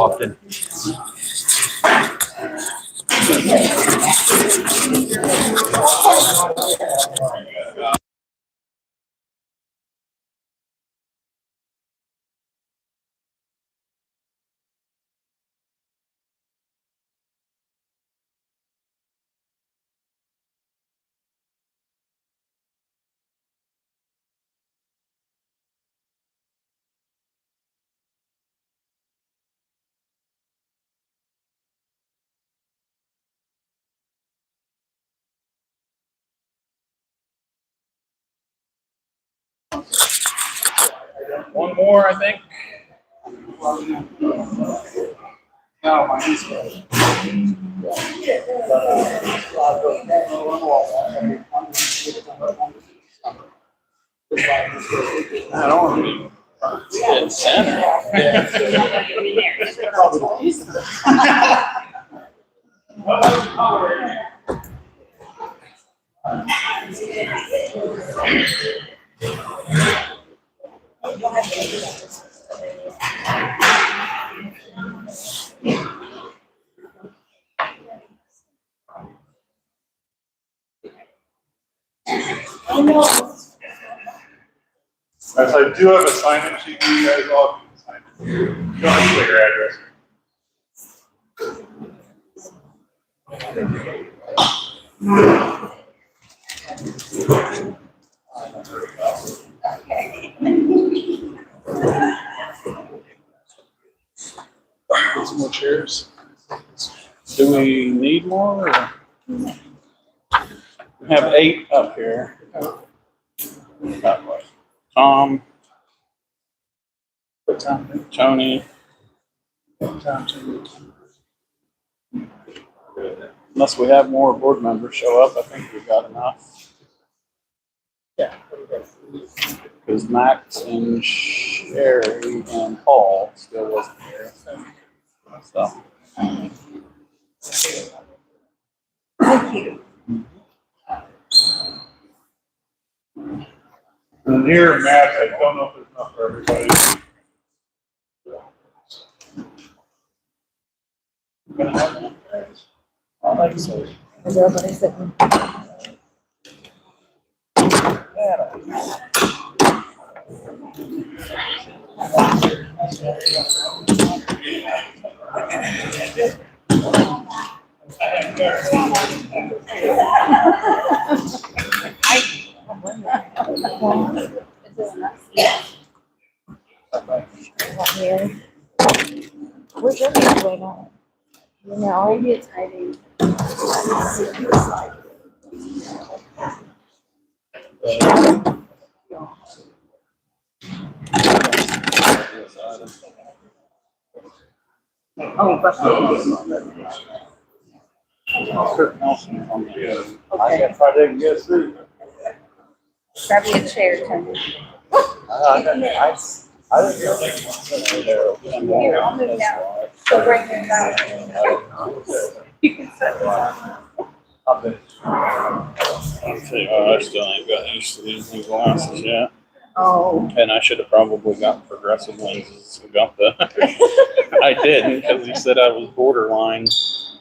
often. One more, I think. No, mine is good. I don't want to be dead center. As I do have a sign-in sheet for you guys all. You don't have to put your address. Get some more chairs. Do we need more? Or? We have 8 up here. That way. Tom. Tony. Unless we have more board members show up, I think we've got enough. Yeah. Because Max and Sherry and Paul still wasn't here. So. Thank you. And here, Matt, I don't know if there's enough for everybody. I like so. Is everybody sitting? Where's your hand going on? You know, maybe it's hiding. Oh, but okay. I didn't get through. Grab me a chair, Tony. I didn't know. Here, I'll move down. So bring them down. You can set this up. I still ain't got used to these new glasses yet. Oh. And I should have probably gotten progressive lenses. Got the. I didn't because he said I was borderline.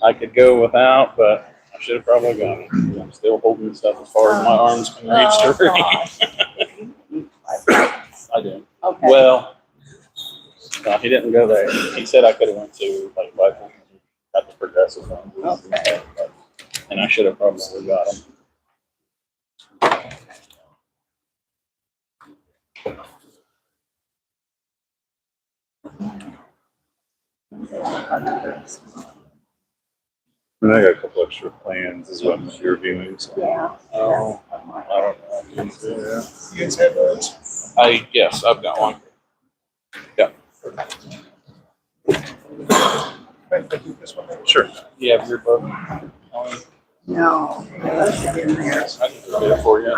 I could go without, but I should have probably got it. I'm still holding stuff as far as my arms can reach to read. I did. Okay. Well, no, he didn't go there. He said I could have went to like got the progressive lenses. Okay. And I should have probably got them. And I got a couple extra plans is what I'm reviewing. So. Yeah. Oh, I don't know. Yeah. You guys have those? Yes, I've got one. Yeah. Sure. You have your book? No. That's in there. I can do it for you.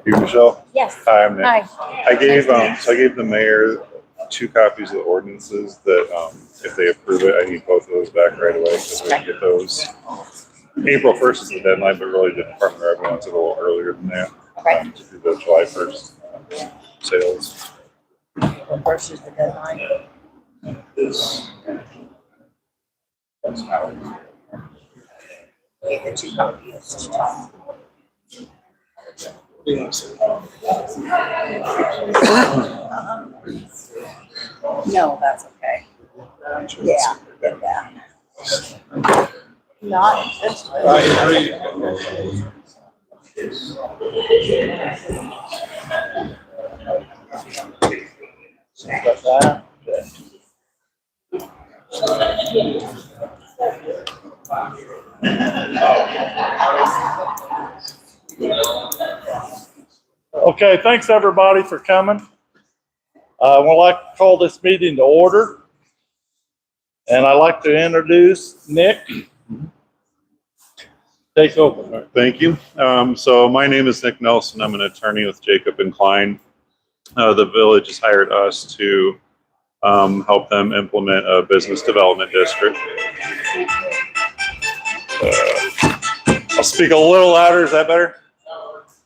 You, Michelle? Yes. Hi, I'm Nick. Hi. I gave, Nice so I gave the mayor 2 copies of the ordinances that, if they approve it, I need both of those back right away. So we can get those. April 1st is the deadline, but really the Department of Revenue wants it a little earlier than that. Okay. To do the July 1st sales. April 1st is the deadline. This. That's how. Okay, the 2 copies to Tom. No, that's okay. Yeah, get that. Not intentionally. Okay, thanks everybody for coming. I would like to call this meeting to order. And I'd like to introduce Nick. Take over. Thank you. So my name is Nick Nelson. I'm an attorney with Jacob and Klein. The village has hired us to help them implement a business development district. I'll speak a little louder. Is that better?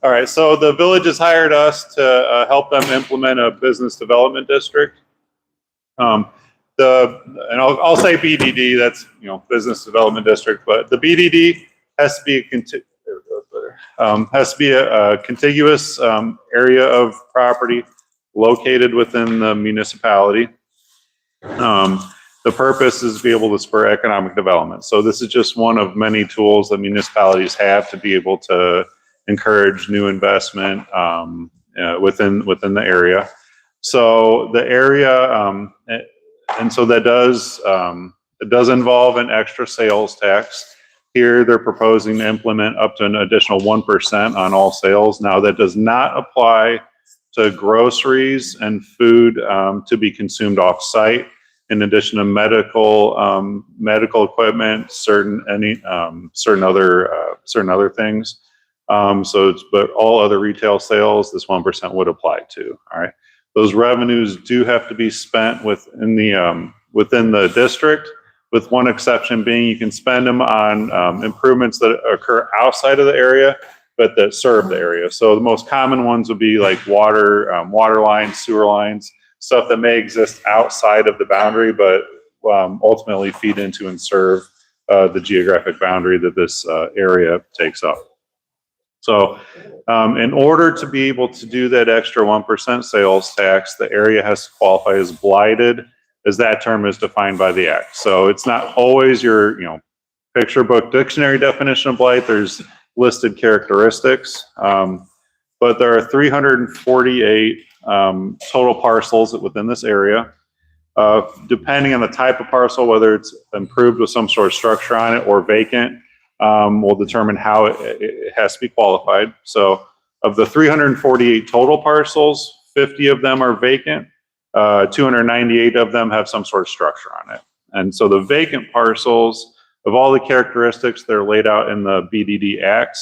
All right. So the village has hired us to help them implement a business development district. And I'll say BDD. That's business development district, but the BDD has to be a contiguous area of property located within the municipality. The purpose is to be able to spur economic development. So this is just one of many tools that municipalities have to be able to encourage new investment within the area. So the area, and so that does it does involve an extra sales tax. Here they're proposing to implement up to an additional 1% on all sales. Now that does not apply to groceries and food to be consumed off-site. In addition to medical equipment, certain other things. But all other retail sales, this 1% would apply to. All right, those revenues do have to be spent within the district, with one exception being you can spend them on improvements that occur outside of the area, but that serve the area. So the most common ones would be like water lines, sewer lines, stuff that may exist outside of the boundary, but ultimately feed into and serve the geographic boundary that this area takes up. So in order to be able to do that extra 1% sales tax, the area has to qualify as blighted, as that term is defined by the act. So it's not always your picture book dictionary definition of blight. There's listed characteristics, but there are 348 total parcels within this area. Depending on the type of parcel, whether it's improved with some sort of structure on it or vacant, will determine how it has to be qualified. So of the 348 total parcels, 50 of them are vacant. 298 of them have some sort of structure on it. And so the vacant parcels, of all the characteristics that are laid out in the BDD Act,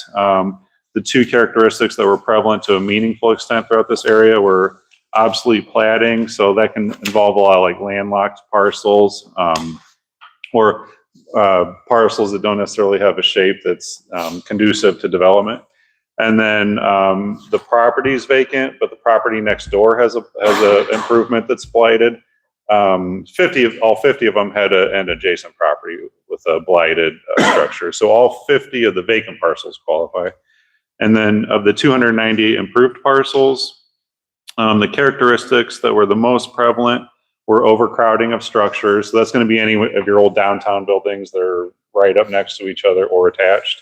the 2 characteristics that were prevalent to a meaningful extent throughout this area were obsolete platting. So that can involve a lot of like landlocked parcels, or parcels that don't necessarily have a shape that's conducive to development. And then the property is vacant, but the property next door has a improvement that's blighted. 50 of them had an adjacent property with a blighted structure. So all 50 of the vacant parcels qualify. And then of the 298 improved parcels, the characteristics that were the most prevalent were overcrowding of structures. So that's going to be any of your old downtown buildings that are right up next to each other or attached.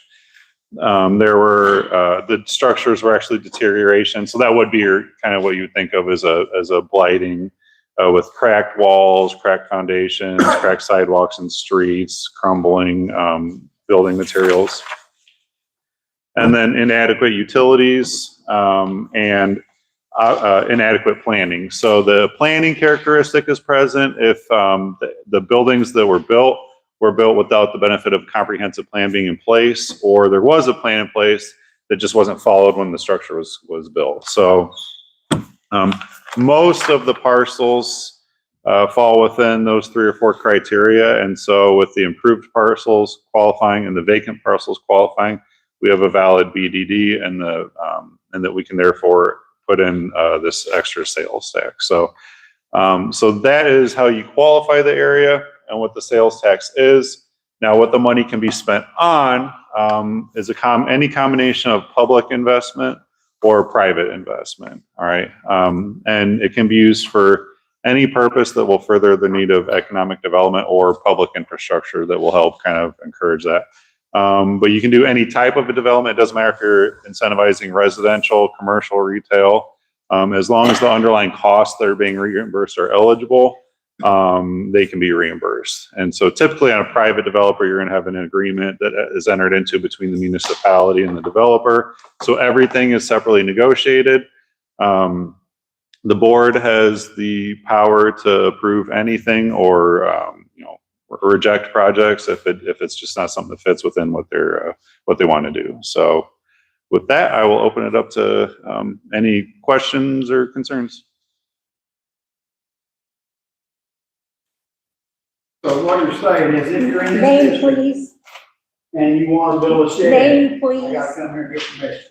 The structures were actually deterioration. So that would be kind of what you think of as a blighting, with cracked walls, cracked foundations, cracked sidewalks and streets, crumbling building materials. And then inadequate utilities and inadequate planning. So the planning characteristic is present if the buildings that were built without the benefit of comprehensive plan being in place, or there was a plan in place that just wasn't followed when the structure was built. So most of the parcels fall within those 3 or 4 criteria. And so with the improved parcels qualifying and the vacant parcels qualifying, we have a valid BDD, and that we can therefore put in this extra sales tax. So that is how you qualify the area and what the sales tax is. Now, what the money can be spent on is any combination of public investment or private investment. All right, and it can be used for any purpose that will further the need of economic development or public infrastructure that will help kind of encourage that. But you can do any type of a development. It doesn't matter if you're incentivizing residential, commercial, retail, as long as the underlying costs that are being reimbursed are eligible, they can be reimbursed. And so typically on a private developer, you're going to have an agreement that is entered into between the municipality and the developer. So everything is separately negotiated. The board has the power to approve anything or reject projects if it's just not something that fits within what they want to do. So with that, I will open it up to any questions or concerns. So what you're saying is if you're in this Name, district please. and you want to build a shed, Name, I please. gotta come here and get permission.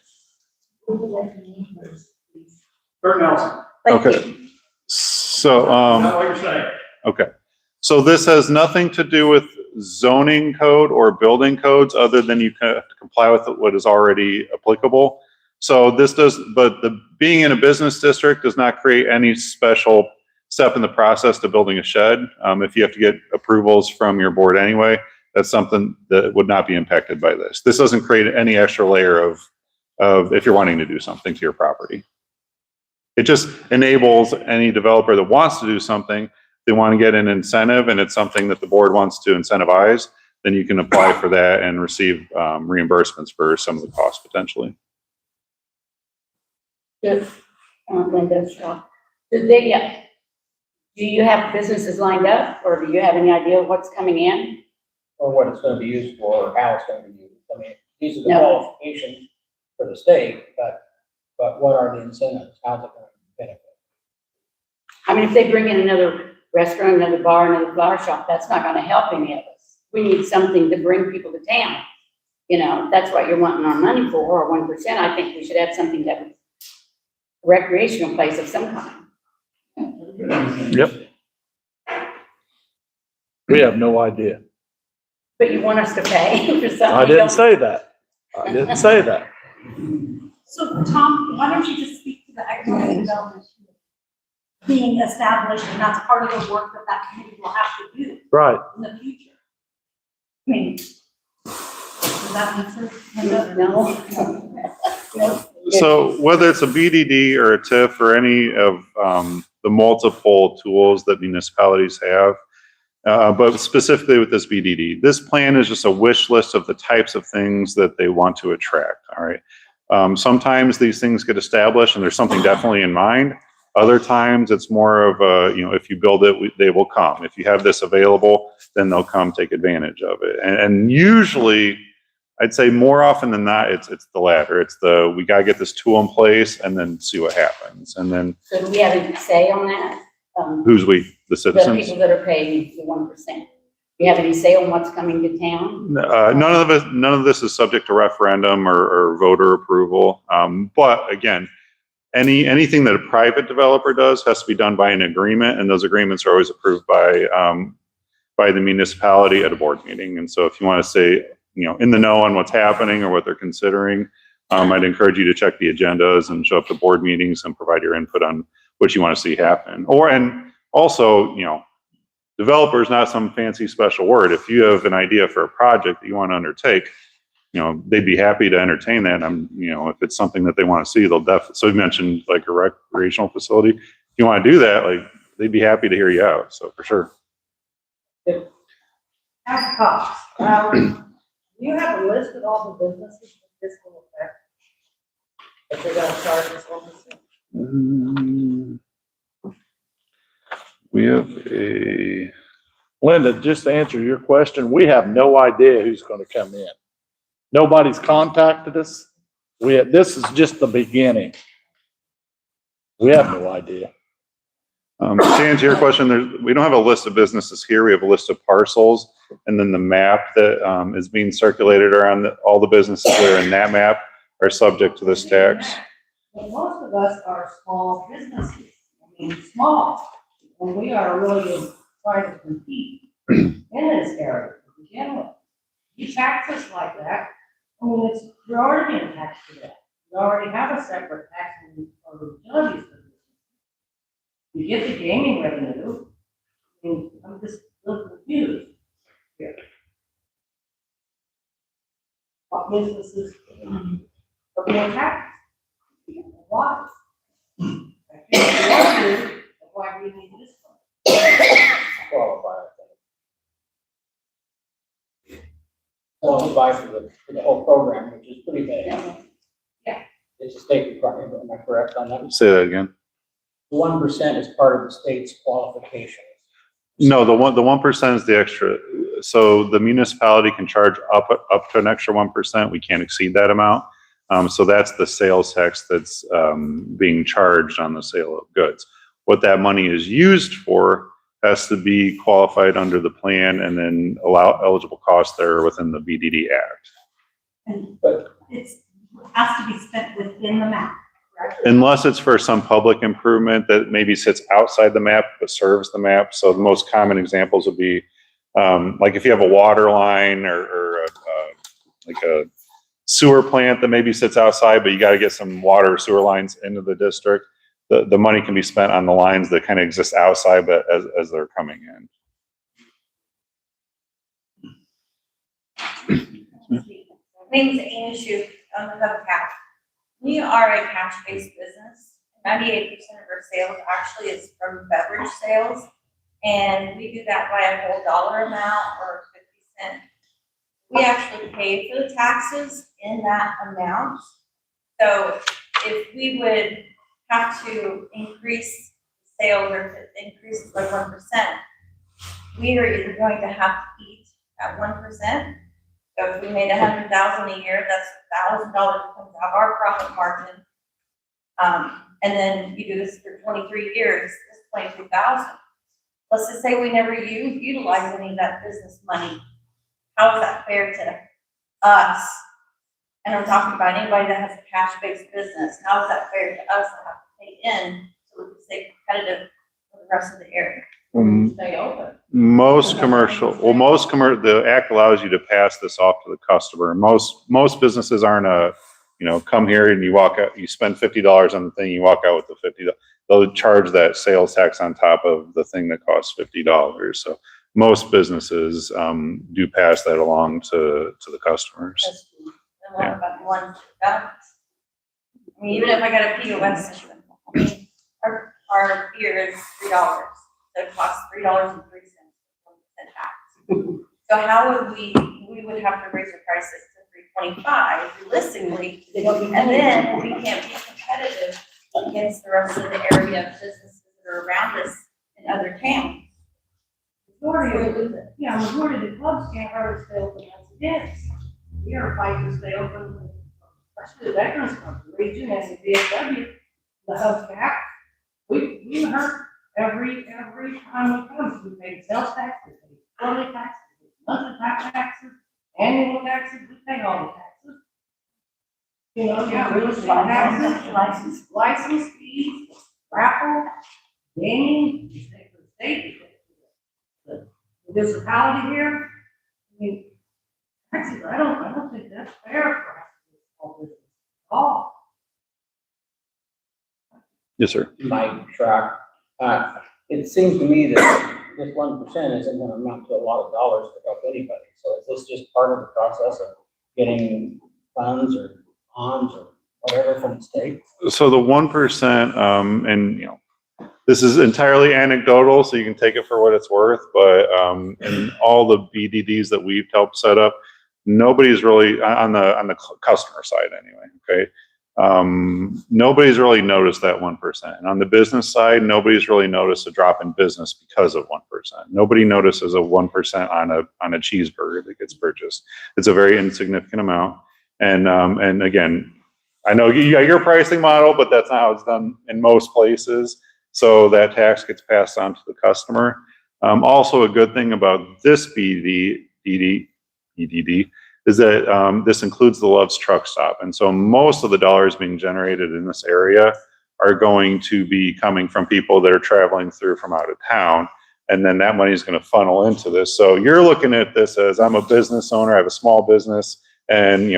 Kurt Nelson, Thank you. Okay. So, that's what you're saying. okay. So this has nothing to do with zoning code or building codes other than you have to comply with what is already applicable. So this does, but being in a business district does not create any special step in the process to building a shed. If you have to get approvals from your board anyway, that's something that would not be impacted by this. This doesn't create any extra layer of if you're wanting to do something to your property. It just enables any developer that wants to do something, they want to get an incentive and it's something that the board wants to incentivize, then you can apply for that and receive reimbursements for some of the costs potentially. Just, Linda, so, do you have businesses lined up, or do you have any idea of what's coming in? Or what it's gonna be used for, or how it's gonna be used. I mean, these are the No. qualifications for the state, but what are the incentives? How's it gonna benefit? I mean, if they bring in another restaurant, another bar, another flower shop, that's not gonna help any of us. We need something to bring people to town. You know, that's what you're wanting our money for, or 1%. I think we should have something that was recreational place of some kind. Yep. We have no idea. But you want us to pay for something? I you didn't don't- say that. I didn't say that. So Tom, why don't you just speak to the economic development being established, and that's part of the work that committee will have to do Right. in the future? I mean, does that make sense? No. No. So whether it's a BDD or a TIF or any of the multiple tools that municipalities have, but specifically with this BDD, this plan is just a wish list of the types of things that they want to attract. All right. Sometimes these things get established and there's something definitely in mind. Other times it's more of a, if you build it, they will come. If you have this available, then they'll come take advantage of it. And usually, I'd say more often than not, it's the latter. It's we gotta get this tool in place and then see what happens. And then So do we have any say on that? who's we? The The citizens? people that are paying the 1%. Do you have any say on what's coming to town? None of this is subject to referendum or voter approval. But again, anything that a private developer does has to be done by an agreement, and those agreements are always approved by the municipality at a board meeting. And so if you want to say, in the know on what's happening or what they're considering, I'd encourage you to check the agendas and show up to board meetings and provide your input on what you want to see happen. And also, developer is not some fancy special word. If you have an idea for a project that you want to undertake, they'd be happy to entertain that. If it's something that they want to see, they'll definitely. So you mentioned like a recreational facility. If you want to do that, they'd be happy to hear you out. So for sure. As costs, you have a list of all the businesses that this will affect. If they're gonna charge us 1%. We have a. Linda, just to answer your question, we have no idea who's going to come in. Nobody's contacted us. This is just the beginning. We have no idea. To answer your question, we don't have a list of businesses here. We have a list of parcels, and then the map that is being circulated around all the businesses that are in that map are subject to this tax. But most of us are small businesses, I mean, small, and we are really trying to compete in this area to begin with. You tax us like that, I mean, you're already being taxed for that. You already have a separate tax for utilities. You get the gaming revenue, and I'm just a little confused here. What businesses are being taxed? Why? Why do we need this one? Qualify, I think. Qualify for the whole program, which is pretty big. Yeah. It's a state requirement, am I correct on that? Say that again. 1% is part of the state's qualifications. No, the 1% is the extra. So the municipality can charge up to an extra 1%. We can't exceed that amount. So that's the sales tax that's being charged on the sale of goods. What that money is used for has to be qualified under the plan and then allow eligible costs that are within the BDD Act. And But it has to be spent within the map, correct? Unless it's for some public improvement that maybe sits outside the map but serves the map. So the most common examples would be like if you have a water line or like a sewer plant that maybe sits outside, but you got to get some water or sewer lines into the district. The money can be spent on the lines that kind of exist outside, but as they're coming in. Name's Amy Shu, on the Hub Cap. We are a cash-based business. 98% of our sales actually is from beverage sales. And we do that by a whole dollar amount or 50 cents. We actually pay for the taxes in that amount. So if we would have to increase sales or if it increases by 1%, we are either going to have to eat at 1%. So if we made $100,000 a year, that's $1,000 comes out of our profit margin. And then you do this for 23 years, it's $22,000. Let's just say we never utilize any of that business money. How is that fair to us? And I'm talking about anybody that has a cash-based business. How is that fair to us to have to pay in so we can stay competitive for the rest of the area? Stay open. The act allows you to pass this off to the customer. Most businesses aren't come here and you walk out, you spend $50 on the thing, you walk out with the $50. They'll charge that sales tax on top of the thing that costs $50. So most businesses do pass that along to the customers. And what about the ones that don't? I mean, even if I got a POS system, I mean, our beer is $3. So it costs $3.03 tax. So how would we would have to raise the prices to $3.25 realistically, and then we can't be competitive against the rest of the area of businesses that are around us in other towns. Majority of the clubs can't hardly stay open as it is. We are fighting to stay open, especially the Veterans Club, the region and the VFW, the Hub Cap. We hurt every time we come. We pay sales tax, we pay quarterly taxes, monthly taxes, annual taxes, we pay all the taxes. Real estate taxes, license fees, raffle, gaming, you pay for the state, you pay for the municipality here. I mean, taxes, I don't think that's fair for us to do all this at all. Yes, sir. Mike Track, it seems to me that this 1% isn't gonna amount to a lot of dollars to help anybody. So is this just part of the process of getting funds or bonds or whatever from the state? So the 1%, and this is entirely anecdotal, so you can take it for what it's worth. But in all the BDDs that we've helped set up, nobody's really on the customer side anyway. Okay, nobody's really noticed that 1%, and on the business side, nobody's really noticed a drop in business because of 1%. Nobody notices a 1% on a cheeseburger that gets purchased. It's a very insignificant amount, and again, I know you got your pricing model, but that's not how it's done in most places. So that tax gets passed on to the customer. Also a good thing about this EDD is that this includes the Love's Truck Stop. And so most of the dollars being generated in this area are going to be coming from people that are traveling through from out of town. And then that money is going to funnel into this. So you're looking at this as, I'm a business owner, I have a small business, and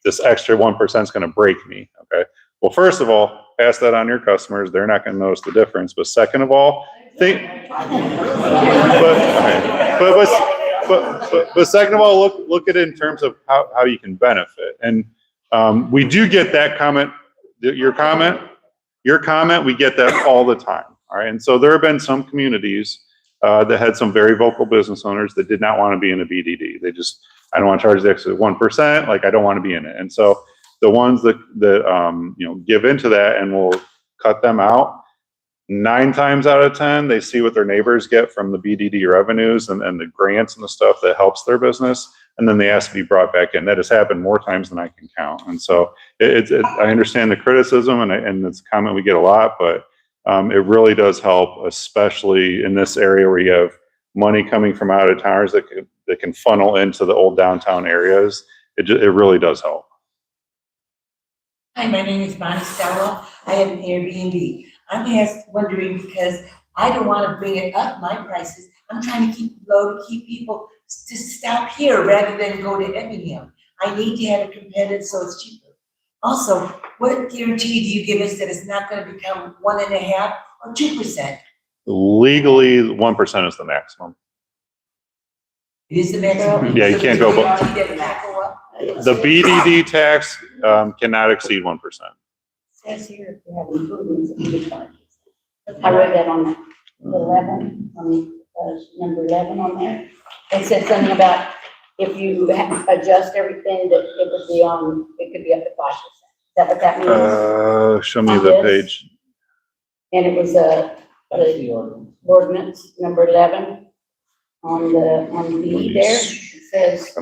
this extra 1% is going to break me. Okay. Well, first of all, pass that on to your customers. They're not going to notice the difference. But second of all, but second of all, look at it in terms of how you can benefit. And we do get that comment, your comment, we get that all the time. All right. And so there have been some communities that had some very vocal business owners that did not want to be in a BDD. They just, I don't want to charge the extra 1%. Like, I don't want to be in it. And so the ones that give into that and will cut them out, 9 times out of 10, they see what their neighbors get from the BDD revenues and the grants and the stuff that helps their business. And then they ask to be brought back in. That has happened more times than I can count. And so I understand the criticism and it's a comment we get a lot, but it really does help, especially in this area where you have money coming from out of towners that can funnel into the old downtown areas. It really does help. Hi, my name is Bonnie Stella. I have an Airbnb. I'm wondering because I don't want to bring it up my prices. I'm trying to keep it low to keep people to stop here rather than go to Effingham. I need to have it competitive so it's cheaper. Also, what guarantee do you give us that it's not going to become 1.5% or 2%? Legally, 1% is the maximum. It is the maximum. Yeah, you can't go above. Guarantee that it not go up? The BDD tax cannot exceed 1%. Says here, if you have improvements in the charges. I read that on 11, on number 11 on there. It said something about if you adjust everything, that it would be it could be up to 5%. Is that what that means? Show me the page. And it was That's the the ordinance. ordinance number 11 on B there. It says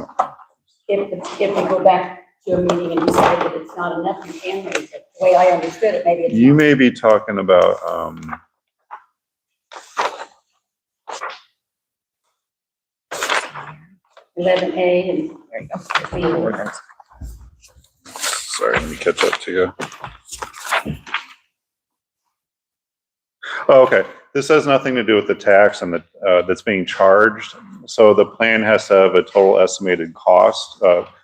if you go back to a meeting and decide that it's not enough, you can raise it. The way I understood it, maybe it's You not. may be talking about 11A and there you go. sorry, let me catch up to you. Oh, okay. This has nothing to do with the tax and that's being charged. So the plan has to have a total estimated cost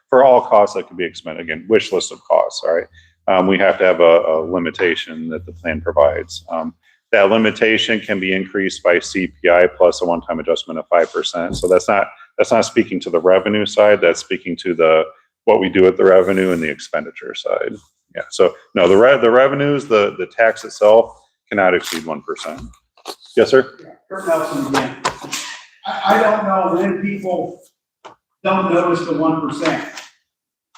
for all costs that can be expended. Again, wish list of costs. All right. We have to have a limitation that the plan provides. That limitation can be increased by CPI plus a one-time adjustment of 5%. So that's not speaking to the revenue side. That's speaking to what we do with the revenue and the expenditure side. Yeah. So no, the revenues, the tax itself cannot exceed 1%. Yes, sir. Kurt Nelson again. I don't know when people don't notice the 1%.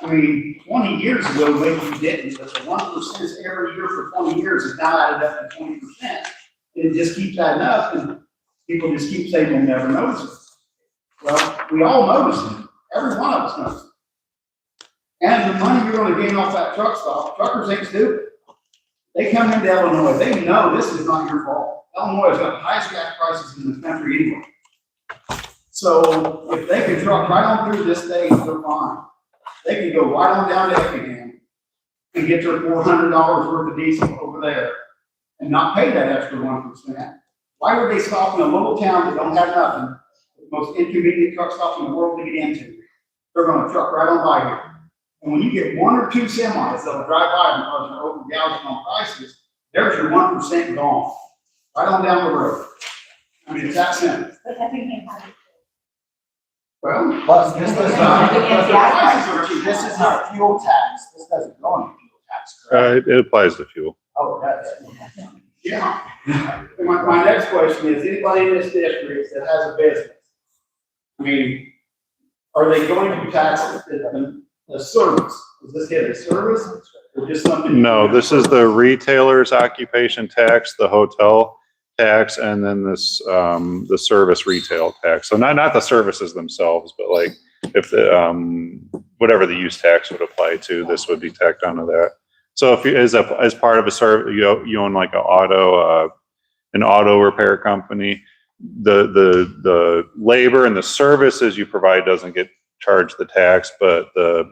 I mean, 20 years ago, maybe you didn't, but the 1% every year for 20 years is now added up to 20%. And it just keeps adding up, and people just keep saying they'll never notice it. Well, we all notice it. Every one of us knows it. And the money you're gonna gain off that truck stop, truckers ain't stupid. They come into Illinois, they know this is not your fault. Illinois has got the highest gas prices in the country anyway. So if they can truck right on through this state, they're fine. They can go right on down to Effingham and get their $400 worth of diesel over there and not pay that extra 1%. Why would they stop in a little town that don't have nothing, the most inconvenient truck stop in the world to get into? They're gonna truck right on by here. And when you get 1 or 2 semis that'll drive by because they're over gouging on prices, there's your 1% gone, right on down the road. I mean, it's that simple. But Effingham has it. Well, Plus, this does not, prices are cheap. this is not fuel tax. This doesn't go on fuel tax, correct? It applies to fuel. Oh, it does. Yeah. My next question is, anybody in this district that has a business, I mean, are they going to tax the service? Is this hit a service or just something? No, this is the retailer's occupation tax, the hotel tax, and then this the service retail tax. So not the services themselves, but like if the whatever the use tax would apply to, this would be tacked onto that. So if you, as part of a service, you own like an auto repair company, the labor and the services you provide doesn't get charged the tax, but the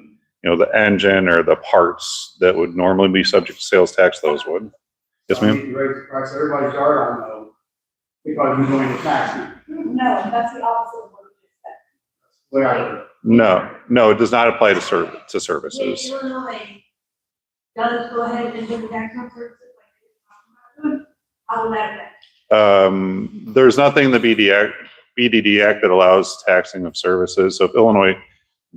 engine or the parts that would normally be subject to sales tax, those would. Yes, So I ma'am? need to raise the price of everybody's yard on though, because you're going to tax me. No, that's the opposite of what you just said. Way I heard it. No, it does not apply to If services. Illinois does go ahead and do the tax on services like they talked about doing, how will that affect? There's nothing in the BDD Act that allows taxing of services. So if Illinois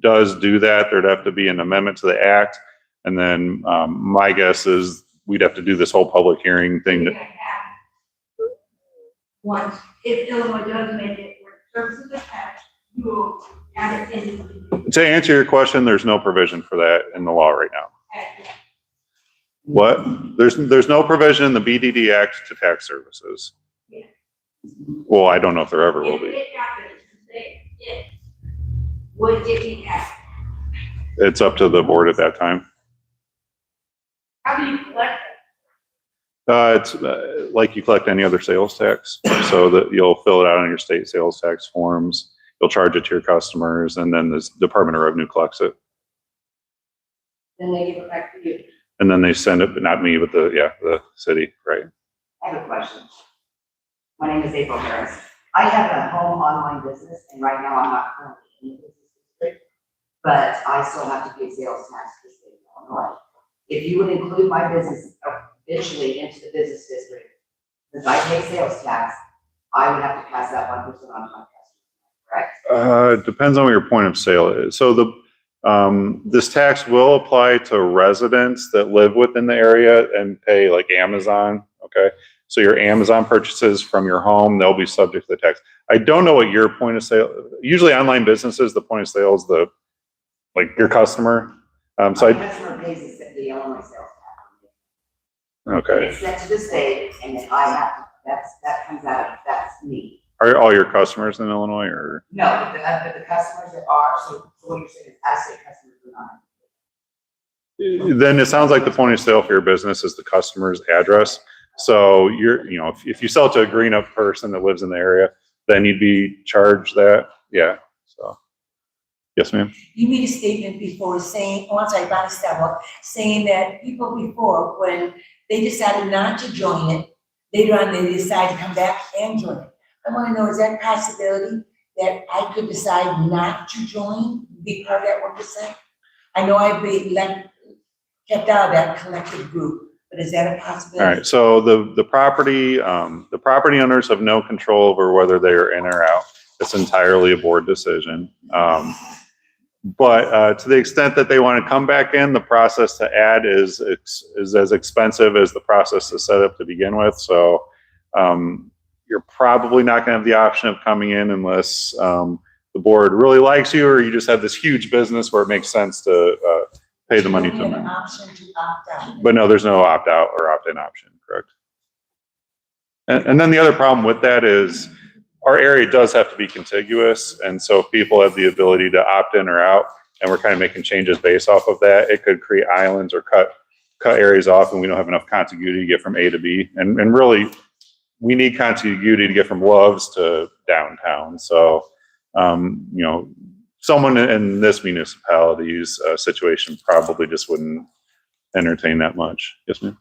does do that, there'd have to be an amendment to the act. And then my guess is we'd have to do this whole public hearing thing. We have to have, once, if Illinois does make it where services are taxed, you will add it into the. To answer your question, there's no provision for that in the law right now. What? There's no provision in the BDD Act to tax services. Yeah. Well, I don't know if there ever will If be. it happens, would it be taxed? It's up to the board at that time. How do you collect It's like you collect any other sales tax, so that you'll fill it out on your state sales tax forms. You'll charge it to your customers, and then the Department of Revenue collects it, Then they give it back to you. and then they send it, but not me, but the city, right? I have a question. My name is April Harris. I have a home online business, and right now I'm not currently in the business district, but I still have to pay sales tax to the state of Illinois. If you would include my business eventually into the business district, since I pay sales tax, I would have to pass that 1% on to my customers, correct? Depends on what your point of sale is. So this tax will apply to residents that live within the area and pay like Amazon, okay? So your Amazon purchases from your home, they'll be subject to the tax. I don't know what your point of sale, usually online businesses, the point of sale is like your customer. My customer pays the Illinois sales tax. Okay. It's sent to the state, and then I have to, that comes out of, that's me. Are all your customers in Illinois or? No, but the customers that are, so what you're saying is out-of-state customers are not. Then it sounds like the point of sale for your business is the customer's address. So if you sell it to a Greenup person that lives in the area, then you'd be charged that. Yeah. So, yes, ma'am. You made a statement before saying, once I bought a Starbucks, saying that people before, when they decided not to join it, later on they decide to come back and join it. I want to know, is that a possibility that I could decide not to join, be part of that 1%? I know I'd be kept out of that collective group, but is that a possibility? All right. So the property owners have no control over whether they are in or out. It's entirely a board decision. But to the extent that they want to come back in, the process to add is as expensive as the process to set up to begin with. So you're probably not going to have the option of coming in unless the board really likes you, or you just have this huge business where it makes sense to pay the money to You have them. an option to opt out. But no, there's no opt out or opt in option, correct? And then the other problem with that is our area does have to be contiguous. And so if people have the ability to opt in or out, and we're kind of making changes based off of that, it could create islands or cut areas off, and we don't have enough contiguity to get from A to B. And really, we need contiguity to get from Loves to downtown. So, someone in this municipality's situation probably just wouldn't entertain that much. Yes, ma'am?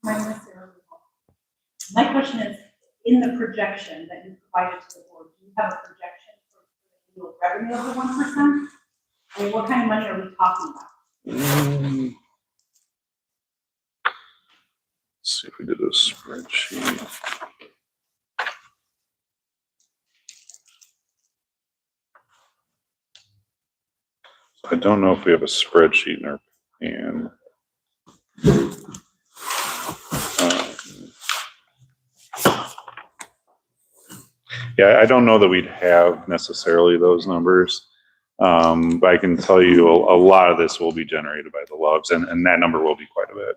My question is, in the projection that you provided to the board, do you have a projection for the revenue of the 1%? I mean, what kind of money are we talking about? Let's see if we did a spreadsheet. So I don't know if we have a spreadsheet in our hand. Yeah, I don't know that we'd have necessarily those numbers. But I can tell you a lot of this will be generated by the Loves, and that number will be quite a bit.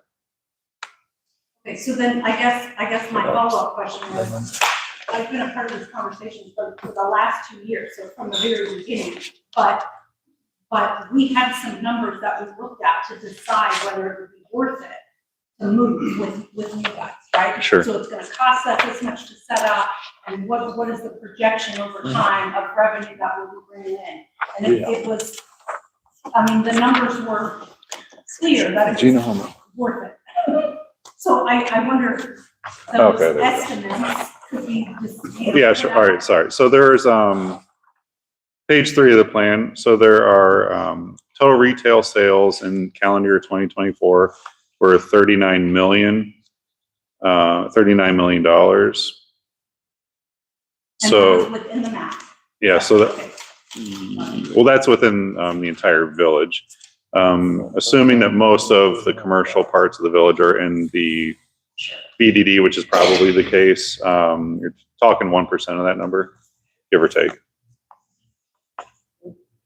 Okay, so then I guess my follow-up question was, I've been a part of this conversation for the last 2 years, so from the very beginning, but we had some numbers that we looked at to decide whether it would be worth it to move with you guys, right? Sure. So it's gonna cost us this much to set up, and what is the projection over time of revenue that we'll be bringing in? And it was, I mean, the numbers were clear that it was worth it. So I wonder if those Okay, there you go. estimates could be just. Yeah, sure. All right, sorry. So there's page 3 of the plan. So there are total retail sales in calendar year 2024 for $39 million. And So that was within the map. yeah, so that, Okay. well, that's within the entire village. Assuming that most of the commercial parts of the village are in the BDD, which is probably the case, you're talking 1% of that number, give or take.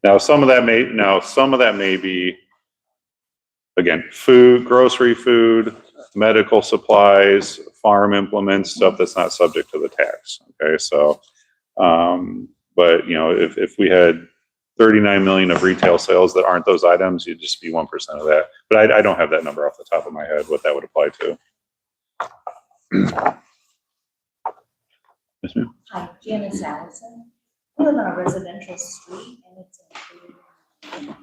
Now, some of that may be, again, food, grocery food, medical supplies, farm implements, stuff that's not subject to the tax. Okay, so, but you know, if we had 39 million of retail sales that aren't those items, you'd just be 1% of that. But I don't have that number off the top of my head, what that would apply to. Yes, ma'am. Hi, Janice Allison. I live on a residential street and it's included. I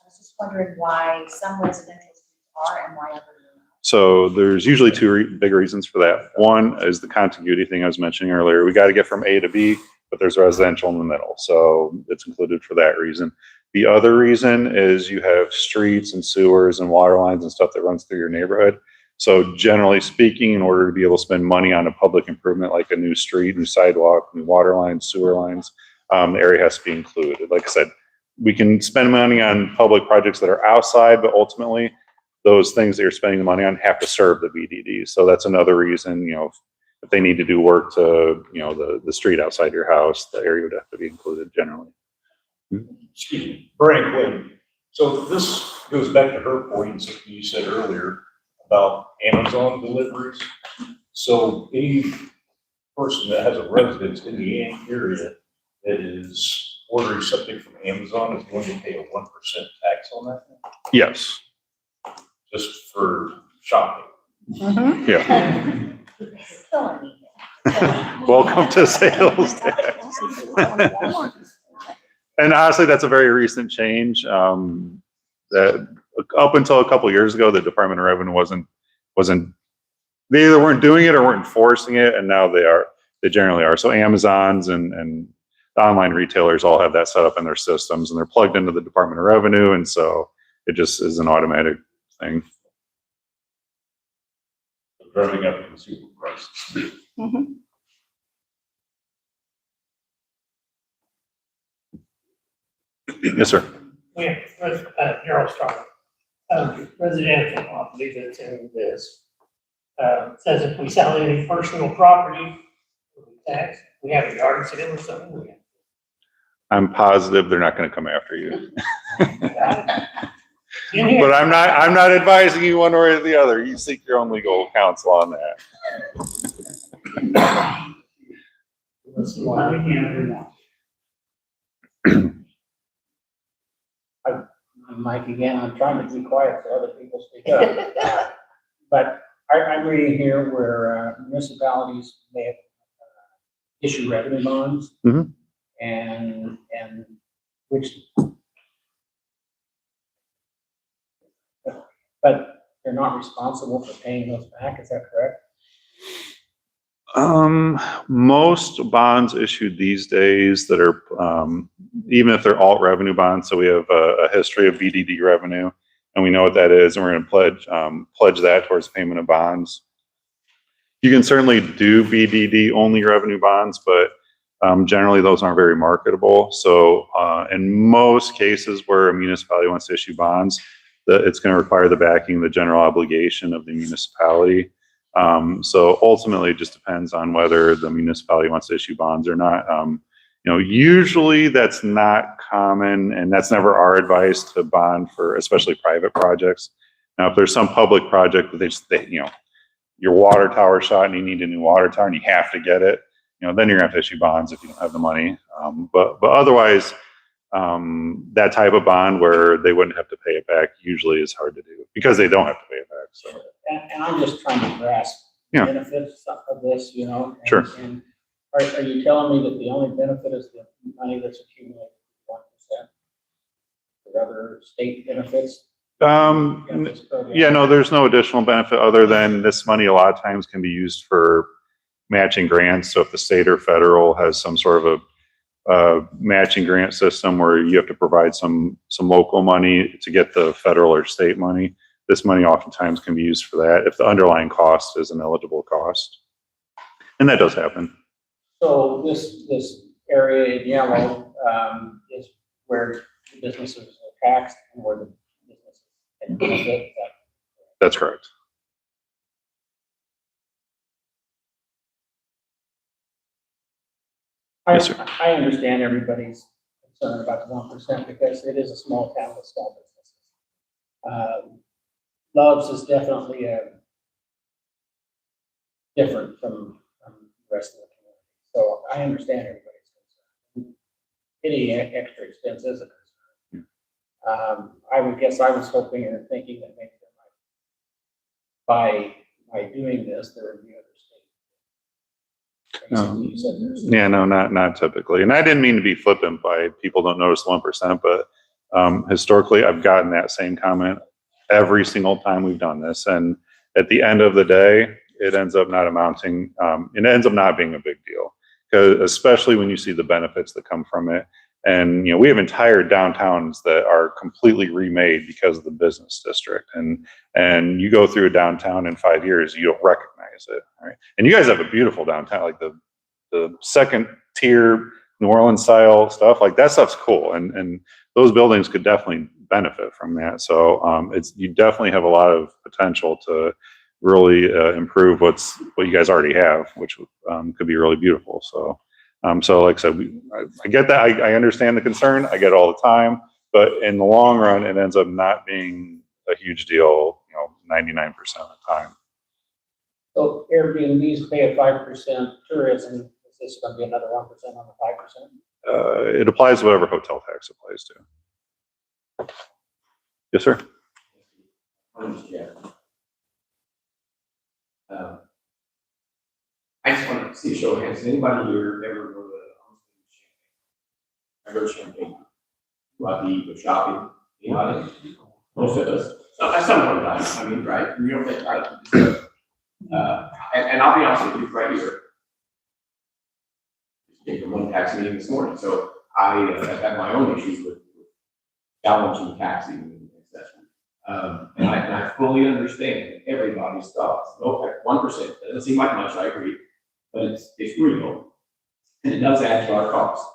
was just wondering why some residential streets are and why others are not. So there's usually two big reasons for that. One is the contiguity thing I was mentioning earlier. We got to get from A to B, but there's residential in the middle, so it's included for that reason. The other reason is you have streets and sewers and water lines and stuff that runs through your neighborhood. So generally speaking, in order to be able to spend money on a public improvement like a new street, new sidewalk, new water lines, sewer lines, the area has to be included. Like I said, we can spend money on public projects that are outside, but ultimately those things that you're spending the money on have to serve the BDD. So that's another reason, you know, if they need to do work to, you know, the street outside your house, the area would have to be included generally. Excuse me, Brian Quinn. So this goes back to her point, something you said earlier about Amazon deliveries. So any person that has a residence in the area that is ordering something from Amazon is going to pay a 1% tax on that? Yes. Just for shopping? Yeah. It's killing me. Welcome to sales tax. And honestly, that's a very recent change. That up until a couple of years ago, the Department of Revenue wasn't, they either weren't doing it or weren't enforcing it, and now they are. They generally are. So Amazons and the online retailers all have that set up in their systems, and they're plugged into the Department of Revenue, and so it just is an automatic thing. Driving up consumer prices. Yes, sir. Yeah, Harold Starr. Residential property that's in this, says if we sell any personal property, we'll be taxed. We have a yard sale or something. I'm positive they're not going to come after you. In here. But I'm not advising you one way or the other. You seek your own legal counsel on that. Let's see why we can't do that. I'm Mike again, I'm trying to be quiet so other people speak up. But I'm reading here where municipalities may have issue revenue bonds. Mhm. And which, but they're not responsible for paying those back, is that correct? Most bonds issued these days that are, even if they're alt revenue bonds, so we have a history of BDD revenue, and we know what that is, and we're going to pledge that towards payment of bonds. You can certainly do BDD only revenue bonds, but generally those aren't very marketable. So in most cases where a municipality wants to issue bonds, it's going to require the backing of the general obligation of the municipality. So ultimately it just depends on whether the municipality wants to issue bonds or not. You know, usually that's not common, and that's never our advice to bond for, especially private projects. Now, if there's some public project that you know, your water tower shot and you need a new water tower and you have to get it, you know, then you're gonna have to issue bonds if you don't have the money. But otherwise, that type of bond where they wouldn't have to pay it back usually is hard to do because they don't have to pay it back. So And I'm just trying to grasp the Yeah. benefits of this, you know? and- Sure. And are you telling me that the only benefit is the money that's accumulated, 1%? There are other state benefits? yeah, no, there's no additional benefit other than this money a lot of times can be used for matching grants. So if the state or federal has some sort of a matching grant system where you have to provide some local money to get the federal or state money, this money oftentimes can be used for that if the underlying cost is an eligible cost. And that does happen. So this area in yellow, is where the businesses are taxed and where the businesses can benefit. That's correct. Yes, sir. I understand everybody's concern about the 1% because it is a small town with small businesses. Love's is definitely different from the rest of the community. So I understand everybody's concern. Any extra expense is a concern. I would guess I was hoping and thinking that maybe by doing this, there would be other states. You said there's- Yeah, no, not typically. And I didn't mean to be flippant by people don't notice the 1%, but historically I've gotten that same comment every single time we've done this. And at the end of the day, it ends up not amounting, it ends up not being a big deal. Because especially when you see the benefits that come from it. And, we have entire downtowns that are completely remade because of the business district. And you go through a downtown in 5 years, you don't recognize it, right? And you guys have a beautiful downtown, like the second tier New Orleans style stuff, like that stuff's cool. And those buildings could definitely benefit from that. So you definitely have a lot of potential to really improve what you guys already have, which could be really beautiful. So like I said, I get that. I understand the concern. I get it all the time, but in the long run, it ends up not being a huge deal, 99% of the time. So Airbnbs pay a 5%, tourism, is this going to be another 1% on the 5%? It applies to whatever hotel tax applies to. Yes, sir. My name's Jeff. I just want to see a show of hands. Does anybody here ever go to Champagne? I go to Champagne. Go out to eat, go shopping. Anybody? Most of us. At some point in time, I mean, right? We don't think, right? And I'll be honest with you, right here. Just came from one tax meeting this morning, so I have my own issues with challenging taxing and accessory. And I fully understand everybody's thoughts. Okay, 1% doesn't seem like much, I agree, but it's real, and it does add to our costs.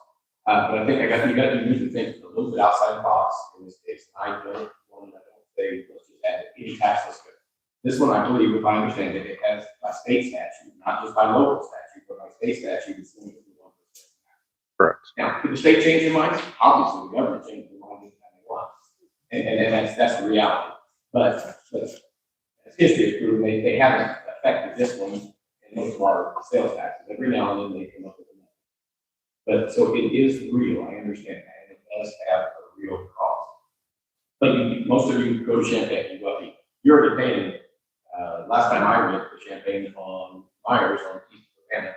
But I think you got to use the things a little bit outside the box in this case. I don't say let's just add any tax let's go. This one, I believe, if I understand it, it has by state statute, not just by local statute, but by state statute, it's limited to 1%. Correct. Now, could the state change their minds? Obviously, the government changes their mind anytime they want. And that's the reality. But as history has proven, they haven't affected this one in most of our sales taxes. Every now and then they come up with a number. But so it is real, I understand that, and it does have a real cost. But most of you go to Champagne, you go eat. You're already paying, last time I went to Champagne on Myers on East Savannah,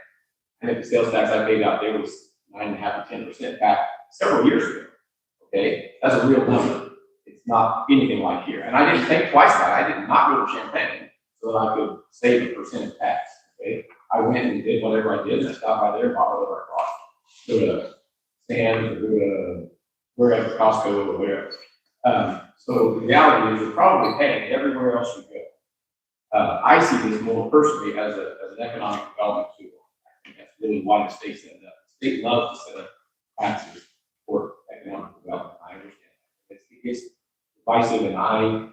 I think the sales tax I paid out there was 9.5 to 10% back several years ago. Okay, that's a real number. It's not anything like here. And I didn't think twice about it. I did not go to Champagne so that I could save a percent of tax. Okay, I went and did whatever I did. I stopped by there and bought whatever I bought. Go to Sam's or go to wherever, Costco or whatever. So the reality is you're probably paying everywhere else you go. I see this more personally as an economic development tool. I think that's really why the state set it up. The state loves to set up taxes for economic development. I understand that. It's divisive, and I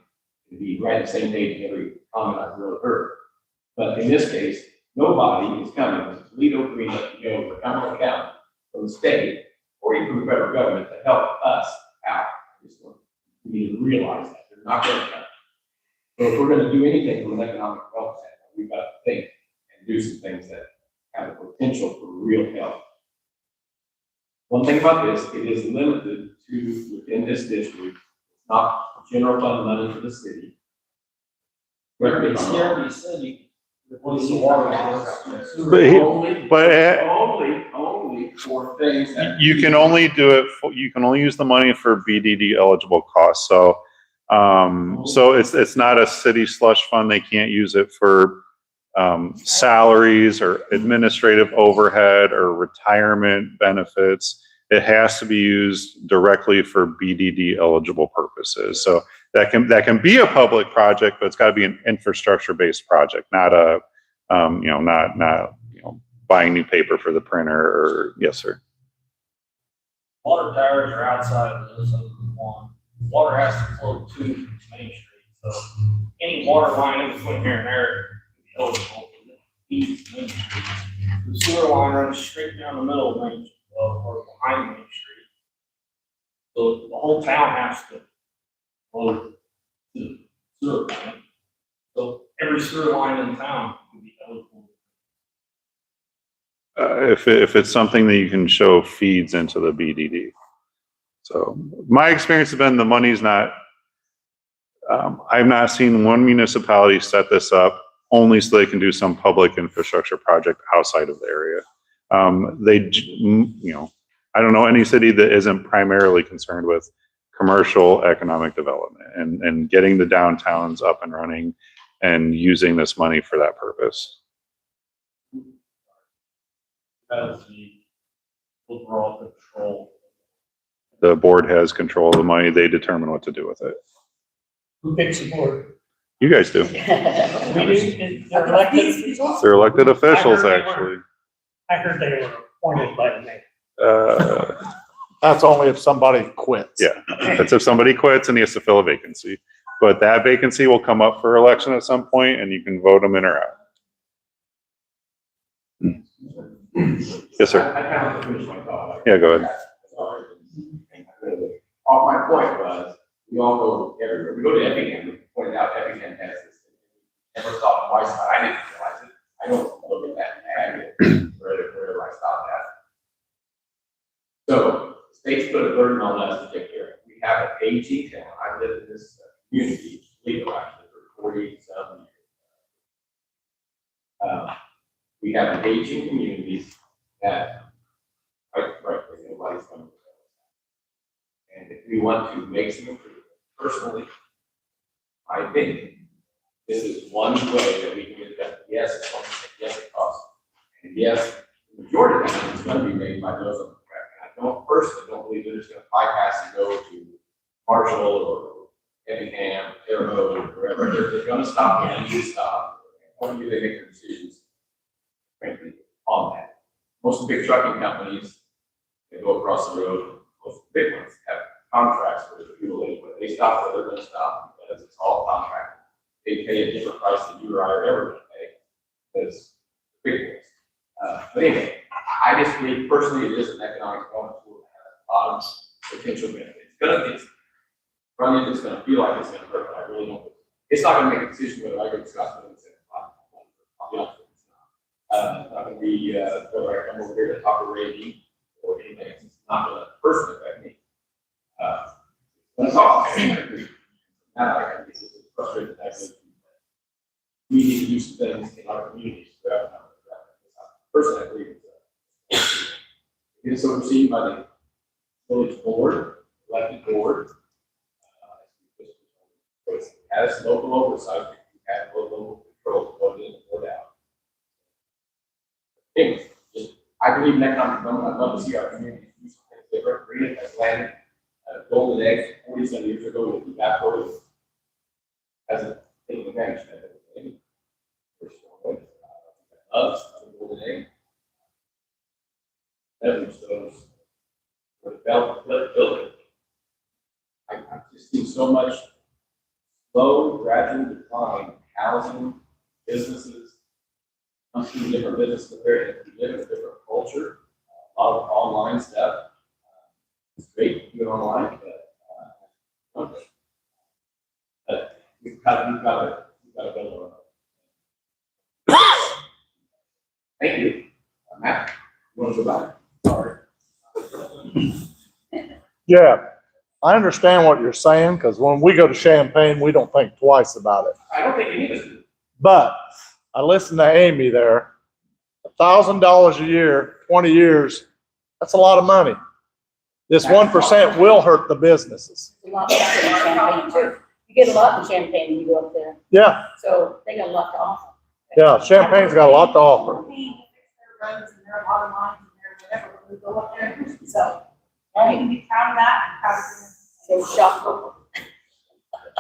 can be right at the same page in every comment I've really heard. But in this case, nobody is coming to Toledo, Greenup, or Cumberland County from the state or even from the federal government to help us out. We need to realize that they're not going to come. So if we're going to do anything from an economic development standpoint, we've got to think and do some things that have the potential for real help. One thing about this, it is limited to within this district, it's not general fund money for the city. Scared, said you replace the water lines. Only for things that. You can only do it, you can only use the money for BDD eligible costs. So, so it's not a city slush fund. They can't use it for salaries or administrative overhead or retirement benefits. It has to be used directly for BDD eligible purposes. So that can be a public project, but it's got to be an infrastructure based project, not a, not buying new paper for the printer or, yes, sir. Water towers are outside of this other than one. Water has to flow to Main Street, so any water line in between here and there is eligible for the east Main Street. The sewer line runs straight down the middle of Main Street, or behind Main Street. So the whole town has to flow to the sewer line. So every sewer line in town would be eligible. If it's something that you can show feeds into the BDD. So my experience has been the money's not, I've not seen one municipality set this up only so they can do some public infrastructure project outside of the area. I don't know any city that isn't primarily concerned with commercial economic development and getting the downtowns up and running and using this money for that purpose. As the overall control. The board has control of the money. They determine what to do with it. Who picks the board? You guys do. We do, they're elected officials? They're elected officials, I heard they were. actually. I heard they were appointed by the mayor. That's only if somebody quits. Yeah, that's if somebody quits and he has to fill a vacancy. But that vacancy will come up for election at some point and you can vote them in or out. Yes, sir. I kind of have to finish my thought. Yeah, go ahead. Sorry. My point was, we all go everywhere. We go to Effingham, we pointed out Effingham has this. Never stopped twice, but I didn't realize it. I don't look at that ag wherever I stopped at. So, the state's put a burden on us to take care of. We have an aging town. I lived in this community, legal actually, for 47 years. We have aging communities that, quite frankly, nobody's going to. And if we want to make some improvement, personally, I think this is one way that we can get that. Yes, it's going to take, yes, it costs. And yes, the majority of that is going to be made by those on the track. And I don't believe that it's going to bypass and go to Marshall or Effingham, Terre Haute, or wherever. They're going to stop and you stop. When do they make their decisions, frankly, on that? Most of the big trucking companies, they go across the road. Most of the big ones have contracts with the fuel aid, but they stop where they're going to stop because it's all contracted. They pay a different price than you or I are ever going to pay because the big ones. But anyway, I just believe personally it is an economic development tool that has a lot of potential benefits. It's going to feel like it's going to hurt, but I really don't. It's not going to make a decision whether I go to Scottsdale and say, I'll be honest with you, it's not. It's not going to be whether I come over here to talk to Ray or anything. It's not going to personally affect me. That's all. Now I guess it's frustrating that we need to do some things in our communities. Personally, I believe it's overseen by the village board, elected board. It has local oversight. We have local control, go in and go out. Anyway, I believe in economic development. I'd love to see our communities do something different. Greenup has landed golden eggs 40-some years ago with the evaporated. Hasn't taken advantage of that. Us, the golden egg. Stepping stones for the building. I've just seen so much slow, gradual decline, housing, businesses, function different businesses, we live in a different culture, a lot of online stuff. It's great to do it online, but we've got to build on. Thank you. Matt, you want to go back? Sorry. Yeah, I understand what you're saying, because when we go to Champaign, we don't think twice about it. I don't think any of us do. But I listened to Amy there. $1,000 a year, 20 years, that's a lot of money. This 1% will hurt the businesses. A lot of stuff in Champaign too. You get a lot in Champaign when you go up there, Yeah, so they got a lot to offer. yeah, Champagne's got a lot to offer. Paying to fix their roads and their water lines and their whatever, when we go up there, so you Right, can be proud of that and proud of them. so shop.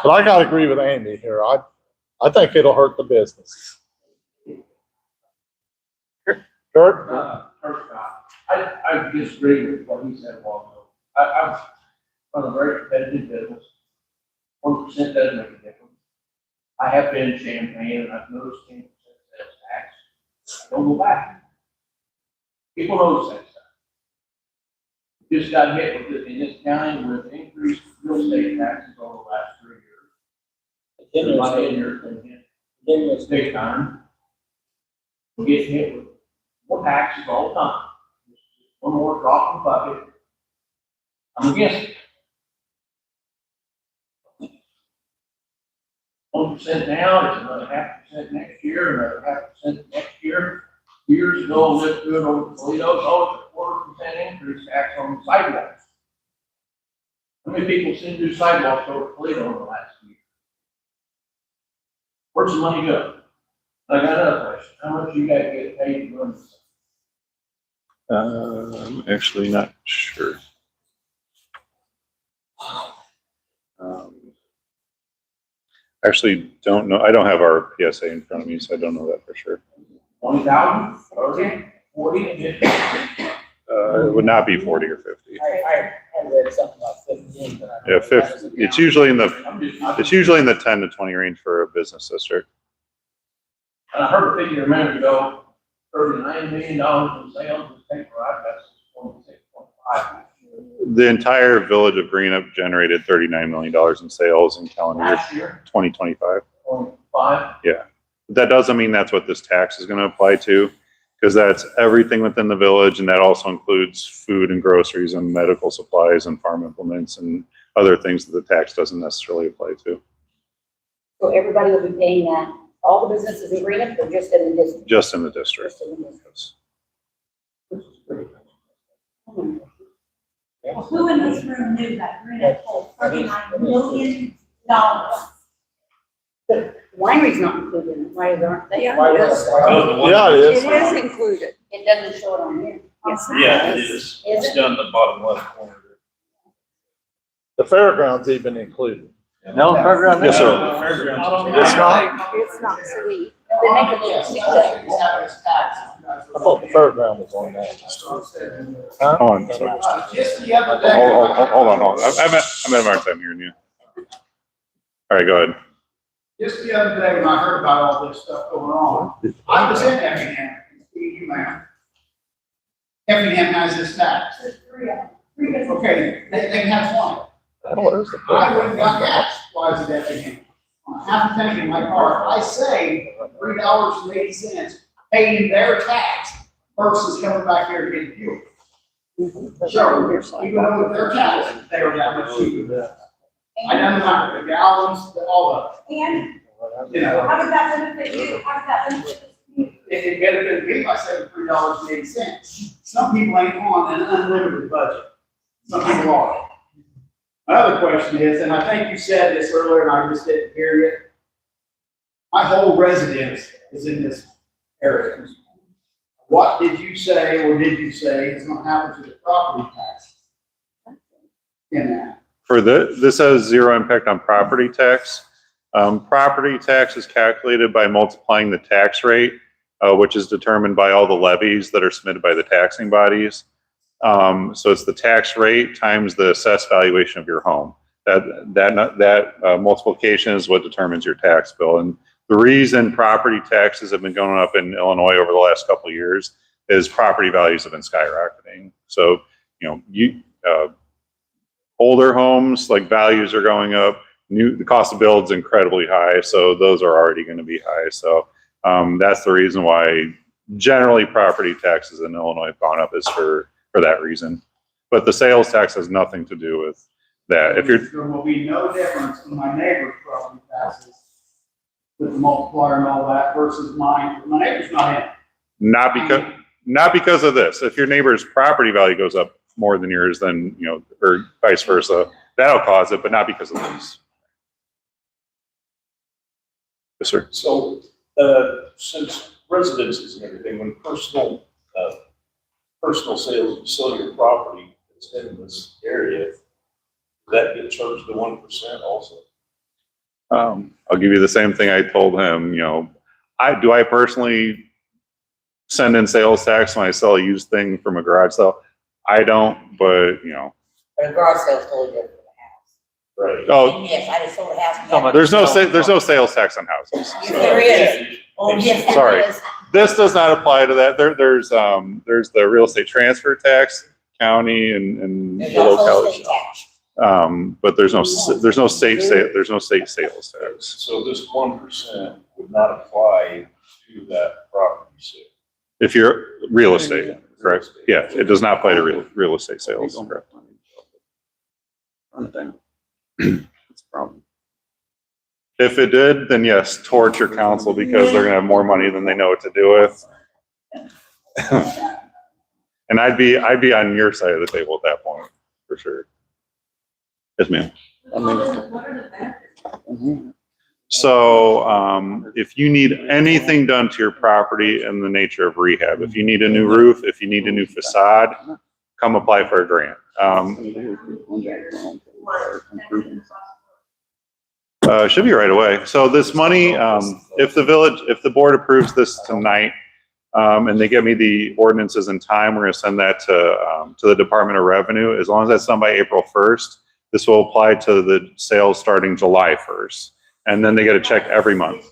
But I gotta agree with Amy here. I think it'll hurt the business. Kurt? First off, I disagree with what he said a while ago. I'm on a very competitive business. 1% doesn't make a difference. I have been in Champaign and I've noticed 10% sales tax. I don't go back. People notice that stuff. We just got hit with it in this county with increased real estate taxes over the last 3 years. Everybody in here has been hit. It's big time. We're getting hit with more taxes all the time. One more drop in the bucket. I'm against it. 1% now, it's another 0.5% next year, another 0.5% next year. Years ago, let's do it over Toledo, so it's a 1/4% increase tax on sidewalks. How many people seen do sidewalks over Toledo in the last year? Where's the money go? I got another question. How much you guys get paid to run this? I'm actually not sure. Actually, don't know. I don't have our PSA in front of me, so I don't know that for sure. 20,000, 30, 40, It would not be 40 or 50. I read something about 15, but I Yeah, don't know. 50. It's usually in the 10 to 20 range for a business district. And I heard a figure a minute ago, $39 million in sales in paper, I got 26.5. The entire village of Greenup generated $39 million in sales in calendar year Last year, 2025. 0.5. That doesn't mean that's what this tax is going to apply to, because that's everything within the village, and that also includes food and groceries and medical supplies and farm implements and other things that the tax doesn't necessarily apply to. So everybody will be paying that, all the businesses in Greenup or just in the district? Just in the district. Just in the district. Which is pretty much. Hmm. Well, who in this room knew that Greenup pulled $39 million? The winery's not included in it, why aren't they? Why was- Yeah, it is. It is included. It doesn't show it on here. Yes. Yeah, it is. Is It's it? down in the bottom left corner. The fairground's even included. No, fairground. Yes, sir. The fairgrounds. It's not? It's not sweet. They make a little stick there. I thought the fairground was on that. Huh? Hold on, sorry. Just the other day. Hold on. I'm at a hard time hearing you. All right, go ahead. Just the other day when I heard about all this stuff going on, I was in Effingham, Steve, you ma'am. Effingham has this tax. Okay, they have one. Oh, there's the I went fairground. and got gas, why is it Effingham? Half a tank in my car, I save $3.80 paying their tax versus coming back here to get fuel. So, even though their tax, they are that much cheaper. I done the gallons, all of And it, you know. how did that benefit you? How did that benefit the community? It benefited me by saving $3.80. Some people ain't on an unlimited budget. Some people are. My other question is, and I think you said this earlier and I just didn't hear you. My whole residence is in this area. What did you say, or did you say is gonna happen to the property tax? In that? For this has zero impact on property tax. Property tax is calculated by multiplying the tax rate, which is determined by all the levies that are submitted by the taxing bodies. So it's the tax rate times the assessed valuation of your home. That multiplication is what determines your tax bill. And the reason property taxes have been going up in Illinois over the last couple of years is property values have been skyrocketing. So, older homes, like values are going up. The cost of build's incredibly high, so those are already going to be high. So that's the reason why generally property taxes in Illinois have gone up, is for that reason. But the sales tax has nothing to do with that. If you're, There will be no difference in my neighbor's property taxes with the multiplier and all that versus mine. My neighbor's not in. not because of this. If your neighbor's property value goes up more than yours, then, you know, or vice versa, that'll cause it, but not because of this. Yes, sir. So, since residences and everything, when personal sales, you sell your property that's in this area, does that get charged the 1% also? I'll give you the same thing I told him, you know, I personally send in sales tax when I sell a used thing from a garage sale. I don't, but you know. But a garage sale's totally different from a house. Right. Oh, And yes, I just sold a house. there's no sales tax on houses. Yes, there is. Oh, yes, Sorry. there is. This does not apply to that. There's the real estate transfer tax, county and There's the also locality. state tax. But there's no state sales tax. So this 1% would not apply to that property sale. If you're real estate, correct? Yeah, it does not apply to real estate sales. Correct. That's a problem. If it did, then yes, torture council because they're gonna have more money than they know what to do with. And I'd be on your side of the table at that point, for sure. Yes, ma'am. So, if you need anything done to your property in the nature of rehab, if you need a new roof, if you need a new facade, come apply for a grant. Should be right away. So this money, if the board approves this tonight, and they give me the ordinances in time, we're gonna send that to the Department of Revenue. As long as that's done by April 1st, this will apply to the sales starting July 1st. And then they get a check every month.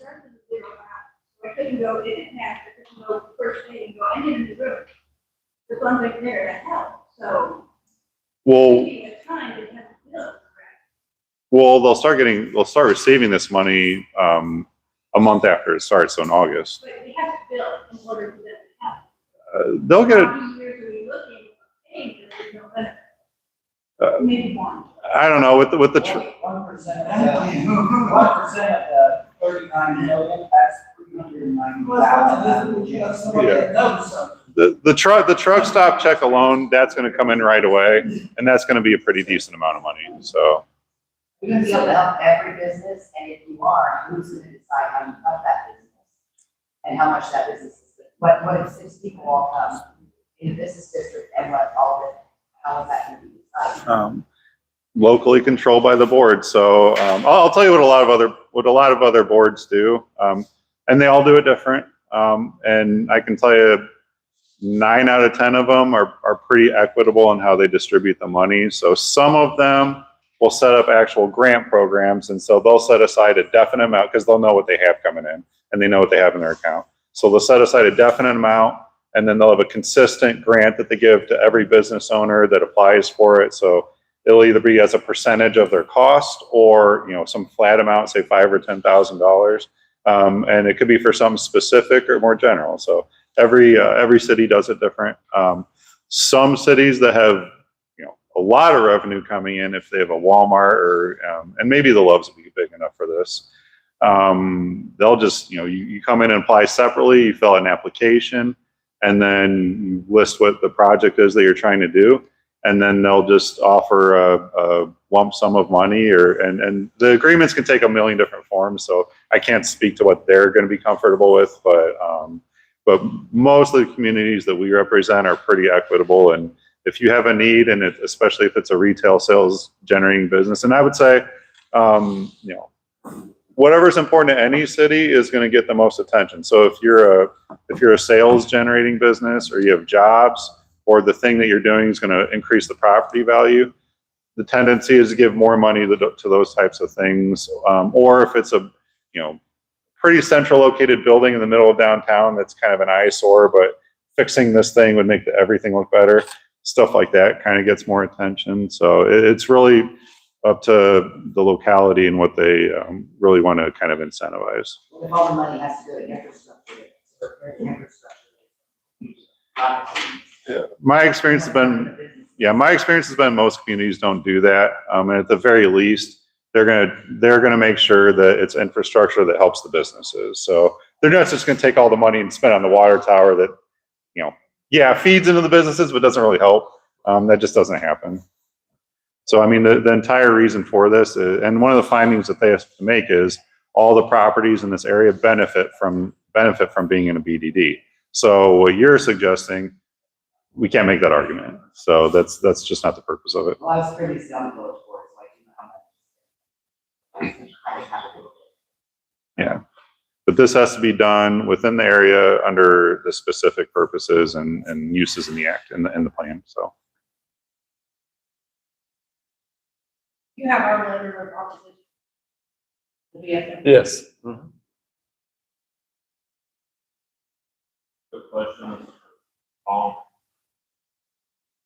I couldn't go in and have, I couldn't go first day and go, I need a new roof. The funds right there to help, so. Well, Taking the time to have to build, correct? well, they'll start receiving this money, a month after it starts, so in August. But we have to build in order for them to happen. They'll get it. How many years are we looking at paying if there's no benefit? Uh, Maybe one. I don't know, with the 1%, 1% of the 39 million, that's 390,000. The truck stop check alone, that's gonna come in right away, and that's gonna be a pretty decent amount of money, so. You're gonna be able to help every business, and if you are, who's gonna decide how you cut that business? And how much that business is, what if 6 people all come in the business district and what all of it, how is that gonna be decided? Locally controlled by the board, so, I'll tell you what a lot of other boards do, and they all do it different. And I can tell you 9 out of 10 of them are pretty equitable in how they distribute the money. So some of them will set up actual grant programs, and so they'll set aside a definite amount because they'll know what they have coming in and they know what they have in their account. So they'll set aside a definite amount, and then they'll have a consistent grant that they give to every business owner that applies for it. So it'll either be as a percentage of their cost or, you know, some flat amount, say $5,000 or $10,000. And it could be for something specific or more general. So every city does it different. Some cities that have, you know, a lot of revenue coming in, if they have a Walmart or, and maybe the Loves will be big enough for this. They'll just, you know, you come in and apply separately, you fill out an application, and then you list what the project is that you're trying to do. And then they'll just offer a lump sum of money, and the agreements can take a million different forms. So I can't speak to what they're going to be comfortable with, but most of the communities that we represent are pretty equitable. And if you have a need, and especially if it's a retail sales generating business, and I would say, you know, whatever's important to any city is going to get the most attention. So if you're a sales generating business, or you have jobs, or the thing that you're doing is going to increase the property value, the tendency is to give more money to those types of things. Or if it's a, you know, pretty central located building in the middle of downtown that's kind of an eyesore, but fixing this thing would make everything look better. Stuff like that kind of gets more attention. So it's really up to the locality and what they really want to kind of incentivize. If all the money has to go to infrastructure. Yeah. My experience has been, Yeah, my experience has been most communities don't do that. And at the very least, they're gonna make sure that it's infrastructure that helps the businesses. So they're not just gonna take all the money and spend on the water tower that, yeah, feeds into the businesses, but doesn't really help. That just doesn't happen. So, I mean, the entire reason for this, and one of the findings that they have to make is all the properties in this area benefit from being in a BDD. So what you're suggesting, we can't make that argument. So that's just not the purpose of it. Well, it's pretty simple, of course, like, how much. Yeah. But this has to be done within the area under the specific purposes and uses in the act, in the plan, so. You have our letter of opposition. The VFW. Yes. Good question.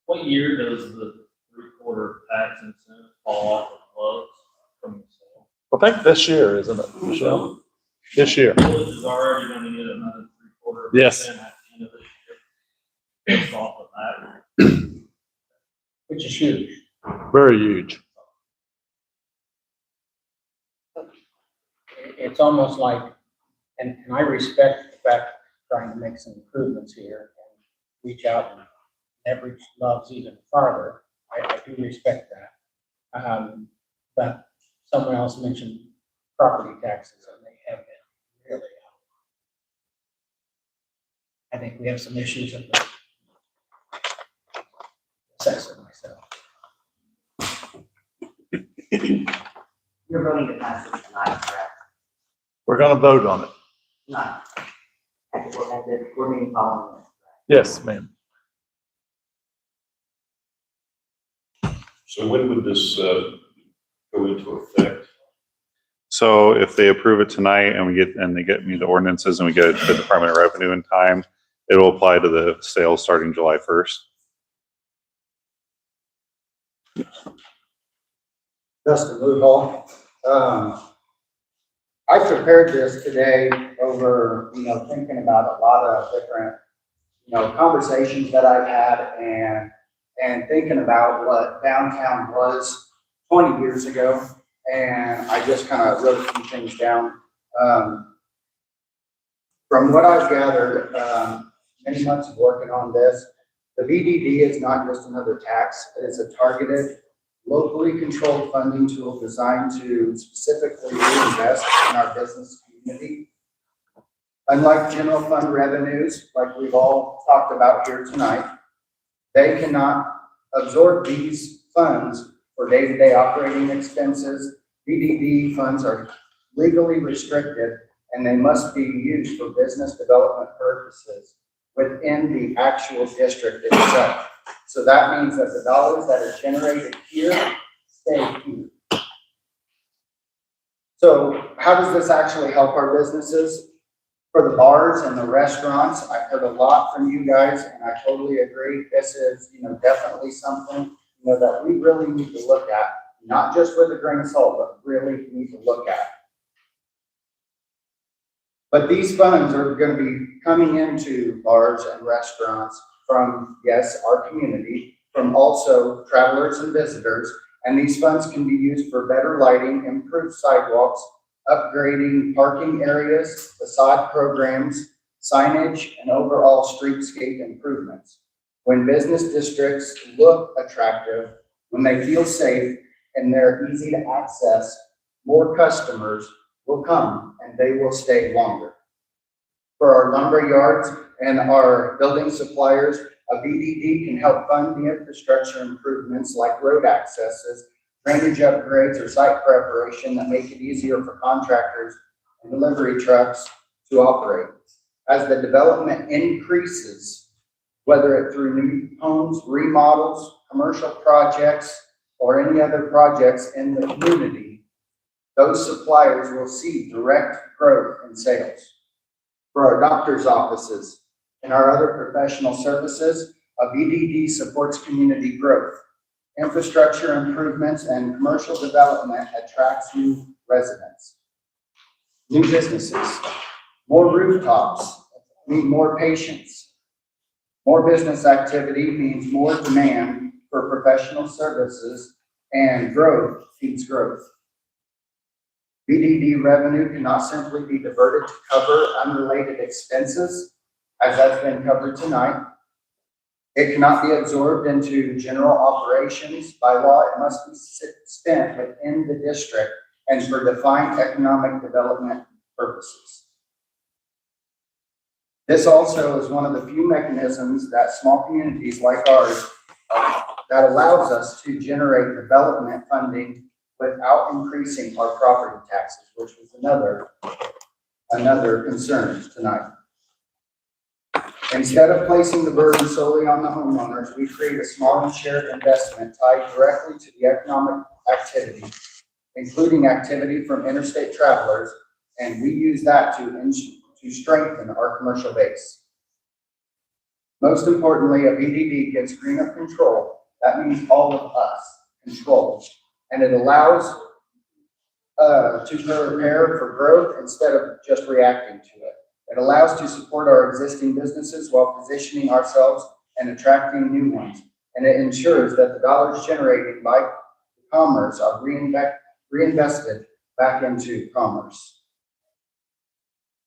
What year does the 3/4 tax incentive fall off of books from the sale? I think this year, isn't it, Michelle? This year. The village is already gonna get another 3/4% Yes. at the end of this year. Based off of that. Which is huge. Very huge. It's almost like, and I respect the fact of trying to make some improvements here and reach out and leverage loves even farther. I do respect that. But someone else mentioned property taxes, and they have been really. I think we have some issues with the assessor myself. You're voting to pass this tonight, correct? We're gonna vote on it. No. At the board meeting following this. Yes, ma'am. So when would this, go into effect? So if they approve it tonight and they get me the ordinances and we get it to the Department of Revenue in time, it will apply to the sales starting July 1st. Justin Woodhull. I prepared this today over, thinking about a lot of different, conversations that I've had and thinking about what downtown was 20 years ago. And I just kind of wrote some things down. From what I've gathered, many months of working on this, the VDD is not just another tax. It is a targeted, locally controlled funding tool designed to specifically reinvest in our business community. Unlike general fund revenues, like we've all talked about here tonight, they cannot absorb these funds for day-to-day operating expenses. VDD funds are legally restricted and they must be used for business development purposes within the actual district itself. So that means that the dollars that are generated here stay here. So how does this actually help our businesses? For the bars and the restaurants, I've heard a lot from you guys and I totally agree. This is, definitely something, that we really need to look at, not just with a grain of salt, but really need to look at. But these funds are going to be coming into bars and restaurants from, yes, our community, from also travelers and visitors. And these funds can be used for better lighting, improved sidewalks, upgrading parking areas, facade programs, signage, and overall streetscape improvements. When business districts look attractive, when they feel safe, and they're easy to access, more customers will come and they will stay longer. For our lumber yards and our building suppliers, a VDD can help fund the infrastructure improvements like road accesses, drainage upgrades, or site preparation that make it easier for contractors and delivery trucks to operate. As the development increases, whether it's through new homes, remodels, commercial projects, or any other projects in the community, those suppliers will see direct growth in sales. For our doctor's offices and our other professional services, a VDD supports community growth. Infrastructure improvements and commercial development attracts new residents, new businesses. More rooftops mean more patients. More business activity means more demand for professional services, and growth feeds growth. BDD revenue cannot simply be diverted to cover unrelated expenses, as has been covered tonight. It cannot be absorbed into general operations. By law, it must be spent within the district and for defined economic development purposes. This also is one of the few mechanisms that small communities like ours that allows us to generate development funding without increasing our property taxes, which was another concern tonight. Instead of placing the burden solely on the homeowners, we create a small and shared investment tied directly to the economic activity, including activity from interstate travelers, and we use that to strengthen our commercial base. Most importantly, a BDD gives Greenup control. That means all of us control, and it allows to prepare for growth instead of just reacting to it. It allows to support our existing businesses while positioning ourselves and attracting new ones. And it ensures that the dollars generated by commerce are reinvested back into commerce.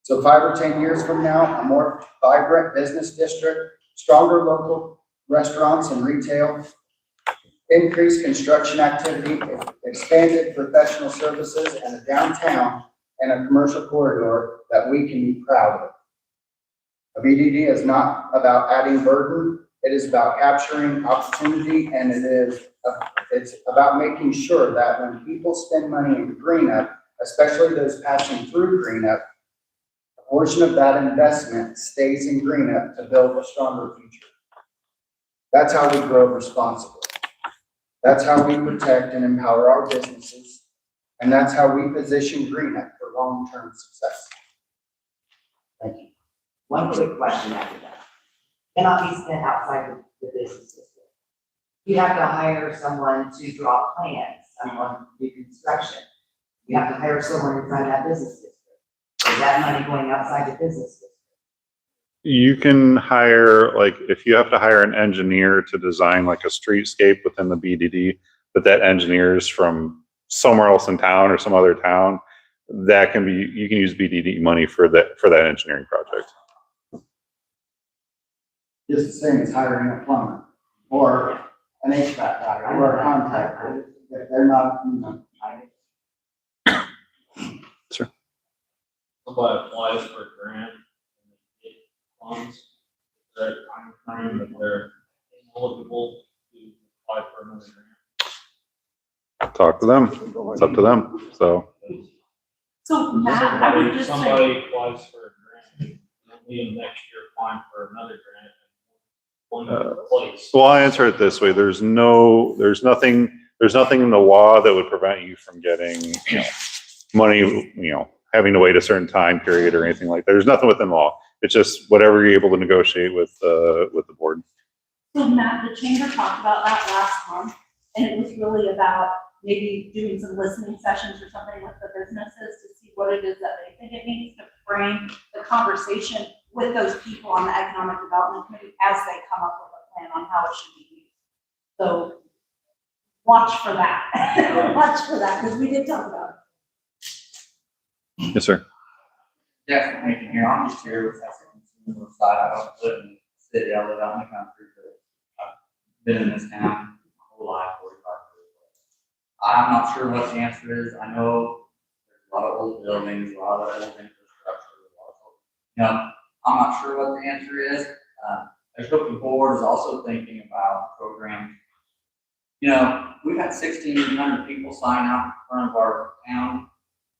So 5 or 10 years from now, a more vibrant business district, stronger local restaurants and retail, increased construction activity, expanded professional services, and a downtown and a commercial corridor that we can be proud of. A BDD is not about adding burden. It is about capturing opportunity, and it's about making sure that when people spend money in Greenup, especially those passing through Greenup, a portion of that investment stays in Greenup to build a stronger future. That's how we grow responsibly. That's how we protect and empower our businesses. And that's how we position Greenup for long-term success. Thank you. One quick question after that. Cannot be spent outside the business district. You have to hire someone to draw plans, someone to do construction. You have to hire someone in front of that business district. Is that money going outside the business district? You can hire, like, if you have to hire an engineer to design like a streetscape within the BDD, but that engineer is from somewhere else in town or some other town, that can be, you can use BDD money for that engineering project. Just the same as hiring a plumber or an HVAC guy or a contractor. They're not, Sure. Somebody applies for a grant and they get funds, that time frame that they're eligible to apply for another grant. Talk to them. It's up to them. So So Matt, I would just say, Somebody applies for a grant, and then next year applying for another grant. Place. well, I'll answer it this way. There's nothing in the law that would prevent you from getting, money, having to wait a certain time period or anything like that. There's nothing within law. It's just whatever you're able to negotiate with the board. so Matt, the chamber talked about that last month, and it was really about maybe doing some listening sessions or something with the businesses to see what it is that they think it needs to frame the conversation with those people on the economic development committee as they come up with a plan on how it should be used. So watch for that. Watch for that, because we did talk about it. Yes, sir. Definitely here. I'm just here with that consumer side. I don't live in the city. I live out in the country, but I've been in this town my whole life, 45 years. I'm not sure what the answer is. I know there's a lot of old buildings, a lot of old infrastructure. I'm not sure what the answer is. I hope the board is also thinking about programs. We've had 1,600 people sign up in front of our town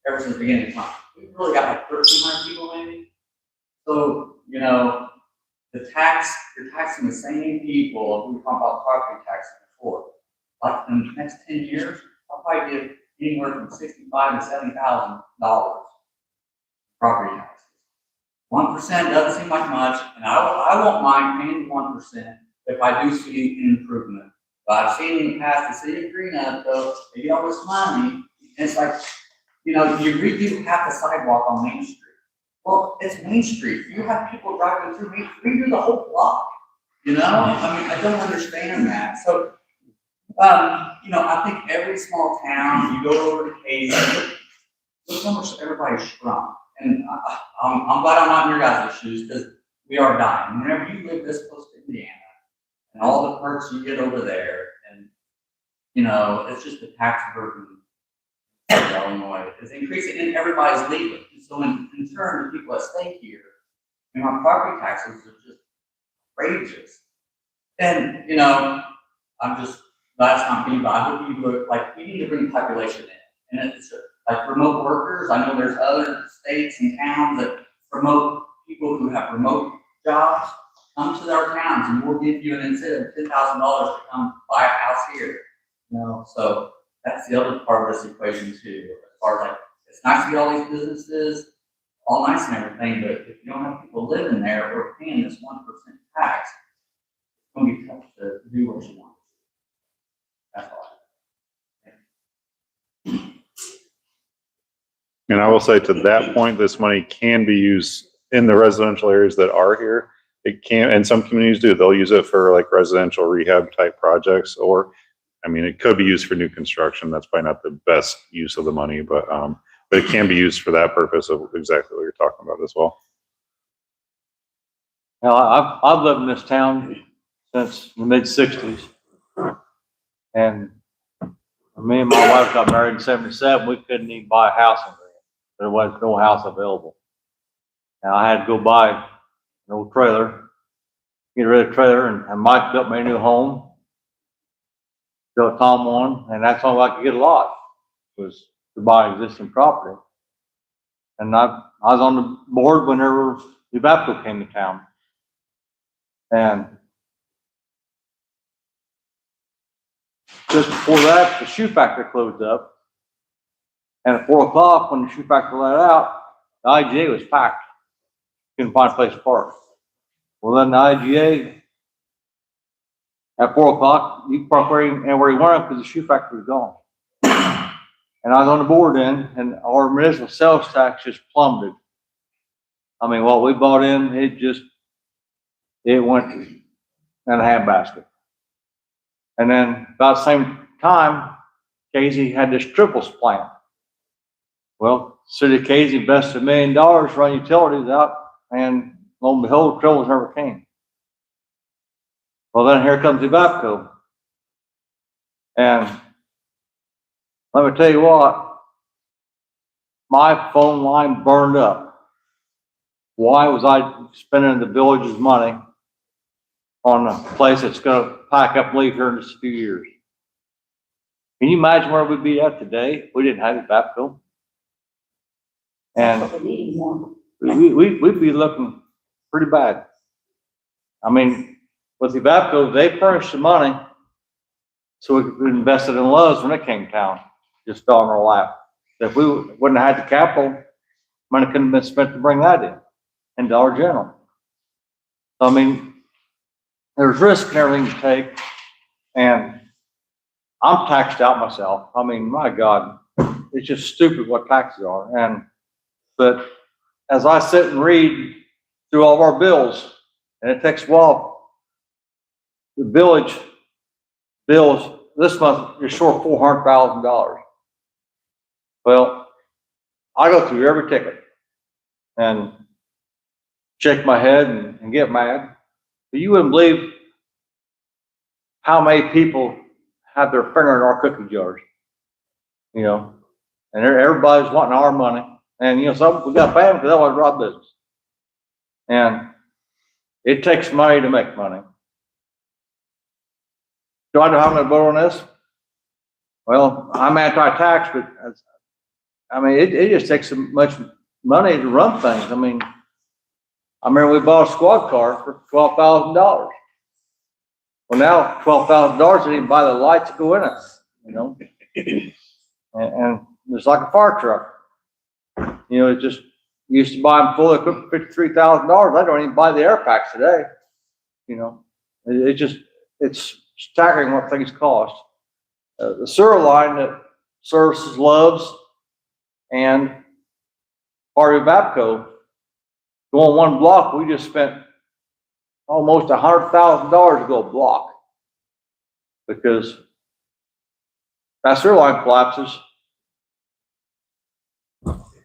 ever since the beginning of time. We've really got like 1,300 people maybe. So, you're taxing the same people who talked about property taxes before. Like in the next 10 years, I'll probably give anywhere from $65,000 to $70,000 property taxes. 1% doesn't seem like much, and I won't mind paying 1% if I do see an improvement. But I've seen in the past, the city of Greenup, though, they get all this money, and it's like, you redo half the sidewalk on Main Street. Well, it's Main Street. You have people driving through Main Street, redo the whole block. I don't understand that. So, I think every small town, you go over to Casey, look how much everybody's shrunk. And I'm glad I'm not in your guys' shoes, because we are dying. Whenever you live this close to Indiana, and all the perks you get over there, and, it's just the tax burden of Illinois is increasing, and everybody's leaving. And so in turn, the people that stay here, our property taxes are just outrageous. And, that's not me, but I hope you look, like, we need to bring population in. And it's like remote workers. I know there's other states and towns that promote people who have remote jobs. Come to our towns and we'll give you an incentive of $10,000 to come buy a house here. So that's the other part of this equation too. As far as like, it's nice to get all these businesses, all nice and everything, but if you don't have people living there or paying this 1% tax, it's going to be tough to do what you want. That's all. And I will say to that point, this money can be used in the residential areas that are here. It can, and some communities do, they'll use it for like residential rehab type projects, or, it could be used for new construction. That's probably not the best use of the money, but it can be used for that purpose of exactly what you're talking about as well. Now, I've lived in this town since the mid-60s. And me and my wife got married in 77. We couldn't even buy a house in Greenup. There was no house available. Now I had to go buy an old trailer, get rid of the trailer, and Mike built me a new home, built Tom one, and that's all I could get a lot, was to buy existing property. And I was on the board whenever the Evapco came to town. And just before that, the shoe factory closed up. And at 4 o'clock, when the shoe factory let out, the IGA was packed. Couldn't find a place to park. Well, then the IGA, at 4 o'clock, you could park anywhere you wanted because the shoe factory was gone. And I was on the board then, and our municipal sales tax just plummeted. What we bought in, it went in a handbasket. And then about the same time, Casey had this triples plant. Well, City of Casey invested $1 million to run utilities out, and lo and behold, triples never came. Well, then here comes Evapco. And let me tell you what, my phone line burned up. Why was I spending the village's money on a place that's going to pack up and leave here in just a few years? Can you imagine where we'd be at today if we didn't have Evapco? And we'd be looking pretty bad. With Evapco, they furnished the money so we could invest it in Lowe's when it came to town. Just fell in our lap. If we wouldn't have had the capital, money couldn't have been spent to bring that in, and Dollar General. There's risk and everything to take, and I'm taxed out myself. My God, it's just stupid what taxes are. But as I sit and read through all of our bills, and it takes a while, the village bills this month, you're short $400,000. Well, I go through every ticket and shake my head and get mad. But you wouldn't believe how many people have their finger in our cookie jars, and everybody's wanting our money. And, some we got family because they want to rob business. And it takes money to make money. Do I know how I'm going to vote on this? Well, I'm anti-tax, but it just takes so much money to run things. I remember we bought a squad car for $12,000. Well, now $12,000 didn't even buy the lights that go in it, and it's like a fire truck. It just used to buy them full of equipment for $53,000. I don't even buy the air packs today. It's staggering what things cost. The sewer line that services Love's and part of Evapco, going one block, we just spent almost $100,000 to go a block because that sewer line collapses,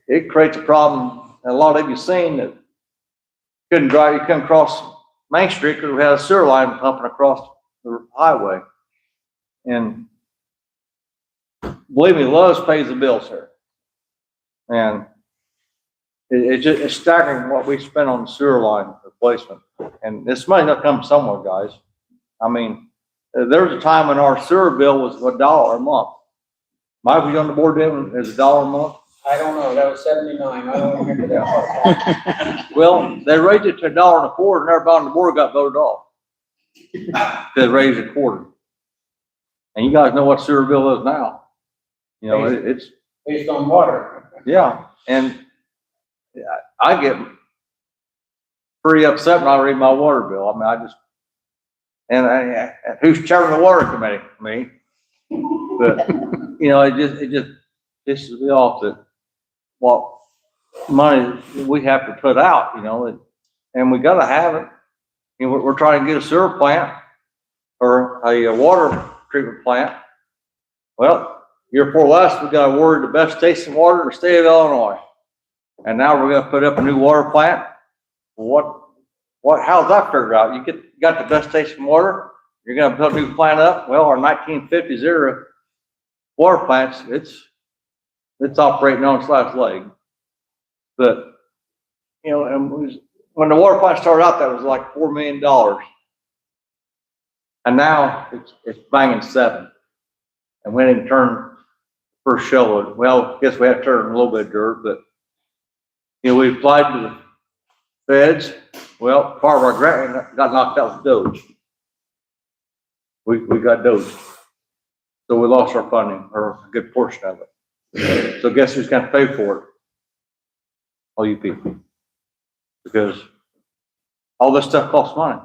it creates a problem. And a lot of you seen that you couldn't cross Main Street because we had a sewer line pumping across the highway. And believe me, Lowe's pays the bills here. And it's staggering what we spend on sewer line replacement. And this money not come somewhere, guys. I mean, there was a time when our sewer bill was $1 a month. Mike, was you on the board then? It was $1 a month? I don't know, that was 79, I don't remember that. Well, they raised it to $1.25 and everybody on the board got voted off. They raised it a quarter. And you guys know what sewer bill is now. You know, it's Based on water. yeah. And I get pretty upset when I read my water bill. I mean, I just, and who's chairing the water committee? Me. But, you know, it just pisses me off that what money we have to put out, you know, and we gotta have it. You know, we're trying to get a sewer plant or a water treatment plant. Well, year before last, we got awarded the best tasting water in the state of Illinois. And now we're gonna put up a new water plant. How's that figured out? You got the best tasting water, you're gonna put a new plant up. Well, our 1950s era water plants, it's operating on its last leg. But, you know, and when the water plant started out, that was like $4 million. And now it's banging 7. And we didn't turn first shovel. Well, I guess we have to turn a little bit of dirt, but, you know, we applied to the feds. Well, part of our grant got knocked out with Doge. We got Doge. So we lost our funding, or a good portion of it. So guess who's gonna pay for it? All you people. Because all this stuff costs money.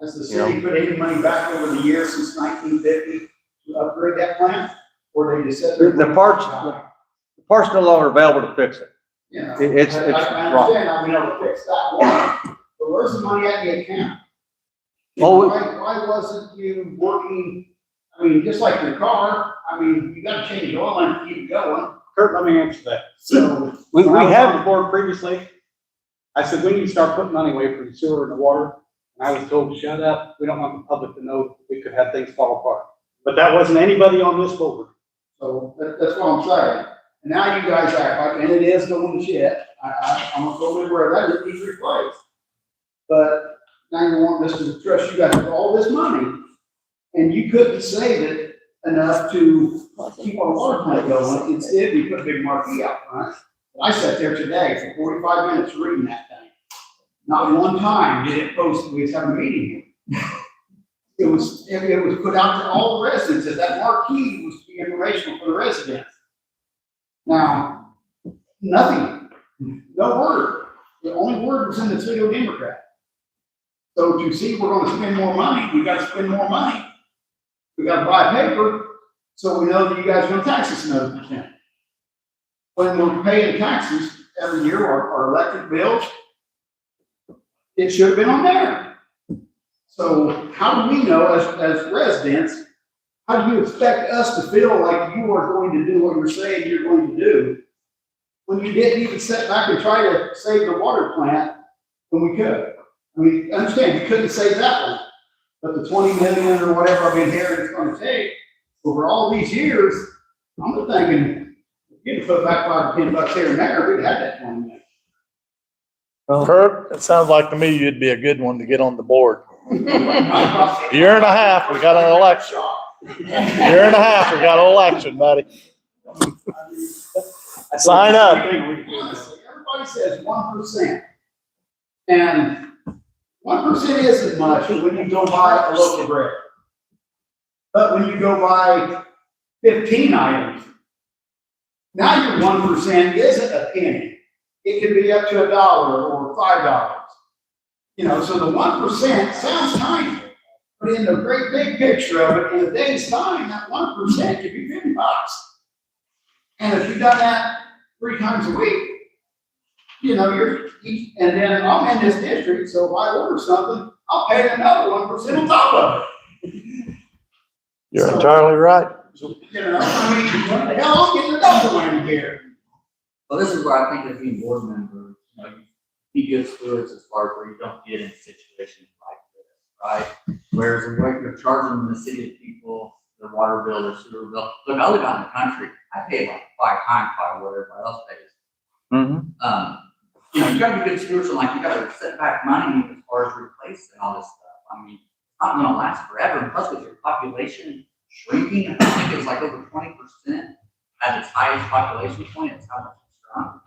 Has the city put any money back over the years since 1950 to upgrade that plant? Or they just said? The parts no longer available to fix it. Yeah. It's I understand, I'll be able to fix that one, but where's the money at the account? Why wasn't you working, I mean, just like your car, I mean, you gotta change the oil and keep going. Kurt, let me answer that. So, we when I was have on the board previously, I said, we need to start putting money away for the sewer and the water. And I was told to shut up, we don't want the public to know we could have things fall apart. But that wasn't anybody on this board. So that's what I'm saying. And now you guys act like, and it is going to shit. I'm totally aware of that, it needs replaced. But now you want us to trust you guys with all this money, and you couldn't save it enough to keep our water plant going. Instead, we put a big marquee out front. I sat there today for 45 minutes reading that thing. Not one time did it post, we was having a meeting here. It was put out to all the residents, that that marquee was to be informational for the residents. Now, nothing, no word. The only word was in the Toledo Democrat. So to see we're gonna spend more money, we gotta spend more money. We gotta buy paper, so we know that you guys are gonna tax us another %. When we're paying taxes every year, our electric bills, it should have been on there. So how do we know as residents, how do you expect us to feel like you are going to do what you're saying you're going to do when you didn't even sit back and try to save the water plant when we could? I mean, understand, you couldn't save that one, but the 20 million or whatever I've been hearing it's going to take over all these years, I'm thinking, you can put back $5 to $10 here and there, we'd had that 20 million. Well, Kurt, it sounds like to me you'd be a good one to get on the board. Year and a half, we got an election. Year and a half, we got an election, buddy. Sign up. Everybody says 1%. And 1% isn't much when you go buy a loaf of bread. But when you go buy 15 items, now your 1% isn't a penny. It could be up to $1 or $5. You know, so the 1% sounds tiny, but in the great big picture of it, in a day's time, that 1% could be $50. And if you've done that 3 times a week, you know, and then I'm in this district, so if I order something, I'll pay another 1% on top of it. You're entirely right. You know, I mean, what the hell, I'm getting another one here. Well, this is where I think as being board member, you know, you be good stewards as far as where you don't get in situations like this, right? Whereas when you're charging the city of people their water bill, their sewer bill, look, I live out in the country, I pay like 5 times what everybody else pays. You know, you gotta be good stewards, and like, you gotta set back money as far as replacing all this stuff. I mean, it's not gonna last forever, and plus with your population shrinking, I think it's like over 20% at its highest population point, it's how much it's grown.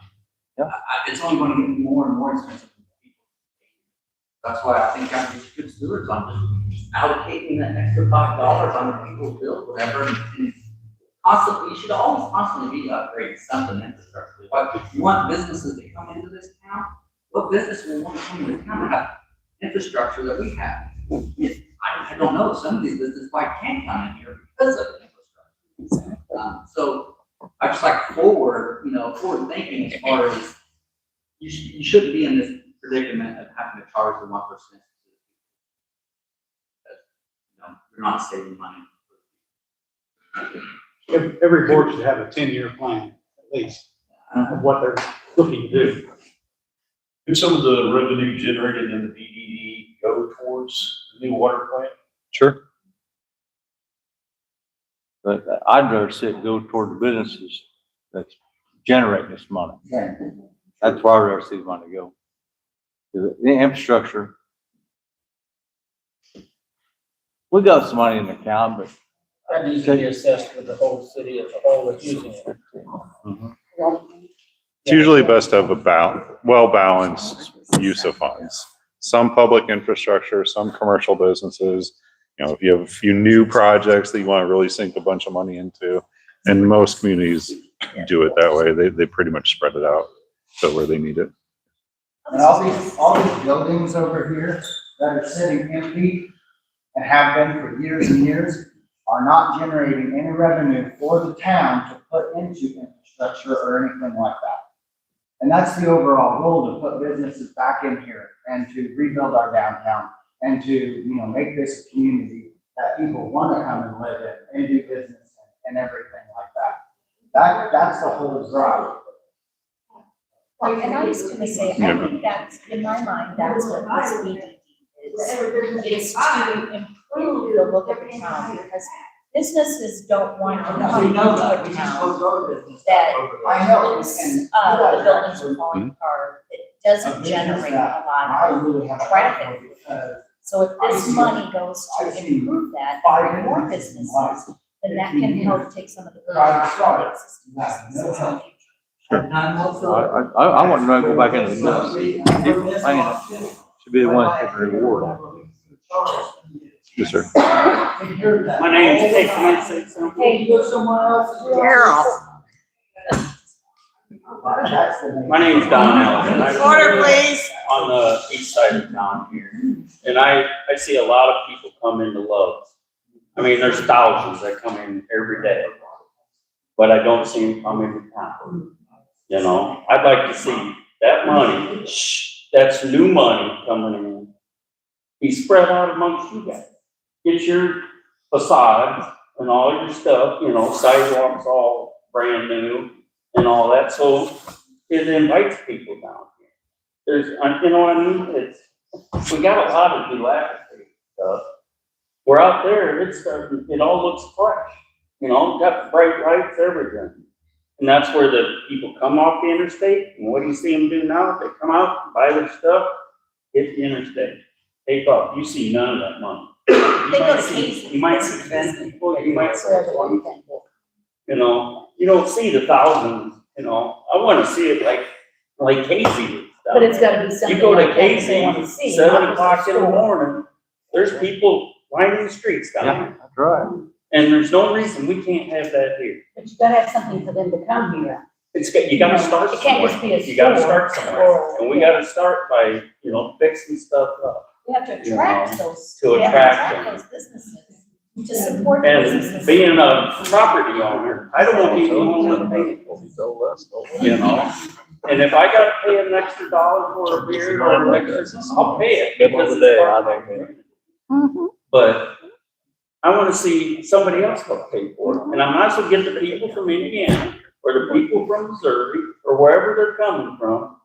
Yeah. It's only gonna get more and more expensive for people. That's why I think you have to be good stewards on just allocating that extra $5 on the people's bills, whatever, and constantly, you should always constantly be upgrading something infrastructure. But you want businesses to come into this town, what business will want to come into town to have infrastructure that we have? I don't know, some of these businesses why can't come in here because of infrastructure. So I just like forward thinking as far as you shouldn't be in this predicament of having to charge the 1%. You're not saving money. Every board should have a 10-year plan, at least, of what they're looking to do. Could some of the revenue generated in the BDD go towards the new water plant? Sure. But I'd rather see it go toward the businesses that's generating this money. That's where I'd rather see the money go. The infrastructure, we got some money in the account, but That needs to be assessed for the whole city as a whole that's using it. It's usually best to have a well-balanced use of funds. Some public infrastructure, some commercial businesses. You know, if you have a few new projects that you want to really sink a bunch of money into, and most communities do it that way. They pretty much spread it out to where they need it. And all these buildings over here that are sitting empty and have been for years and years are not generating any revenue for the town to put into infrastructure or anything like that. And that's the overall goal, to put businesses back in here and to rebuild our downtown and to, make this a community that people want to come and live in and do business in and everything like that. That's the whole drive. Right, and I was gonna say, I think that's, in my mind, that's what this BDD is. It's to improve the look of the town, because businesses don't want to come into a town that looks, the buildings are falling apart, it doesn't generate a lot of traffic. So if this money goes to improve that, bring more businesses, then that can help take some of the burden off of existing businesses in the future. I want to go back into the business. Should be the one that gets reward. Yes, sir. My name's Tate. Can I say something? Hey, you go somewhere else? My name's Don Allen. Order, please. On the east side of town here. And I see a lot of people come into Lowe's. I mean, there's thousands that come in every day. But I don't see them come into town. You know, I'd like to see that money, that's new money coming in, be spread out amongst you guys. Get your facade and all your stuff, sidewalks all brand new and all that, so it invites people down here. There's, you know what I mean? We got a lot of dilapidated stuff. We're out there, it all looks fresh, got bright lights, everything. And that's where the people come off the interstate, and what do you see them do now? They come out, buy their stuff, hit the interstate, take off. You see none of that money. You might see 10 people, you might see 20 people. You don't see the thousands, I wanna see it like Casey. But it's gotta be something You go to like that that they wanna Casey, see. 7 o'clock in the morning, there's people lining the streets down there. That's right. And there's no reason we can't have that here. But you gotta have something for them to come here. You gotta start It can't just somewhere. be a You gotta store start somewhere. or- And we gotta start by, fixing stuff up. We have to attract those. To we have attract them. those businesses, to support the And businesses. being a property owner, I don't want people to pay for it, And if I gotta pay an extra dollar for a beer or an extra, I'll pay it. Because it's part of my community. But I wanna see somebody else help pay for it, and I might as well get the people from Indiana, or the people from Missouri, or wherever they're coming from,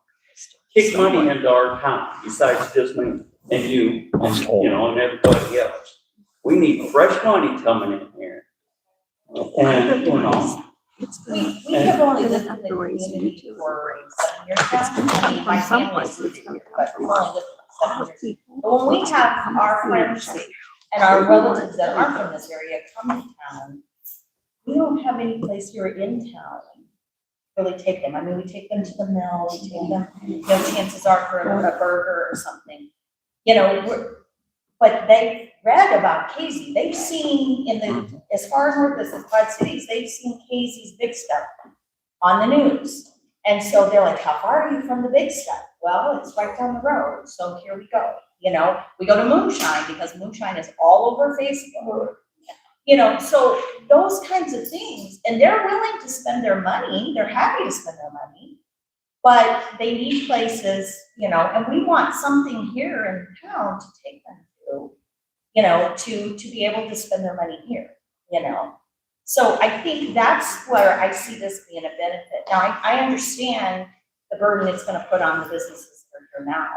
kick money into our town, besides just me and you, and everybody else. We need fresh money coming in here. And, We have only lived in the community for 7 years now. I mean, my family's lived here, but we've only lived for 7 years. But when we have our friends and our relatives that aren't from this area come to town, we don't have any place here in town to really take them. I mean, we take them to the mill, we take them, chances are for a burger or something. But they've read about Casey. They've seen as far north as the Quad Cities, they've seen Casey's big stuff on the news. And so they're like, how far are you from the big stuff? Well, it's right down the road. So here we go. We go to Moonshine because Moonshine is all over Facebook. So those kinds of things, and they're willing to spend their money. They're happy to spend their money, but they need places, and we want something here in town to take them to be able to spend their money here, So I think that's where I see this being a benefit. Now, I understand the burden it's gonna put on the businesses that are here now,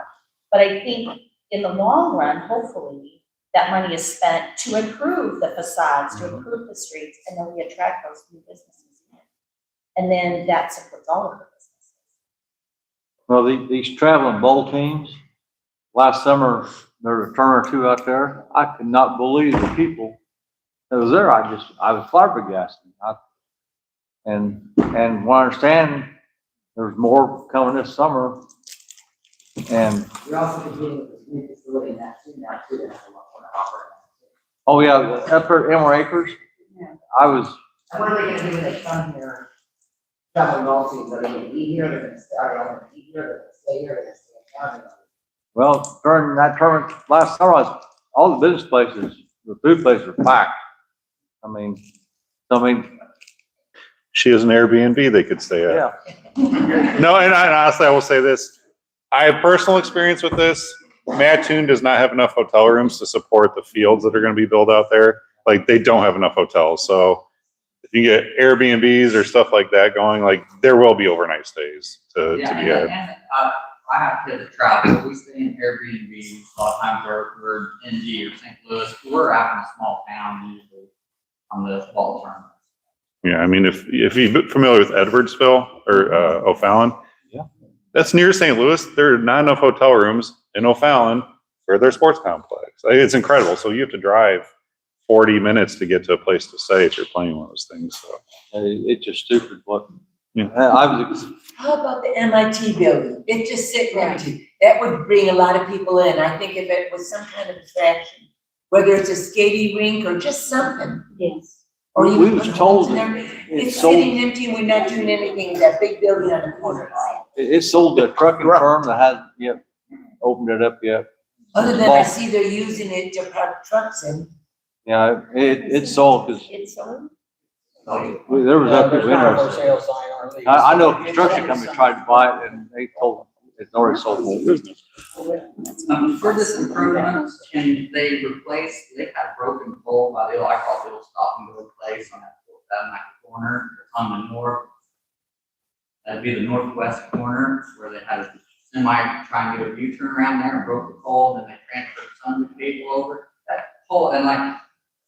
but I think in the long run, hopefully, that money is spent to improve the facades, to improve the streets, and then we attract those new businesses in. And then that supports all of the businesses. Well, these traveling bowl teams, last summer, there was a turn or two out there. I could not believe the people that was there. I was flabbergasted. And what I understand, there's more coming this summer. And We're also competing with this new facility in that too, now too, that has a lot more operating. oh yeah, up there at Emerald Acres, I was. And what are they gonna do when they come here? Traveling all teams, are they gonna be here, they're gonna stay, are they gonna be here, they're gonna stay here, they're gonna stay in town? Well, during that tournament last summer, all the business places, the food places were packed. I mean, She has an Airbnb they could stay at. yeah. No, and honestly, I will say this. I have personal experience with this. Mattoon does not have enough hotel rooms to support the fields that are going to be built out there. Like, they don't have enough hotels. So if you get Airbnbs or stuff like that going, like, there will be overnight stays to be had. And I have kids that travel. We stay in Airbnbs. A lot of times we're in NG or St. Louis. We're out in a small town usually on the fall tournaments. Yeah, I mean, if you're familiar with Edwardsville or O'Fallon, yeah, that's near St. Louis. There are not enough hotel rooms in O'Fallon for their sports complex. It's incredible. So you have to drive 40 minutes to get to a place to stay if you're playing one of those things. So it's just stupid. What? Yeah. How about the MIT building? It's just sitting empty. That would bring a lot of people in. I think if it was some kind of attraction, whether it's a skating rink or just something. Yes. Or We even was told it's sitting empty and we're not doing anything, that big building on the corner. It's sold to a trucking firm that hasn't yet opened it up yet. Other than I see they're using it to park trucks in. Yeah, it's sold because It's sold. there was other people For interested. sale sign on it. I know a construction company tried to buy it and they told them it's already sold. For this improvement, can they replace, they had broken pole by the old, I call it the old stop and go place on that corner, on the north. That'd be the northwest corner where they had a semi trying to get a U-turn around there and broke the pole, then they transferred some of the cable over. That pole, and like,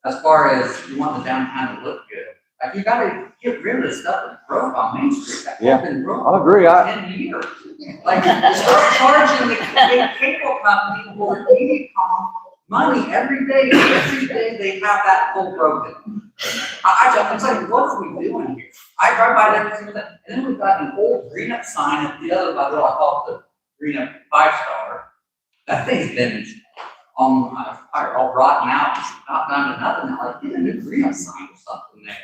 as far as you want the downtown to look good, like you gotta get rid of the stuff that's broke on Main Street. That Yeah. pole's been broke I agree. for 10 years. Like, start charging the cable company for Mediacom money every day they have that pole broken. It's like, what are we doing here? I drive by there every single day, and then we've got an old Greenup sign at the other, by the, I call it the Greenup 5-star. That thing's been all rotten out, it's not done to nothing, now, like, get a new Greenup sign or something there.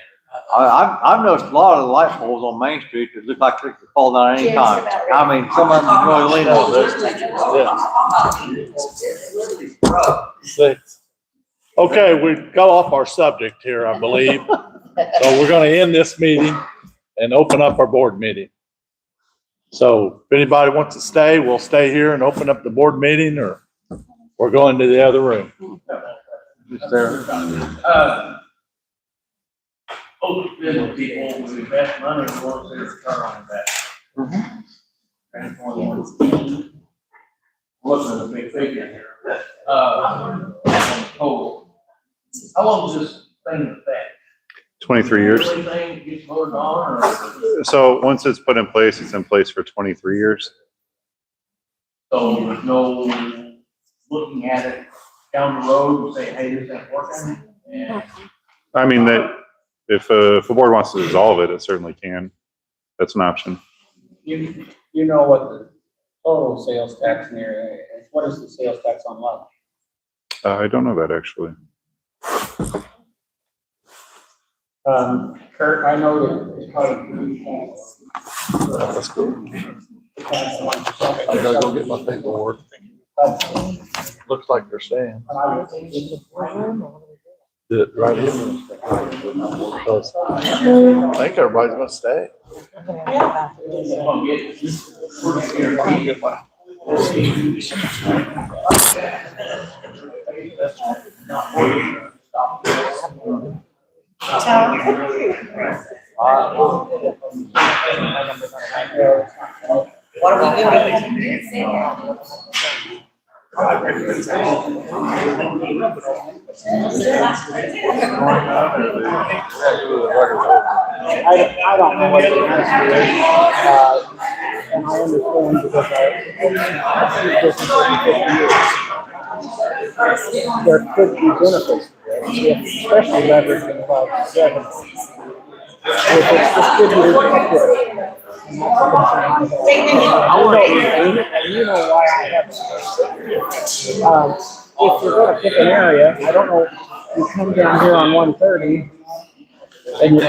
I've noticed a lot of the light poles on Main Street that look like they could fall down any time. I mean, some of them really lean on this. Okay, we got off our subject here, I believe. So we're gonna end this meeting and open up our board meeting. So if anybody wants to stay, we'll stay here and open up the board meeting, or we're going to the other room. It's there. Most business people who invest money want to return on that. Looking at the big figure here, total. How long is this thing that? 23 years. Anything gets voted on or? So once it's put in place, it's in place for 23 years. So there's no looking at it down the road and say, hey, this ain't working. And I mean, that if a board wants to dissolve it, it certainly can. That's an option. You know what the total sales tax in the area is? What is the sales tax on lot? I don't know that actually. Kurt, I know that it's part of the. Let's go. I gotta go get my paperwork. Looks like they're saying. That right in. I think everybody's gonna stay. What are we doing? I don't know what the answer is, and I understand because I've this for 50 years. There could be benefits to this, especially leveraging about 7. If it's distributed equity. And that's a concern I have. I work and you know why I have. If you're gonna pick an area, I don't know, you come down here on 130, and you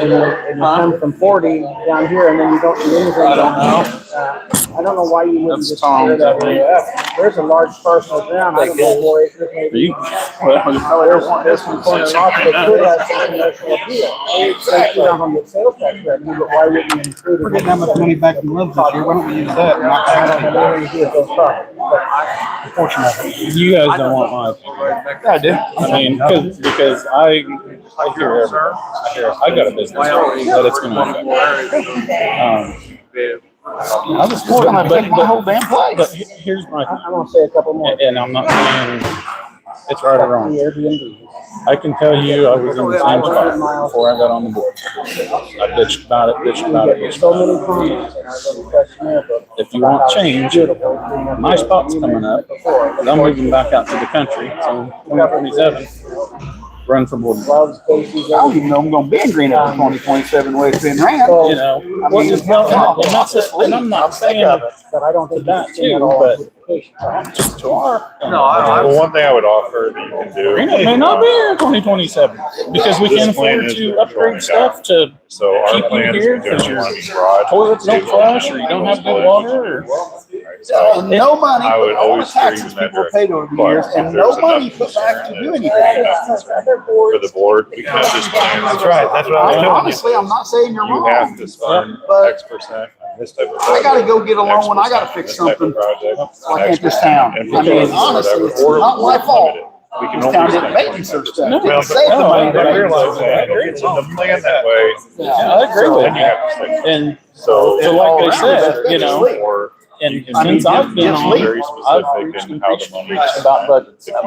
come from 40 down here, and then you don't do anything. I don't know. I don't know why you wouldn't just clear that area up. There's a large parcel of ground, I don't know, 4 acres maybe. There's some corner lots that could have some commercial appeal. So you don't get sales tax revenue, but why wouldn't you include it? We're getting that much money back from Live this year, why don't we use that? I don't have anything to do with those properties, but Unfortunately. You guys don't want my opinion. Yeah, I do. I mean, because I hear everything. I got a business that it's gonna affect. I was gonna take my whole damn place. But here's my, I'm gonna say a couple more. and I'm not saying it's right or wrong. I can tell you, I was in the same spot before I got on the board. I bitched about it, bitched about it, bitched So about many it. comments, and I was gonna question there, but. If you want change, my spot's coming up, but I'm moving back out to the country, so 2027, run for board. I don't even know I'm gonna be in Greenup in 2027 the way it's been ran. You know, well, just, well, and that's it, and I'm not saying But I don't think that that's too, but just to our. Well, one thing I would offer that you can do. Greenup may not be here in 2027, because we can't afford to upgrade stuff to So our keep you plan is here, to because do your one garage. toilets don't flush, or you don't have good water, or. So no money, I would but all the always steer you taxes in that people direction. paid over the But years, if and no there's money enough put back to concern do that anything. For the board, because this plan is. That's right, that's what I was telling you. Honestly, I'm not saying you're You wrong. have to spend But X percent on this type of. I gotta go get a X loan when I gotta percent on fix this type of something project, like X in this percent town. on I mean, infrastructure, honestly, whatever, it's or not my we're fault. limited. We can This only town spend didn't make me so 25%. stuff. No, Didn't save the money. I realize that. It's in the plan that way. Yeah, I agree with Then you have to stick. you. And So. so like I said, you know, Or and I mean, since I've been just on, very I've specific preached in and how the preached and money preached is about budgets. spent.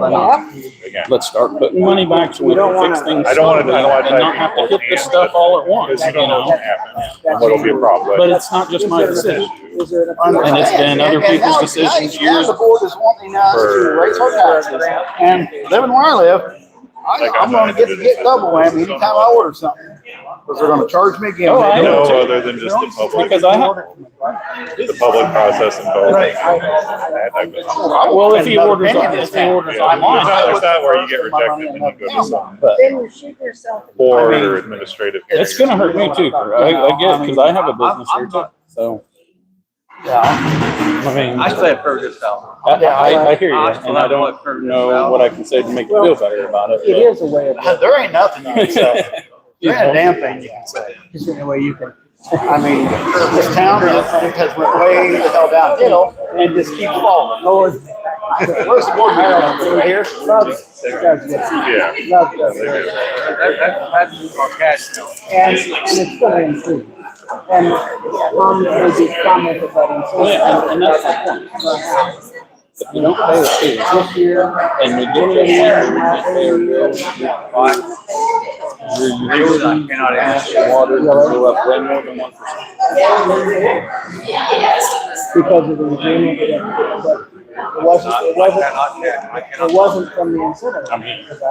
Again, Let's start putting money back so we can fix things I don't wanna slowly and tell not you have to people hit this can't, stuff all at once, because you you don't know know? what's gonna happen, and what'll be a problem. But it's not just my decision. And it's been other And now- people's decisions now years. the board is wanting us to raise our taxes, and living where I live, I'm gonna get double whammy anytime I order something. Because they're gonna charge me again. Oh, I No, know. other than just the public, Because I have, the public process and vote. Right. well, if he orders, online. There's that where you get rejected and you go to some But Then you shoot yourself. board or administrative. it's gonna hurt me too. I get, because I have a business here too, so. Yeah, I mean, I say approve this out. I hear you, and I don't know what I can say to make you feel better about it. It is a way of. There ain't nothing you can say. You There ain't a know? damn thing you can say. Is there any way you can I mean, this town has went way the hell downhill and just keeps falling. Where's the board member through here? Yeah. That's our cash now. And it's gonna improve. And maybe commented that in some. And that's the point. If you don't pay the fee this year, and we get the year, your utility, gas, water, will go up way more than 1%. Because of the agreement, it wasn't from the incentive. I mean, that's,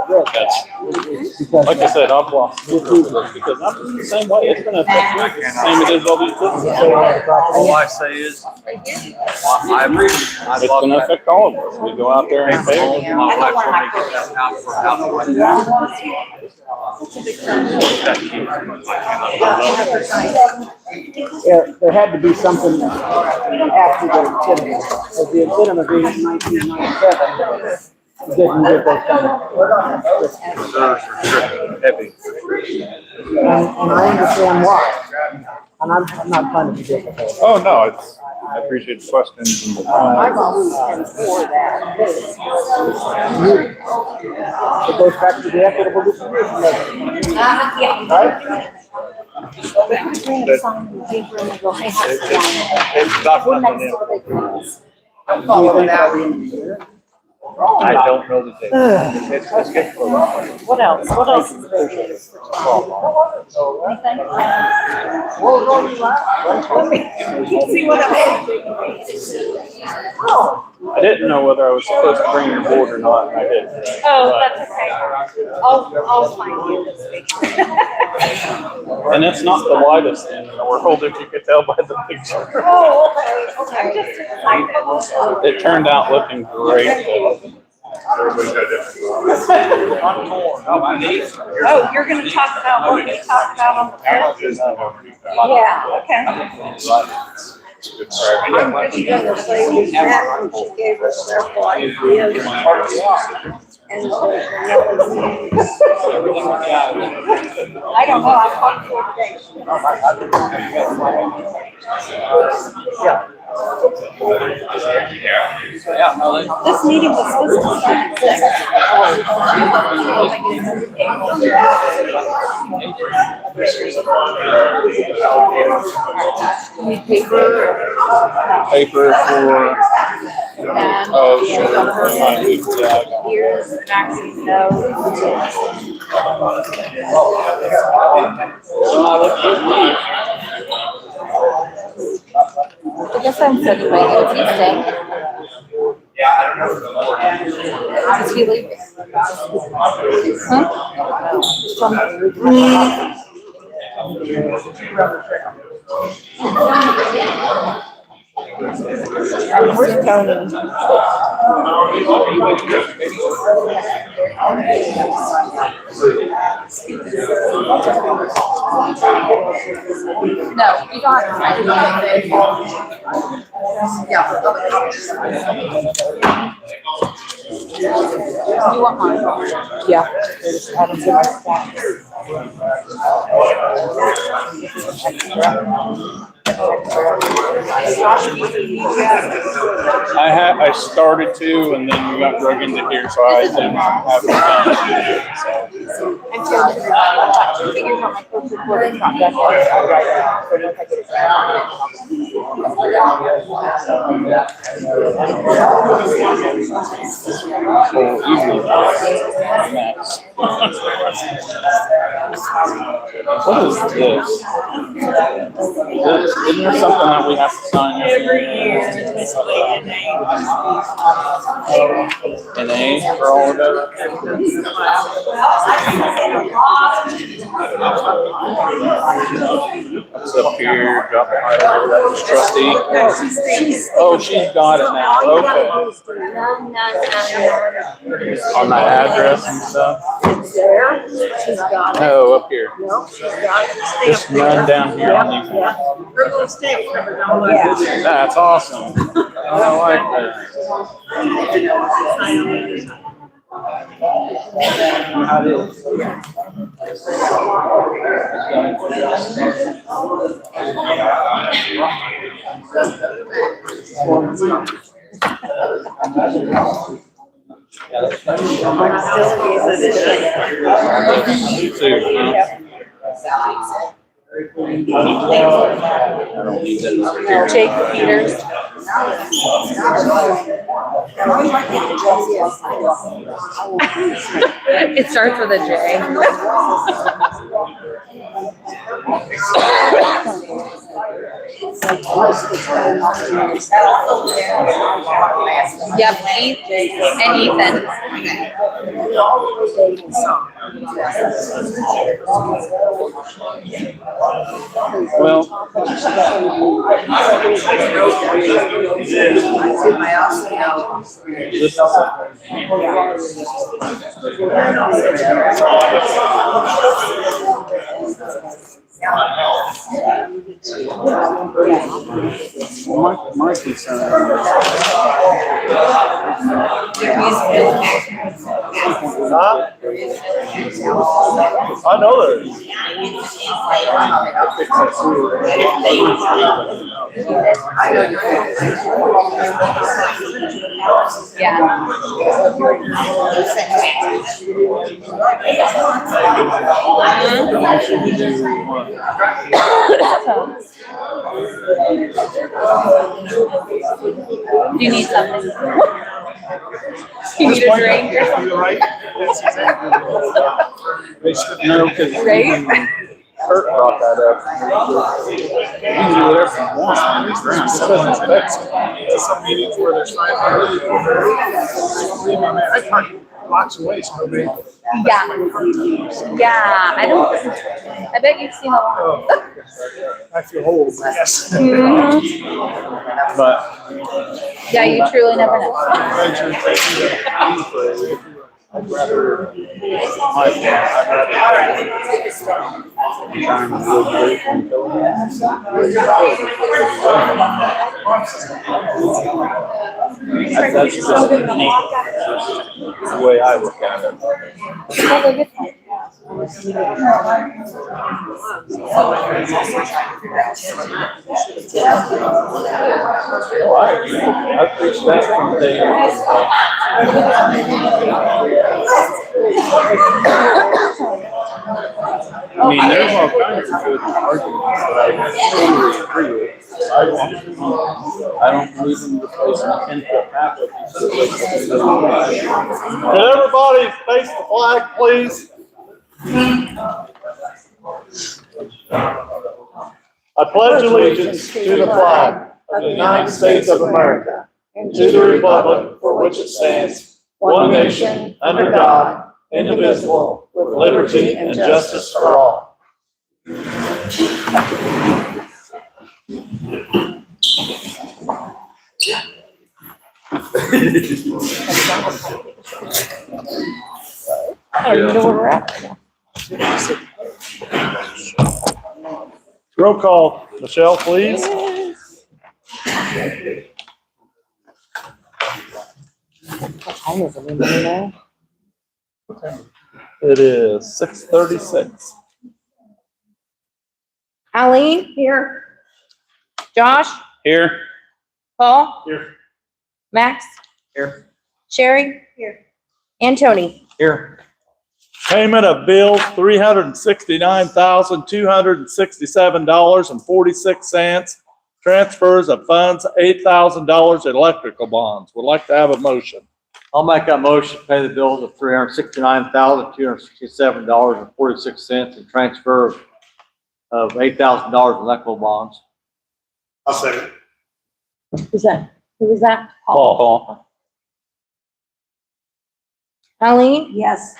like I said, I've lost sleep over this because I'm the same way. It's gonna affect me the same it is all these businesses. All I say is, It's gonna affect all of us. We go out there and pay. my wife told me to get out for house. There had to be something after the incentive. Because the incentive in 1997 didn't give those kind of. Heavy. And I understand why. And I'm not trying to be difficult. Oh, no, it's, I appreciate the questions. I've always been for that. It goes back to the equitable distribution. Right? Go back to Greenup, sign the paper, and they go, hey, how's it going? We're next door, they go, I'm following that. I don't know the date. It's good for a while. what else? What else is there? Anything? Let me see what else. I didn't know whether I was supposed to bring your board or not, and I didn't. Oh, that's okay. I'll find you this week. And it's not the widest thing in the world, if you could tell by the picture. Oh, okay. Just excited. It turned out looking great. Everybody's got different. Oh, you're gonna talk about what we talked about on the phone? Yeah, okay. I'm just gonna say we met and she gave us several ideas. And so, I don't know, I've talked to her today. This meeting was supposed to start at 6. Need paper? Paper for, And oh, sure. here's Max's notes. I guess I'm setting my notes. He's staying. Is he leaving? Huh? Where's Tony? No, you don't have to sign it. You want mine? Yeah. Add them to my stack. I started to, and then we got drug into here, so I didn't have the time to do it, so. I'm sure I've got 2 figures on my first report. It's not done yet. I'll write it out. So once I get it What is this? Isn't there something that we have to sign every year? An A for all of it? What's up here? Drop it right over. That's trustee. Oh, she's got it now. Okay. On that address and stuff? it's there, she's got it. No, up here. No, she's got it. Just none down here on these. Yeah. Her little stamp covered all that. Yeah. That's awesome. I like that. How it is. Jake Peters. It starts with a J. Yep, and Ethan. Well, my concern. Huh? I know there is. Do you need something? You need a drink or something? Right? That's exactly what No, because Right? Kurt brought that up. you can do whatever you want on these grounds. Some meetings where they're trying to I talk lots of ways, nobody. Yeah, I bet you've seen a lot. I feel old, yes. But Yeah, you truly never know. I'd rather, that's just the way I look at it. I preach that from day I mean, there's all kinds of good arguments that I totally agree with. I don't believe in replacing a 10-foot pathway. Can everybody face the flag, please? I pledge allegiance to the flag of the United States of America and to the republic for which it stands, one nation, under God, indivisible, with liberty and justice for all. I don't even know where we're at. Roll call, Michelle, please. What time is it? Anybody know? It is 6:36. Eileen? Here. Josh? Here. Paul? Here. Max? Here. Sherry? Here. And Tony? Here. Payment of bills, $369,267.46. Transfers of funds, $8,000 electrical bonds. Would like to have a motion. I'll make that motion to pay the bills of $369,267.46 and transfer of $8,000 electrical bonds. I'll second. Who's that? Who was that? Paul. Eileen? Yes.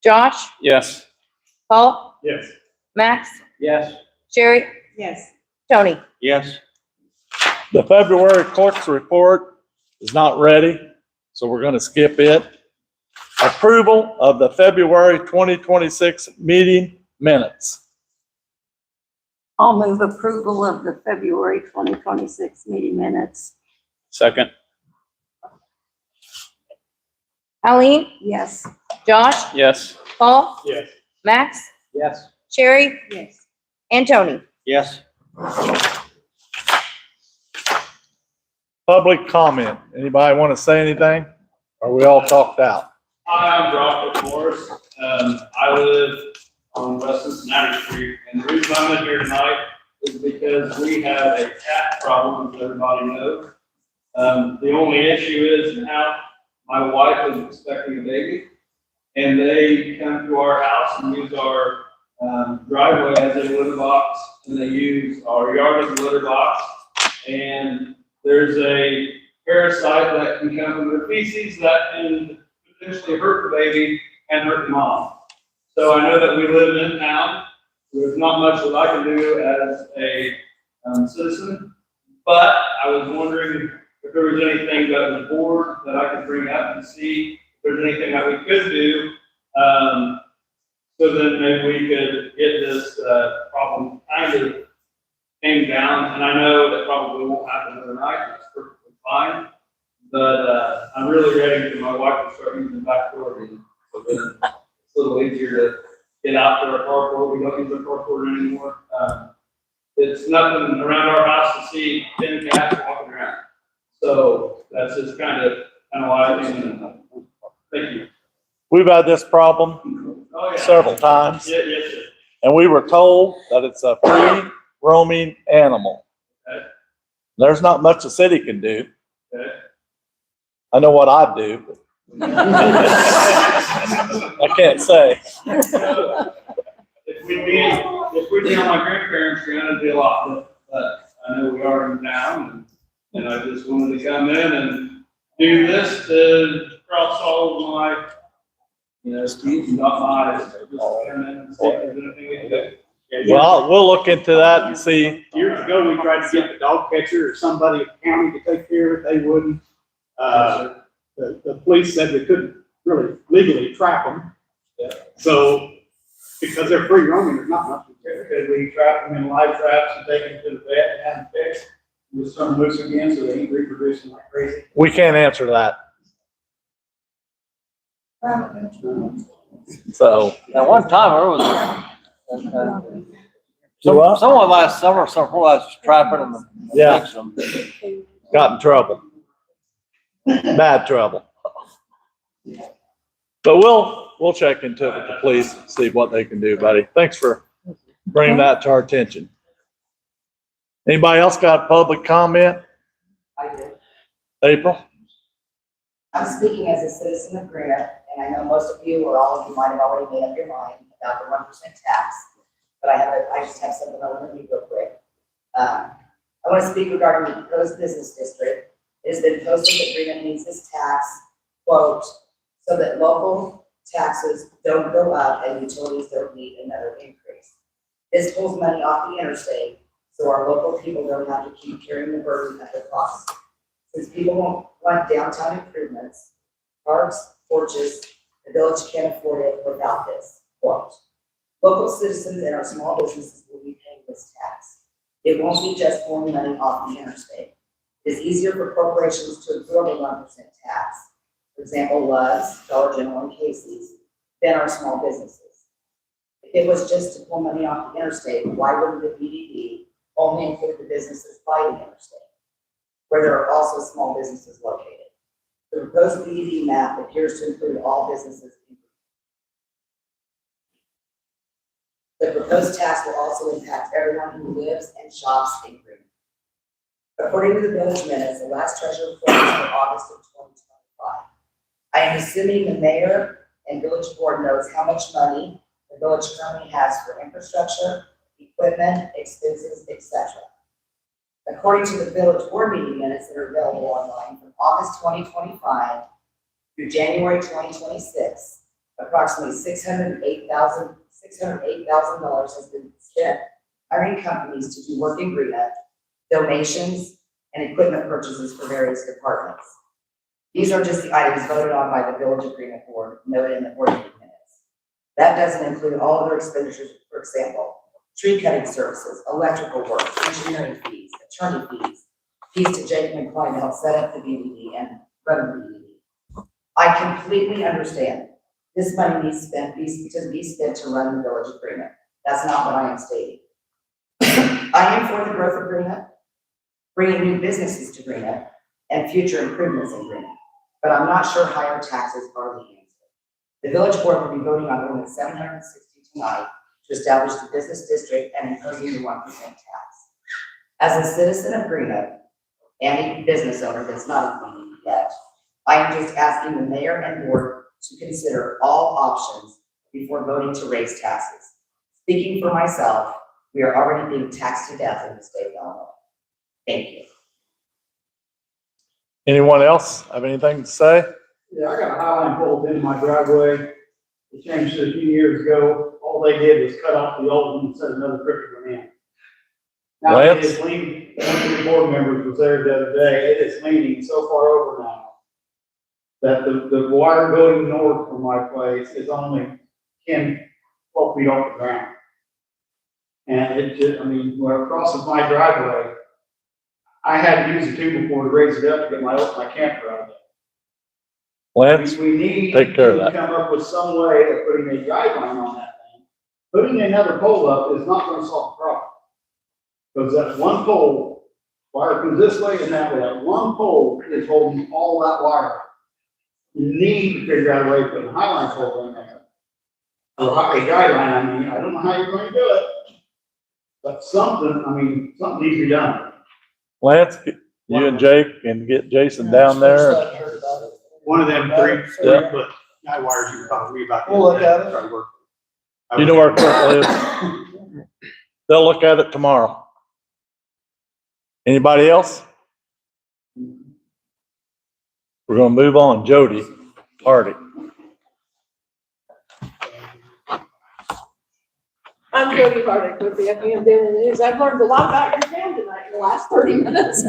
Josh? Yes. Paul? Yes. Max? Yes. Sherry? Yes. Tony? Yes. The February clerk's report is not ready, so we're gonna skip it. Approval of the February 2026 meeting minutes. I'll move approval of the February 2026 meeting minutes. Second. Eileen? Yes. Josh? Yes. Paul? Yes. Max? Yes. Sherry? Yes. And Tony? Yes. Public comment. Anybody want to say anything? Are we all talked out? Hi, I'm Brock Morris. I live on West Cincinnati Street, and the reason I'm in here tonight is because we have a cat problem, as everybody knows. The only issue is now my wife is expecting a baby, and they come to our house and use our driveway as a litter box, and they use our yard as a litter box, and there's a parasite that can come from their feces that can potentially hurt the baby and hurt the mom. So I know that we live in town. There's not much that I can do as a citizen, but I was wondering if there was anything that the board that I could bring up and see if there's anything that we could do. So then maybe we could get this problem kind of came down, and I know that probably won't happen overnight, that's perfectly fine. But I'm really ready for my wife to start using the back door again. So then it's a little easier to get out to our carport. We don't use our carport anymore. It's nothing around our house to see 10 cats walking around. So that's just kind of why I think. Thank you. We've had this problem several times. Yeah, yes, sir. And we were told that it's a free roaming animal. Okay. There's not much the city can do. Okay. I know what I'd do, but I can't say. If we'd be on my grandparents' ground, it'd be a lot, but I know we are in town, and I just wanted to come in and do this to cross all of my, Steve's not mine, just come in and see if there's anything we can do. Well, we'll look into that and see. Years ago, we tried to get the dog catcher or somebody at the county to take care of it, they wouldn't. The police said we couldn't really legally trap them. Yeah. So, because they're free roaming, there's not much we can do. Could we trap them in live traps and take them to the vet and have them fixed? And just turn them loose again so they ain't reproducing like crazy? We can't answer that. So, At one time, someone last summer, some was trapping them and Yeah. fixing them. got in trouble. Bad trouble. But we'll check into it with the police, and see what they can do, buddy. Thanks for bringing that to our attention. Anybody else got public comment? I do. April? I'm speaking as a citizen of Greenup, and I know most of you or all of you might have already made up your mind about the 1% tax, but I just have something I want to read real quick. I want to speak regarding the proposed business district. It has been posted that Greenup needs this tax, quote, so that local taxes don't go up and utilities don't need another increase. This pulls money off the interstate, so our local people don't have to keep carrying the burden of the cost. Since people won't want downtown improvements, parks, porches, the village can't afford it without this, quote. Local citizens and our small businesses will be paying this tax. It won't be just pulling money off the interstate. It's easier for corporations to absorb a 1% tax, for example, Love's, Dollar General, and Casey's, than our small businesses. If it was just to pull money off the interstate, why wouldn't the BDD only include the businesses by the interstate, where there are also small businesses located? The proposed BDD map appears to include all businesses. The proposed tax will also impact everyone who lives and shops in Greenup. According to the village minutes, the last treasurer report is for August of 2025. I am assuming the mayor and village board knows how much money the village currently has for infrastructure, equipment, expenses, etc. According to the village board meeting minutes that are available online from August 2025 through January 2026, approximately $608,000 has been spent hiring companies to do work in Greenup, donations, and equipment purchases for various departments. These are just the items voted on by the Village of Greenup board noted in the board meeting minutes. That doesn't include all other expenditures, for example, tree cutting services, electrical work, engineering fees, attorney fees, fees to Jacob and Klein to help set up the BDD and run the BDD. I completely understand this money needs to be spent to run the Village of Greenup. That's not what I am stating. I am for the growth of Greenup, bringing new businesses to Greenup, and future improvements in Greenup, but I'm not sure higher taxes are the answer. The village board will be voting on ordinance 760 tonight to establish the business district and imposing the 1% tax. As a citizen of Greenup and a business owner that's not included yet, I am just asking the mayor and board to consider all options before voting to raise taxes. Speaking for myself, we are already being taxed to death in the state of Illinois. Thank you. Anyone else have anything to say? Yeah, I got a highline pole in my driveway. They changed it a few years ago. All they did was cut off the old one and set another crooked one in. Now it Lance? is leaning, one of the board members was there the other day, it is leaning so far over now that the water going north from my place is only 10, 12 feet off the ground. And it just, I mean, where it crosses my driveway, I had to use a tube before to raise it up to get my camper out of there. Lance, We need take care of to that. come up with some way of putting a guideline on that thing. Putting another pole up is not gonna solve the problem. Because that one pole, wire comes this way and that way, that one pole is holding all that wire. You need to figure out a way to put a highline pole in there. Or a guideline, I mean, I don't know how you're gonna do it. But something, I mean, something needs to be done. Lance, you and Jake can get Jason down there. One of them three Yeah. foot guy wires you were talking to me about. We'll look at it. Try to work. You know where Clint lives? They'll look at it tomorrow. Anybody else? We're gonna move on. Jody, party. I'm Jody Hardick with the Effingham Daily News. I've learned a lot about your town tonight in the last 30 minutes.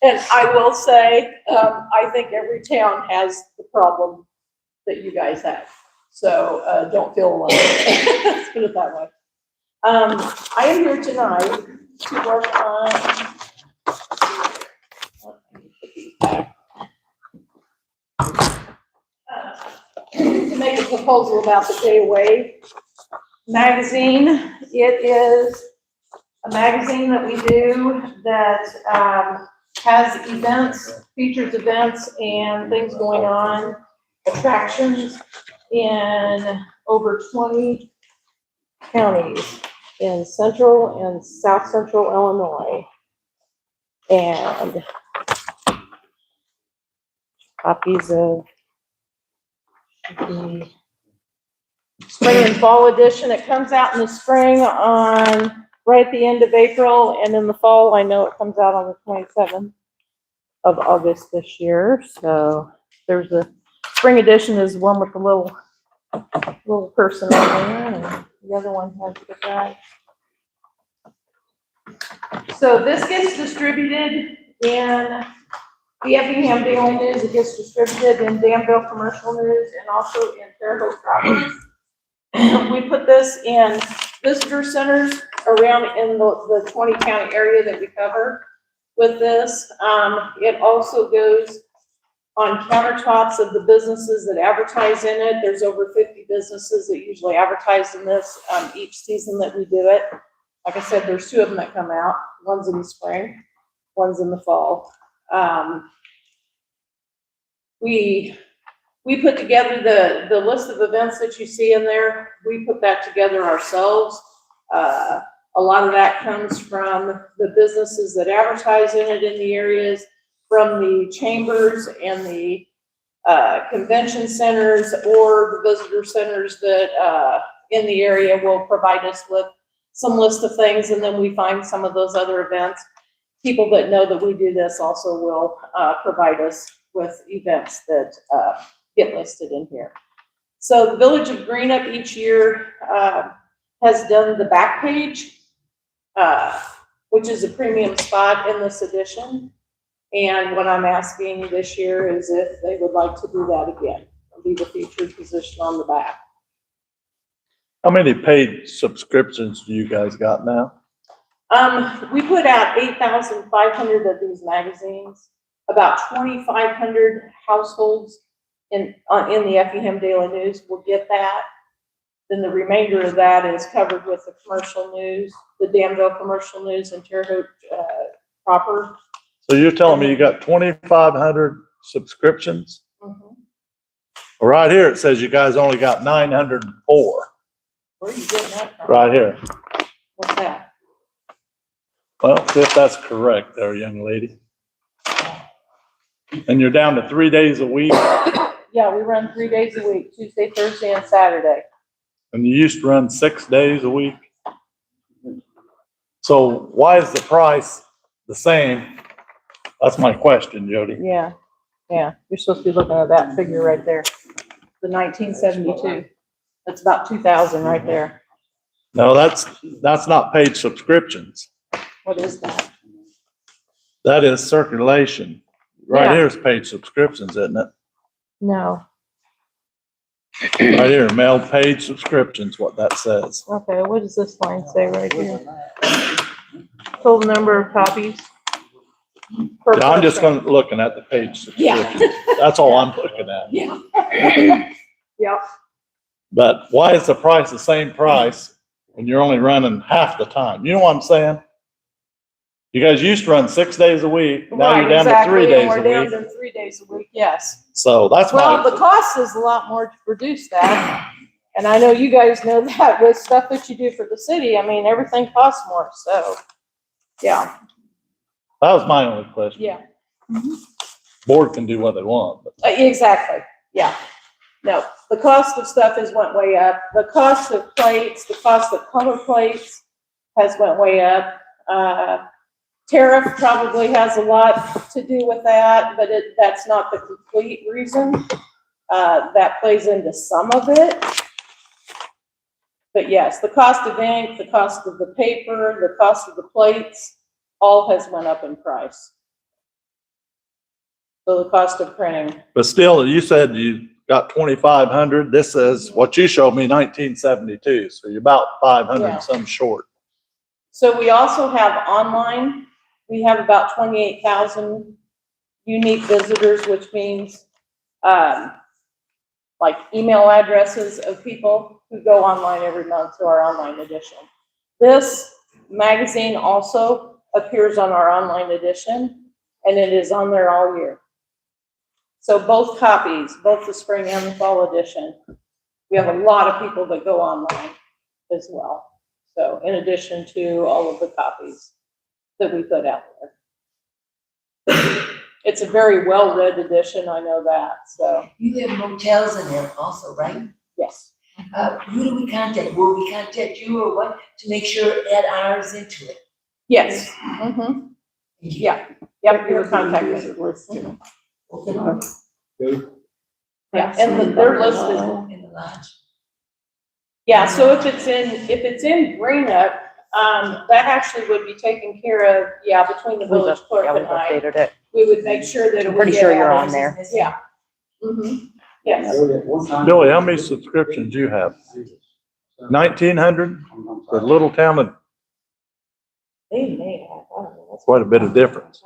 And I will say, I think every town has the problem that you guys have. So don't feel alone. Let's put it that way. I am here tonight to work on, to make a proposal about the Day Away magazine. It is a magazine that we do that has events, features events and things going on, attractions in over 20 counties in central and south central Illinois. And copies of the spring and fall edition. It comes out in the spring on right at the end of April, and in the fall, I know it comes out on the 27th of August this year. So there's a spring edition is one with the little person on there, and the other one has the guy. So this gets distributed in the Effingham Daily News. It gets distributed in Danville Commercial News and also in Fairhope Properties. We put this in visitor centers around in the 20 county area that we cover with this. It also goes on countertops of the businesses that advertise in it. There's over 50 businesses that usually advertise in this each season that we do it. Like I said, there's 2 of them that come out. One's in the spring, one's in the fall. We put together the list of events that you see in there. We put that together ourselves. A lot of that comes from the businesses that advertise in it in the areas, from the chambers and the convention centers or the visitor centers that in the area will provide us with some list of things, and then we find some of those other events. People that know that we do this also will provide us with events that get listed in here. So the Village of Greenup each year has done the back page, which is a premium spot in this edition. And what I'm asking this year is if they would like to do that again. It'll be the featured position on the back. How many paid subscriptions do you guys got now? We put out 8,500 of these magazines. About 2,500 households in the Effingham Daily News will get that. Then the remainder of that is covered with the commercial news, the Danville commercial news and Terre Haute, proper. So you're telling me you got 2,500 subscriptions? Mhm. Well, right here, it says you guys only got 904, Where are you getting that from? right here. What's that? Well, see if that's correct there, young lady. And you're down to 3 days a week, Yeah, we run 3 days a week, Tuesday, Thursday, and Saturday. and you used to run 6 days a week. So why is the price the same? That's my question, Jody. Yeah, yeah, you're supposed to be looking at that figure right there, the 1972. That's about 2,000 right there. No, that's not paid subscriptions. What is that? That is circulation. Right Yeah. here is paid subscriptions, isn't it? No. Right here, mail paid subscriptions, what that says. Okay, what does this line say right here? Total number of copies. Per Yeah, I'm just person. looking at the page Yeah. subscriptions. That's all I'm looking at. Yeah. Yep. But why is the price the same price when you're only running half the time? You know what I'm saying? You guys used to run 6 days a week. Now you're Right, down to exactly, 3 days and we're a down week. to 3 days a week, yes. So that's Well, the my, cost is a lot more to produce that. And I know you guys know that with stuff that you do for the city. I mean, everything costs more, so, yeah, that was my only question. yeah. Board can do what they want, but Exactly, yeah. No, the cost of stuff has went way up. The cost of plates, the cost of color plates has went way up. Tariff probably has a lot to do with that, but that's not the complete reason. That plays into some of it. But yes, the cost of ink, the cost of the paper, the cost of the plates, all has went up in price. So the cost of printing. but still, you said you got 2,500. This says, what you showed me, 1972. So you're about 500 Yeah. some short. So we also have online, we have about 28,000 unique visitors, which means, like email addresses of people who go online every month to our online edition. This magazine also appears on our online edition, and it is on there all year. So both copies, both the spring and the fall edition, we have a lot of people that go online as well. So in addition to all of the copies that we put out there. It's a very well-read edition, I know that, so, You have motels in there also, right? yes. Who do we contact? Will we contact you or what to make sure add ours into it? Yes, mm-hmm, yeah, yep, your contact list. Yeah, and their list is, In the lodge. yeah, so if it's in Greenup, that actually would be taken care of, yeah, between the village clerk and I. it. We would make sure that it I'm would pretty get sure you're added. on there. Yeah. Mm-hmm, yes. Billy, how many subscriptions do you have? 1,900 for a little town of They may have, I don't know. That's quite a bit of difference.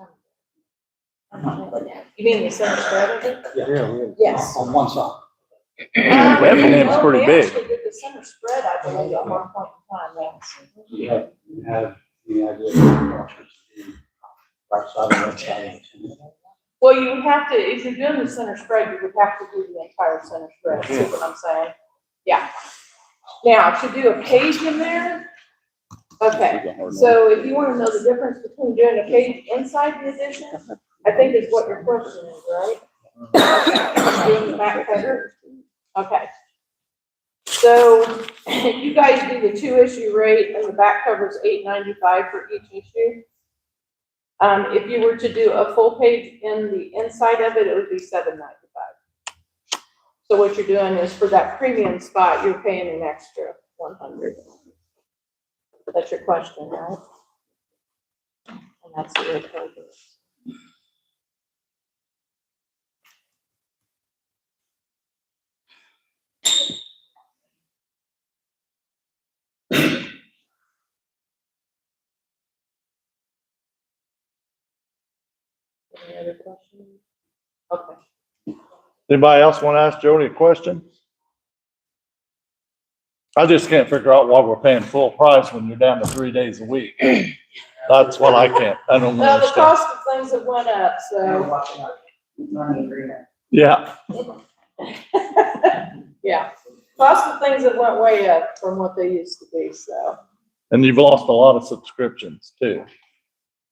You mean the center spread of it? Yes. On one side. Effingham's pretty We big. actually did the center spread, I believe, at one point in time, yes. You have the idea of right side and left side. Well, you would have to, if you're doing the center spread, you would have to do the entire center spread, see what I'm saying? Yeah. Now, to do a page in there, okay, so if you wanna know the difference between doing a page inside the edition, I think is what your question is, right? Okay, doing the back cover, okay. So, you guys do the 2-issue rate, and the back cover is $8.95 for each issue. If you were to do a full page in the inside of it, it would be $7.95. So what you're doing is for that premium spot, you're paying an extra $100. That's your question, right? And that's the way it goes. Any other questions? Okay. Anybody else want to ask Jody a question? I just can't figure out why we're paying full price when you're down to 3 days a week. That's what I don't Well, the understand. cost of things have went up, We're so. watching our money agreement. Yeah, Yeah, cost of things have went way up from what they used to be, so. and you've lost a lot of subscriptions too.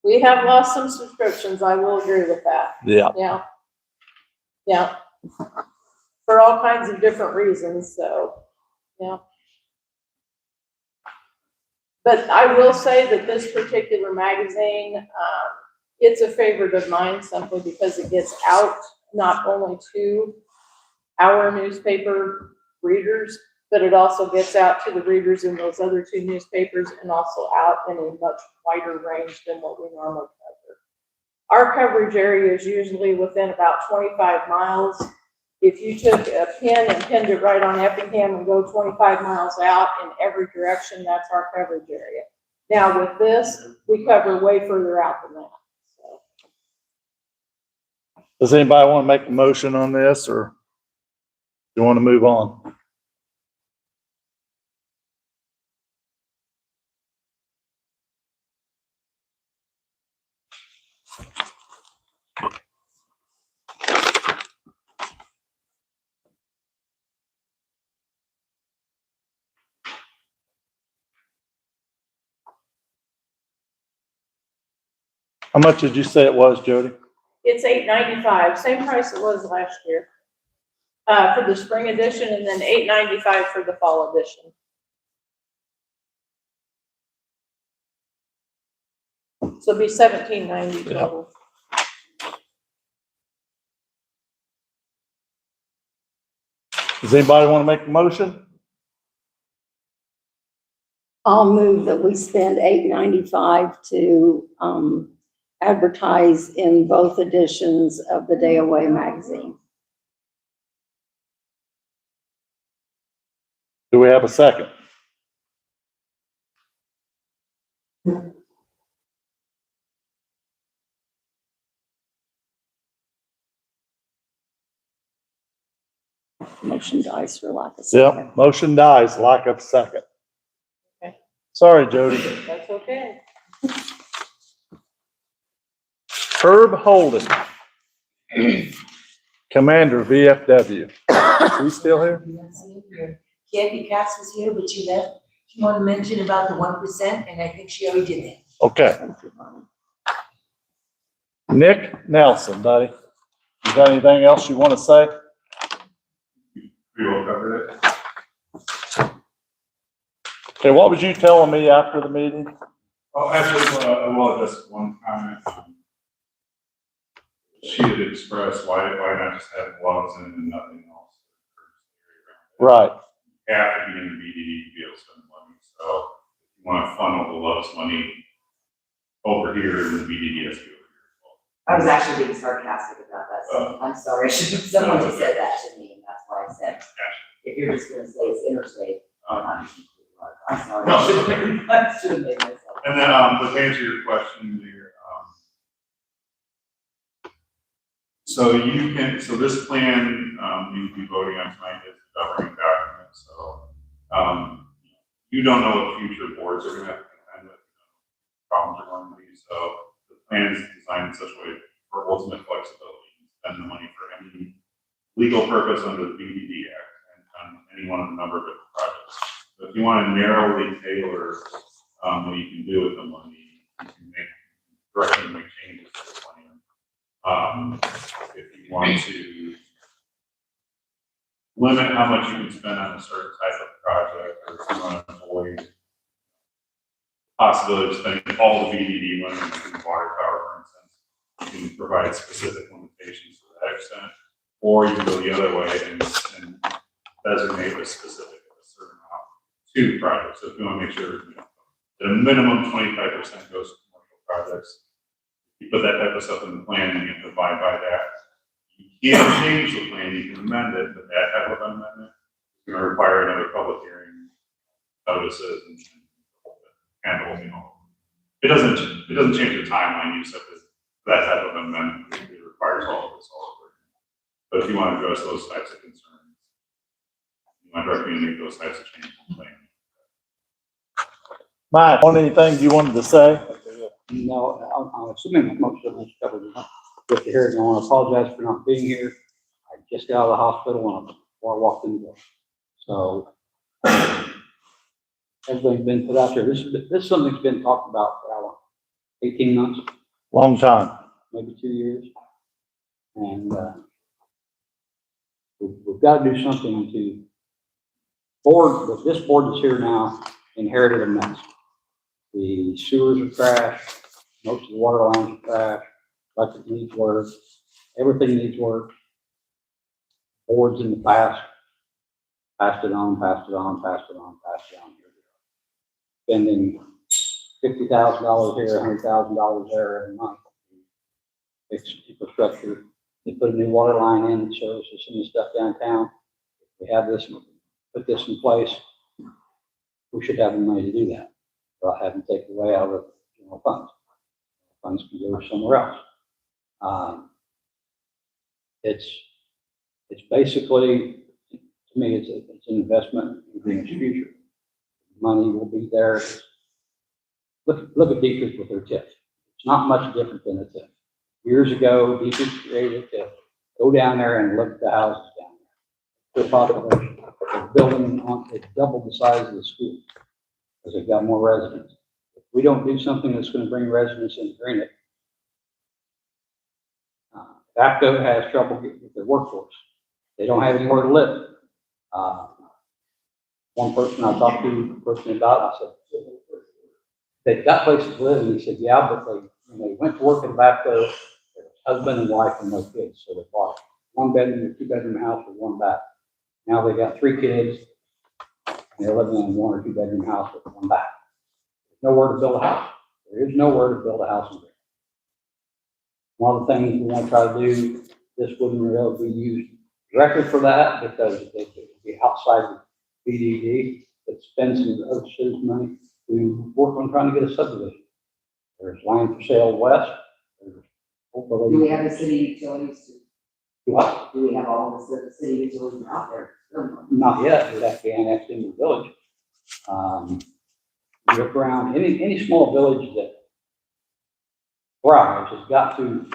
We have lost some subscriptions, I will agree with that. Yeah. Yeah. Yeah. For all kinds of different reasons, so, yeah. But I will say that this particular magazine, it's a favorite of mine simply because it gets out not only to our newspaper readers, but it also gets out to the readers in those other two newspapers and also out in a much wider range than what we normally cover. Our coverage area is usually within about 25 miles. If you took a pin and pinned it right on Effingham and go 25 miles out in every direction, that's our coverage area. Now with this, we cover way further out than that. So. Does anybody want to make a motion on this, or you want to move on? How much did you say it was, Jody? It's $8.95, same price it was last year, for the spring edition, and then $8.95 for the fall edition. So it'd be $17.90 total. Does anybody want to make a motion? I'll move that we spend $8.95 to advertise in both editions of the Day Away magazine. Do we have a second? Motion dies for lack of second. Yep, motion dies, lack of second. Okay. Sorry, Jody. That's okay. Herb Holden, Commander VFW. Is he still here? Kathy Cass was here, but she left. She wanted to mention about the 1%, and I think she already did that. Okay. Nick Nelson, buddy. You got anything else you want to say? We all covered it. Okay, what was you telling me after the meeting? Oh, actually, well, just one comment. She had expressed why not just have gloves and nothing else. Right. You have to be in the BDD to be able to spend money. So if you want to funnel the gloves money over here, then the BDD has to be over here. I was actually being sarcastic about that, so I'm sorry, someone just said that to me, and that's why I said, if you're just gonna say it's interstate, I'm sorry. No. I should have made myself. And then, to answer your question there, so this plan, you'd be voting on tonight is the governing document, so, you don't know what future boards are gonna have to contend with, problems are going to be, so the plan is designed in such a way for ultimate flexibility, spend the money for any legal purpose under the BDD Act, and on any one of a number of different projects. So if you want to narrowly tailor, what you can do with the money, you can directly make changes to the plan. If you want to limit how much you can spend on a certain type of project, or if you want to avoid possibility of spending all the BDD money in water power, for instance, you can provide specific limitations to that extent, or you can go the other way and designate a specific, a certain amount to projects. So if you want to make sure that a minimum 25% goes to commercial projects, you put that type of stuff in the plan and you have to abide by that. You can't change the plan, you can amend it, but that type of amendment is going to require another public hearing, notices, and the whole thing. It doesn't change the timeline you set that type of amendment. It requires all of this all over. But if you want to address those types of concerns, My direct make those types of changes. Mike, on anything you wanted to say? No, I'm assuming most of this covered with the hearing. I want to apologize for not being here. I just got out of the hospital before I walked in the door. So everything's been put out there. This something's been talked about for how long? 18 months, Long time. maybe 2 years. And we've got to do something to this board that's here now inherited a mess. The sewers are trashed, most of the water lines are trashed, electric needs work, everything needs work. Boards in the past, passed it on. Spending $50,000 here, $100,000 there every month. Fix infrastructure. They put a new water line in that services some of the stuff downtown. We have this, put this in place. We should have the money to do that without having to take it away out of the general funds. Funds can go somewhere else. It's basically, to me, it's an investment in Greenup's future. Money will be there. Look at Dietrich with their TIF. It's not much different than a TIF. Years ago, Dietrich created a TIF. Go down there and look at the houses down there. The population, they're building on, it's double the size of the school because they've got more residents. If we don't do something that's going to bring residents into Greenup, VAPCO has trouble getting with their workforce. They don't have anywhere to live. One person I talked to personally about, I said, they've got places to live, and he said, yeah, but when they went to work at VAPCO, there was husband and wife and no kids, so they bought one bedroom or 2 bedroom house with one bath. Now they got 3 kids, and they're living in a 1 or 2 bedroom house with one bath. There's nowhere to build a house. There is nowhere to build a house in Greenup. One of the things we want to try to do, this wouldn't really be used directly for that because it would be outside the BDD, but spend some of the other city's money to work on trying to get a subdivision. There's land for sale west. Do we have the city utilities too? What? Do we have all the city utilities out there? Not yet, it has to be annexed into the village. You look around, any small village that thrives has got to,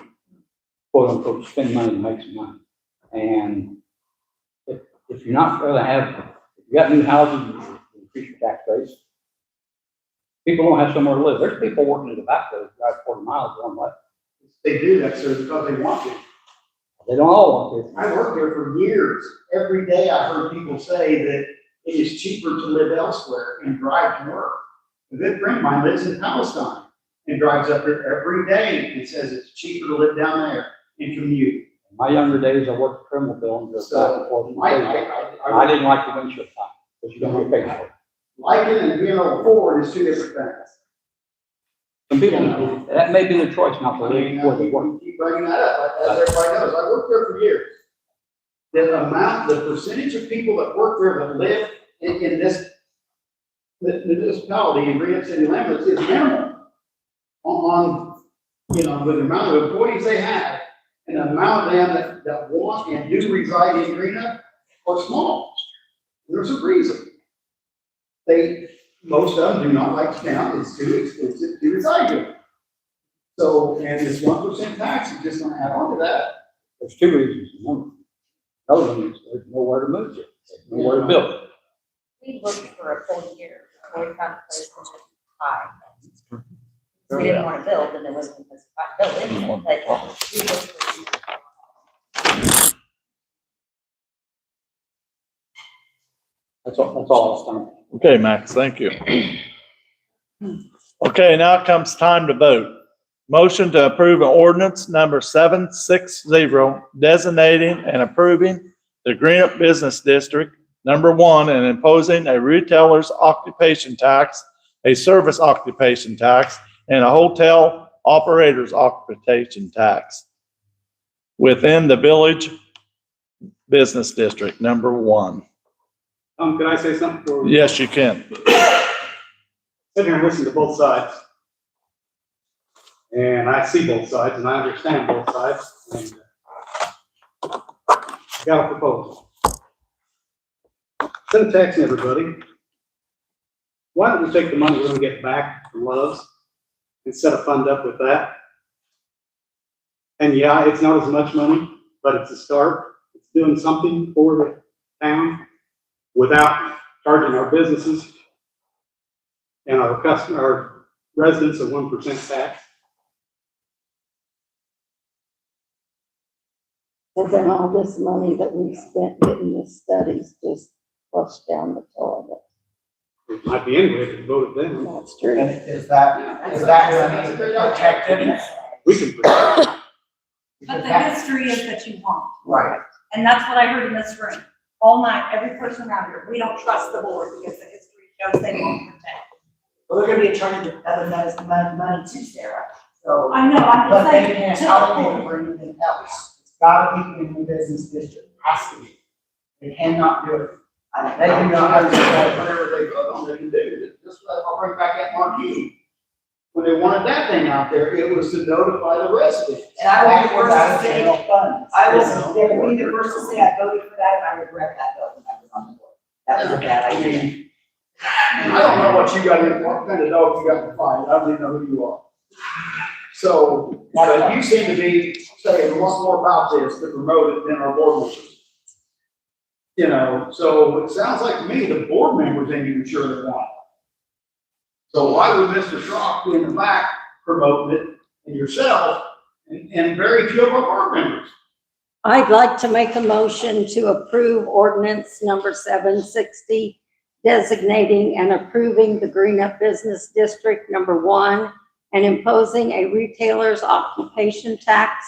quote unquote, spend money to make some money. And if you're not going to have, if you got new houses, you increase your tax base. People don't have somewhere to live. There's people working at the back that drive 40 miles one way. They do that, sir, because they want to. They don't all want to. I worked there for years. Every day I heard people say that it is cheaper to live elsewhere and drive to work. A good friend of mine lives in Palestine and drives up there every day and says it's cheaper to live down there and commute. In my younger days, I worked at criminal bill and drove back and forth. I didn't like the windshield time because you don't get paid for it. Liking and being able to afford is 2 different things. Some people, that may be their choice not to live where they work. Keep bringing that up, as everybody knows. I worked there for years. The percentage of people that work there that live in this municipality in Greenup city limits is minimal on, with the amount of employees they have and the amount of them that want and do reside in Greenup are small. There's a reason. Most of them do not like the town. It's too expensive to reside here. So, and this 1% tax is just gonna add on to that. There's 2 reasons. Another one is there's nowhere to move to, there's nowhere to build. We looked for a full year before we found a place to buy. We didn't want to build, and there wasn't a place to build anyway, but we looked for. That's all it's done. Okay, Max, thank you. Okay, now comes time to vote. Motion to approve an ordinance number 760 designating and approving the Greenup Business District number 1 and imposing a retailer's occupation tax, a service occupation tax, and a hotel operator's occupation tax within the village business district number 1. Can I say something? Yes, you can. Sit here and listen to both sides. And I see both sides and I understand both sides. And got a proposal. Instead of taxing everybody, why don't we take the money we're gonna get back from Love's and set a fund up with that? And yeah, it's not as much money, but it's a start. It's doing something for the town without charging our businesses and our residents a 1% tax. And then all this money that we spent getting the studies just flushed down the toilet. It might be anyway if you voted then. That's true. And is that money protected? We can protect it. But the history is that you won't. Right. And that's what I heard in this room, all night, every person around here, we don't trust the board because the history shows they won't protect. Well, they're gonna be attorney to other money too, Sarah, so. I know, I'm But just they saying. can't allocate for anything else. It's gotta be in the business district, has to be. They cannot do it. They do not have to do it. Whatever they vote on, they can do. Just, I'll bring back that marquee. When they wanted that thing out there, it was to notify the residents. And I will be the first to That's say, general funds. I will be the first to say I voted for that, and I regret that vote when I was on the board. That was a bad idea. I don't know what you got in, what kind of dog you got in the fight. I don't even know who you are. So, but you seem to be saying a lot more about this to promote it than our board members. You know, so it sounds like to me the board members ain't even sure they want it. So why would Mr. Schrock be in the back promoting it and yourself and very few of our board members? I'd like to make a motion to approve ordinance number 760, designating and approving the Greenup Business District number 1 and imposing a retailer's occupation tax,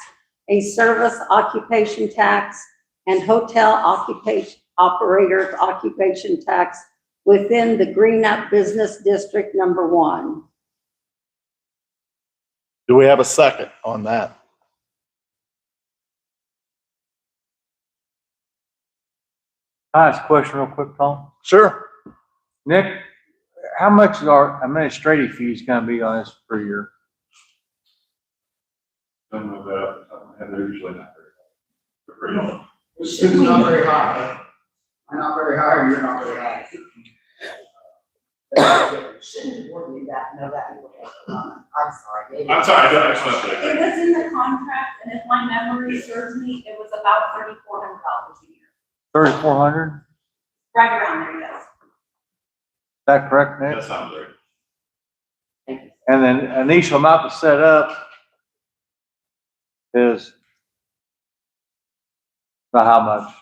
a service occupation tax, and hotel occupation operator's occupation tax within the Greenup Business District number 1. Do we have a second on that? Can I ask a question real quick, Tom? Sure. Nick, how much is our administrative fees gonna be on this per year? Some of that, they're usually not very high. It's not very high. I'm not very high, or you're not very high. Shouldn't the board know that? I'm sorry. maybe- I'm sorry, I don't understand It that. was in the contract, and if my memory serves me, it was about $3,400 a year, 3,400? right around there, yes. Is that correct, Nick? That sounds right. And then initial amount to set up is about how much?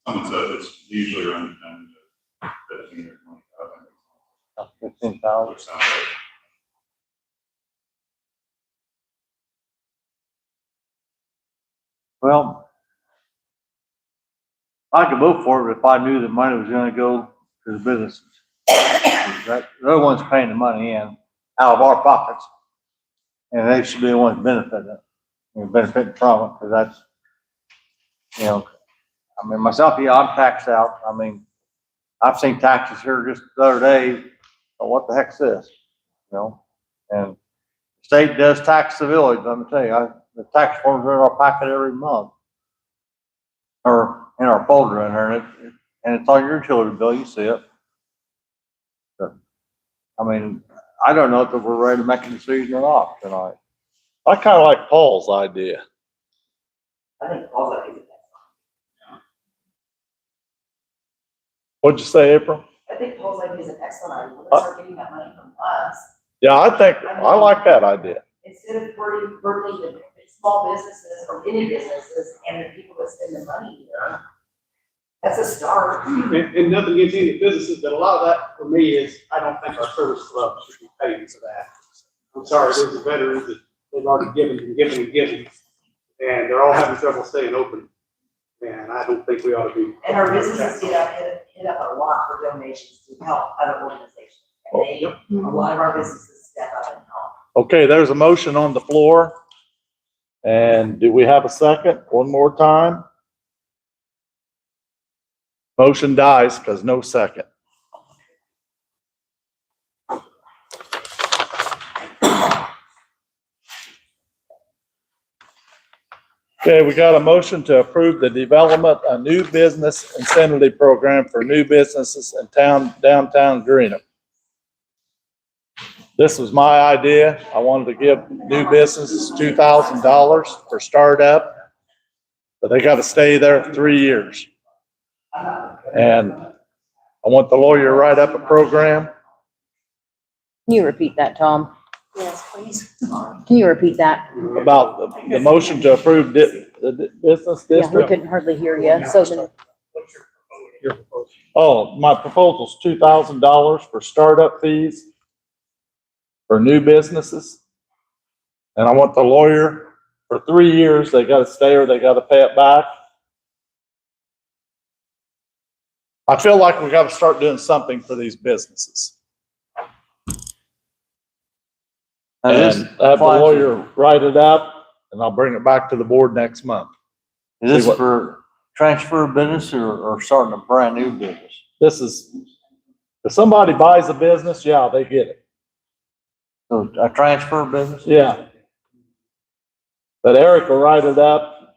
Someone said it's usually around 10 to 15 or 20,000. 15,000. Sounds right. Well, I could vote for it if I knew the money was gonna go to the businesses. They're the ones paying the money in, out of our pockets. And they should be the ones benefiting from it, because that's, you know, I mean, myself, yeah, I'm taxed out. I mean, I've seen taxes here just the other day. Oh, what the heck's this? You know, and the state does tax the village. Let me tell you, the tax forms are in our packet every month, or in our folder in there, and it's on your utility bill. You see it. So, I mean, I don't know if we're ready to make a decision or not tonight. I kind of like Paul's idea. I think all that is. What'd you say, April? I think Paul's idea is an excellent idea. Let's start getting that money from us. Yeah, I like that idea. Instead of burdening the small businesses or any businesses and the people that spend the money here. That's a start. And nothing against any businesses, but a lot of that for me is, I don't think our service club should be paying for that. I'm sorry, there's the veterans that they've already given and given and given, and they're all having trouble staying open. And I don't think we ought to be. And our businesses hit up a lot for donations to help other organizations. And a lot of our businesses step up and help. Okay, there's a motion on the floor. And do we have a second? One more time. Motion dies because no second. Okay, we got a motion to approve the development of new business incentive program for new businesses in downtown Greenup. This was my idea. I wanted to give new businesses $2,000 for startup, but they got to stay there for 3 years. And I want the lawyer to write up a program. Can you repeat that, Tom? Yes, please. Can you repeat that? About the motion to approve the business Yeah, we district. couldn't hardly hear you, so then, Oh, my proposal's $2,000 for startup fees for new businesses. And I want the lawyer for 3 years, they gotta stay or they gotta pay it back. I feel like we gotta start doing something for these businesses. Now, this And have the applies to- lawyer write it up and I'll bring it back to the board next month. Is See this what- for transfer of business or starting a brand new business? This is, if somebody buys a business, yeah, they get it. So a transfer of business? Yeah. But Eric will write it up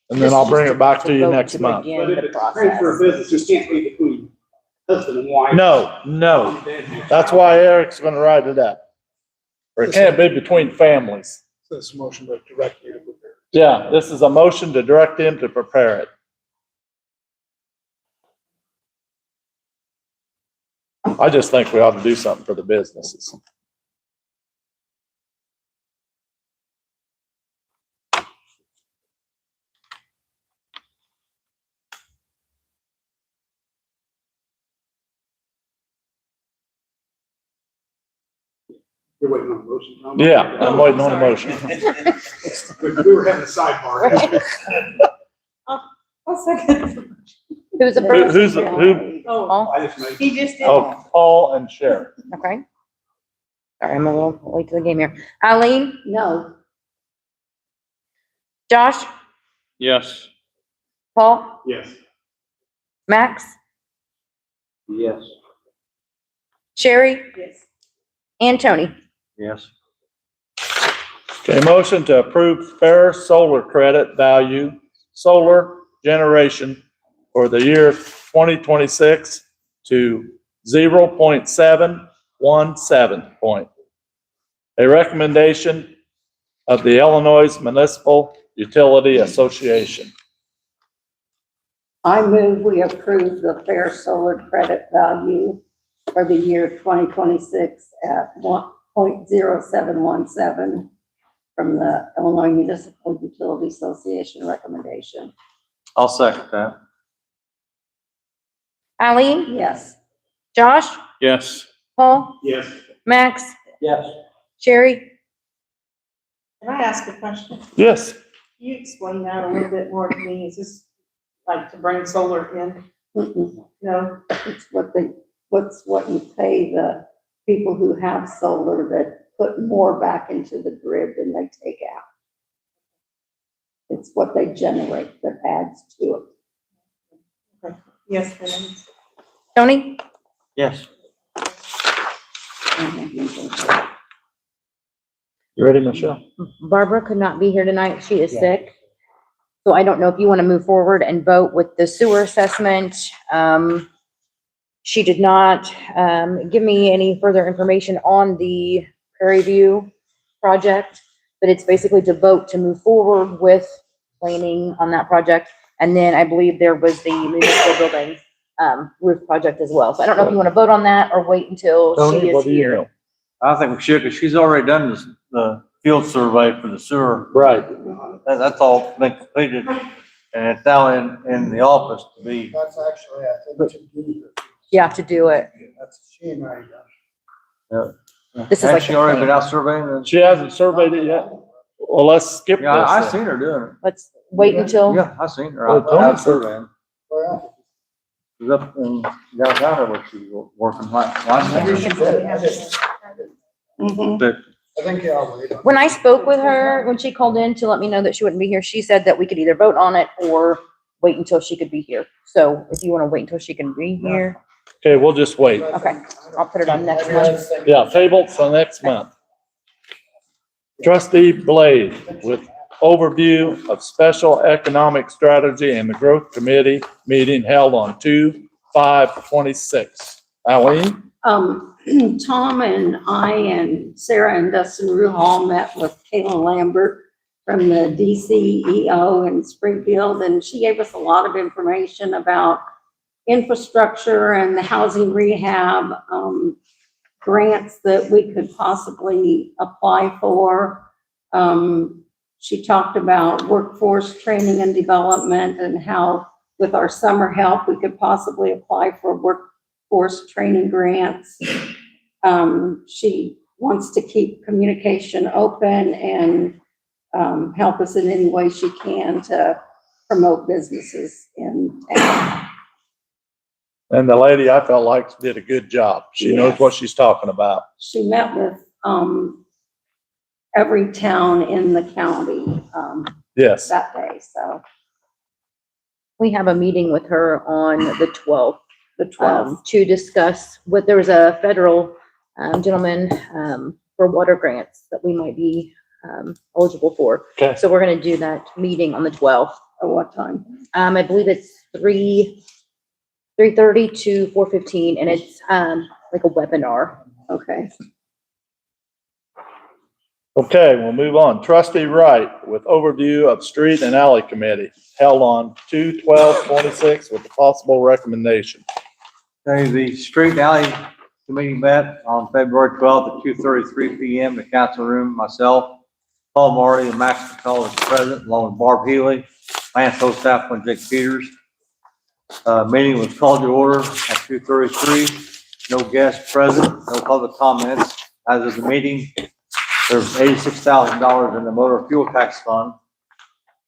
and then I'll bring it back to you next month. But if it's transfer of business, just can't be between husband and wife. No, that's why Eric's gonna write it up. Or it can't be between families. This motion to direct you to prepare. Yeah, this is a motion to direct him to prepare it. I just think we ought to do something for the businesses. You're waiting on a motion, Tom? Yeah, I'm waiting on a motion. We were having a sidebar. I'll second. who's the first? Who? Oh, Paul? I just made. he just did. Oh, Paul and Sharon. Okay. Sorry, I'm a little late to the game here. Eileen? No, Josh? Yes. Paul? Yes. Max? Yes. Sherry? Yes. And Tony? Yes. Okay, motion to approve fair solar credit value, solar generation for the year 2026 to 0.717 point. A recommendation of the Illinois Municipal Utility Association. I move we approve the fair solar credit value for the year 2026 at 1.0717 from the Illinois Municipal Utility Association recommendation. I'll second that. Eileen? Yes. Josh? Yes. Paul? Yes. Max? Yes. Sherry? Can I ask a question? Yes. Can you explain that a little bit more to me? Is this like to bring solar in? Mm-mm. No? It's what you pay the people who have solar that put more back into the grid than they take out. It's what they generate that adds to it. Yes, please. Tony? Yes. You ready, Michelle? Barbara could not be here tonight. She is Yeah. sick. So I don't know if you want to move forward and vote with the sewer assessment. She did not, give me any further information on the Prairie View project, but it's basically to vote to move forward with planning on that project. And then I believe there was the municipal building, roof project as well. So I don't know if you want to vote on that or wait until she Tony, is what do you here. know? I think we should, because she's already done this, the field survey for the sewer. Right. That's all been completed, and it's now in the office to be. That's actually, I think, to do You have to do it. That's, she and I done. This is Has like she the already plan. been out surveying? And- She hasn't surveyed it yet? Well, let's skip this. Yeah, I then. seen her doing it. Let's wait until. Yeah, I seen her Oh, out Tony. surveying. She was up in downtown where she was working last Maybe she night. did. But I think, yeah, I'll wait on. When I spoke with her, when she called in to let me know that she wouldn't be here, she said that we could either vote on it or wait until she could be here. So if you want to wait until she can be here, Okay, we'll just wait. okay, I'll put it on next month. Yeah, table for next month. Trustee Blade with overview of special economic strategy and the growth committee meeting held on 2/5/26. Eileen? Tom and I and Sarah and Dustin Ruhal met with Kayla Lambert from the DCEO in Springfield, and she gave us a lot of information about infrastructure and the housing rehab, grants that we could possibly apply for. She talked about workforce training and development and how with our summer help, we could possibly apply for workforce training grants. She wants to keep communication open and help us in any way she can to promote businesses in town. And the lady I felt like did a good job. She knows what she's talking about. She met with every town in the county Yes. that day, so. We have a meeting with her on the 12th. The 12th. To discuss what, there was a federal gentleman for water grants that we might be eligible for. Okay. So we're gonna do that meeting on the 12th. At what time? I believe it's 3:30 to 4:15, and it's like a webinar. Okay. Okay, we'll move on. Trustee Wright with overview of street and alley committee held on 2/12/26 with a possible recommendation. Okay, the street and alley committee met on February 12th at 2:33 PM in the council room. Myself, Paul Marty, and Max McCall is present, along with Barb Healy, Lance Hostaff, and Jake Peters. Meeting was called to order at 2:33. No guests present, no public comments. As of the meeting, there's $86,000 in the motor fuel tax fund.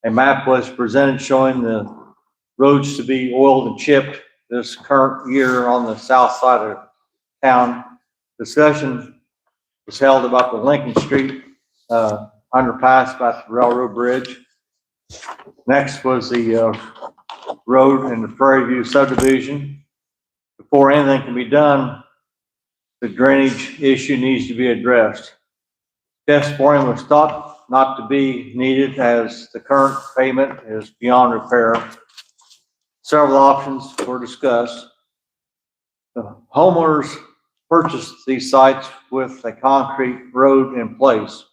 A map was presented showing the roads to be oiled and chipped this current year on the south side of town. Discussion was held about the Lincoln Street underpass about the railroad bridge. Next was the road in the Prairie View subdivision. Before anything can be done, the drainage issue needs to be addressed. Test boring was thought not to be needed as the current pavement is beyond repair. Several options were discussed. The homeowners purchased these sites with a concrete road in place.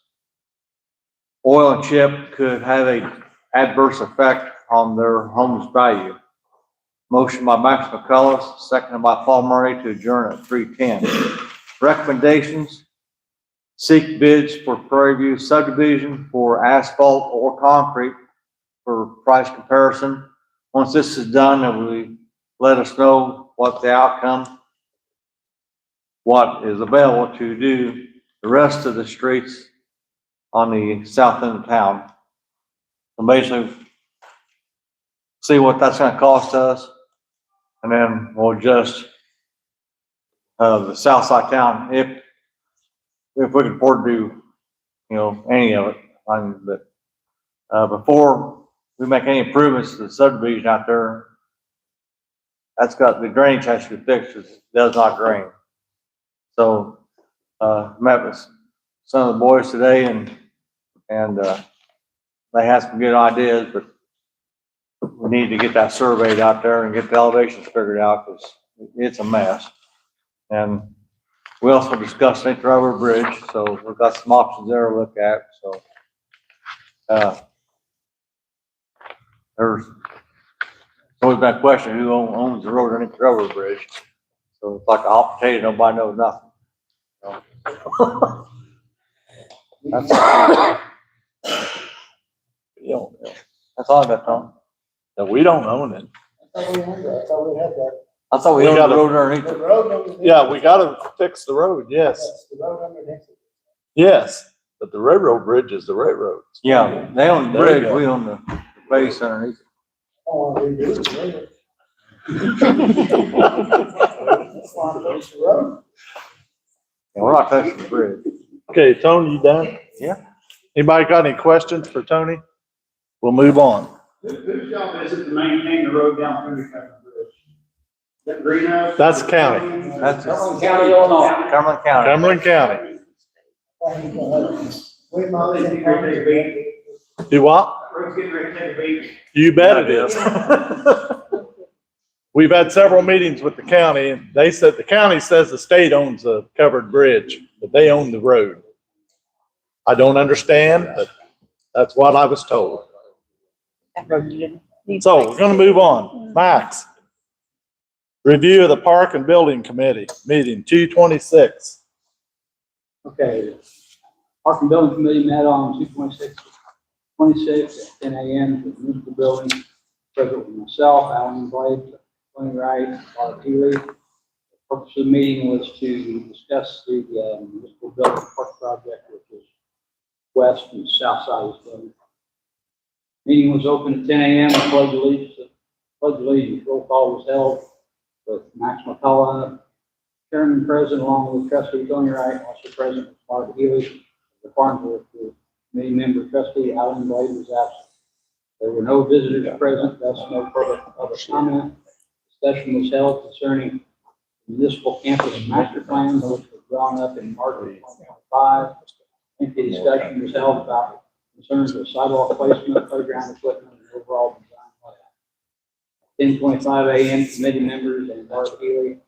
Oil and chip could have an adverse effect on their home's value. Motion by Max McCullough, seconded by Paul Murray to adjourn at 3:10. Recommendations: seek bids for Prairie View subdivision for asphalt or concrete for price comparison. Once this is done, then we let us know what the outcome, what is available to do the rest of the streets on the south end of town. So basically, see what that's gonna cost us, and then we'll adjust the south side town if we can afford to do, any of it. But before we make any improvements to the subdivision out there, the drainage has to be fixed, because it does not drain. So, met with some of the boys today, and they had some good ideas, but we need to get that surveyed out there and get the elevations figured out, because it's a mess. And we also discussed St. Robert Bridge, so we've got some options there to look at, so. There's always been a question, who owns the road underneath the railroad bridge? So it's like a hot potato, nobody knows nothing. So. That's all I got, Tom. No, we don't own it. I thought we owned the road underneath it. Yeah, we gotta fix the road, yes. Yes, but the railroad bridge is the railroad. Yeah, they own the There you bridge, go. we own the base underneath it. Yeah, we're not touching the bridge. Okay, Tony, you done? Yeah. Anybody got any questions for Tony? We'll move on. Whose job is it to maintain the road down through the covered bridge? Is that Greenup? That's county. That's Cumberland County, Illinois. Cumberland County. Cumberland County. We mow it every week. Do what? Road's getting ready to take a baby. You bet it is. We've had several meetings with the county, and they said, the county says the state owns a covered bridge, but they own the road. I don't understand, but that's what I was told. So we're gonna move on. Max. Review of the Park and Building Committee, meeting 2/26. Okay, Park and Building Committee met on 2/26 at 10 a.m. at the municipal building. Present with myself, Alan Blade, Tony Wright, Bob Healy. The purpose of the meeting was to discuss the municipal building park project, which is west and south side of the building. Meeting was open at 10 a.m. The pledge of allegiance roll call was held with Max McCullough, Chairman present, along with trustee Tony Wright, also present was Barb Healy. The Farnsworth committee member trustee Alan Blade was absent. There were no visitors present, thus no public comment. Discussion was held concerning municipal campus master plan, which was drawn up in March of 2025. The discussion was held about concerns with sidewalk placement, playground equipment, and overall design layout. 10:25 a.m. committee members and Barb Healy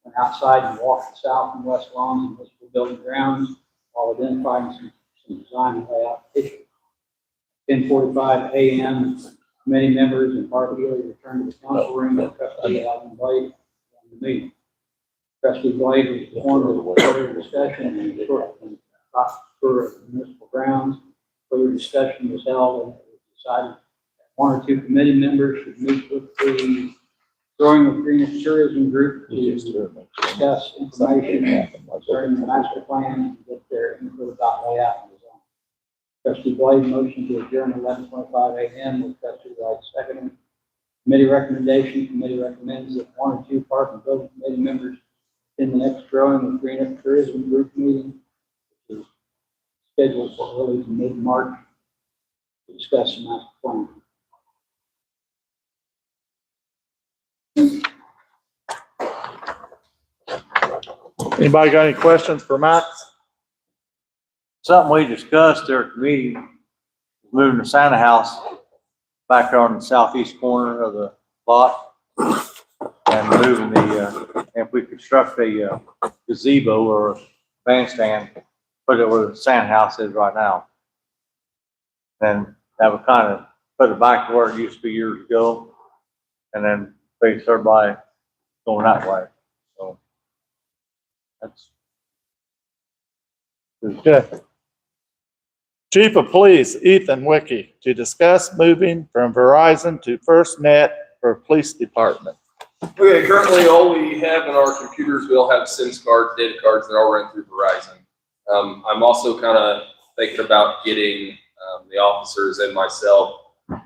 went outside and walked the south and west lawns and municipal building grounds while identifying some design and layout issues. 10:45 a.m. committee members and Barb Healy returned to the council room with trustee Alvin Blade on the meeting. Trustee Blade was informed of further discussion and short tour of the municipal grounds. Further discussion was held and it was decided that one or two committee members should meet with the Growing of Greenup Tourism Group to discuss information concerning the master plan and get their input about layout and design. Trustee Blade motion to adjourn at 11:25 a.m. with trustee Wright seconding. Committee recommendation, committee recommends that one or two park and building committee members in the next Growing of Greenup Tourism Group meeting, which is scheduled for early to mid-March, to discuss the master plan. Anybody got any questions for Max? Something we discussed there at the meeting, moving the Santa house back on the southeast corner of the lot and moving if we construct a gazebo or a bandstand, put it where the Santa house is right now. And that would kind of put it back to where it used to be years ago and then face everybody going that way. So that's Okay. Chief of Police Ethan Wickie to discuss moving from Verizon to FirstNet for police department. Okay, currently all we have in our computers, we all have SIM cards, data cards that all run through Verizon. I'm also kind of thinking about getting the officers and myself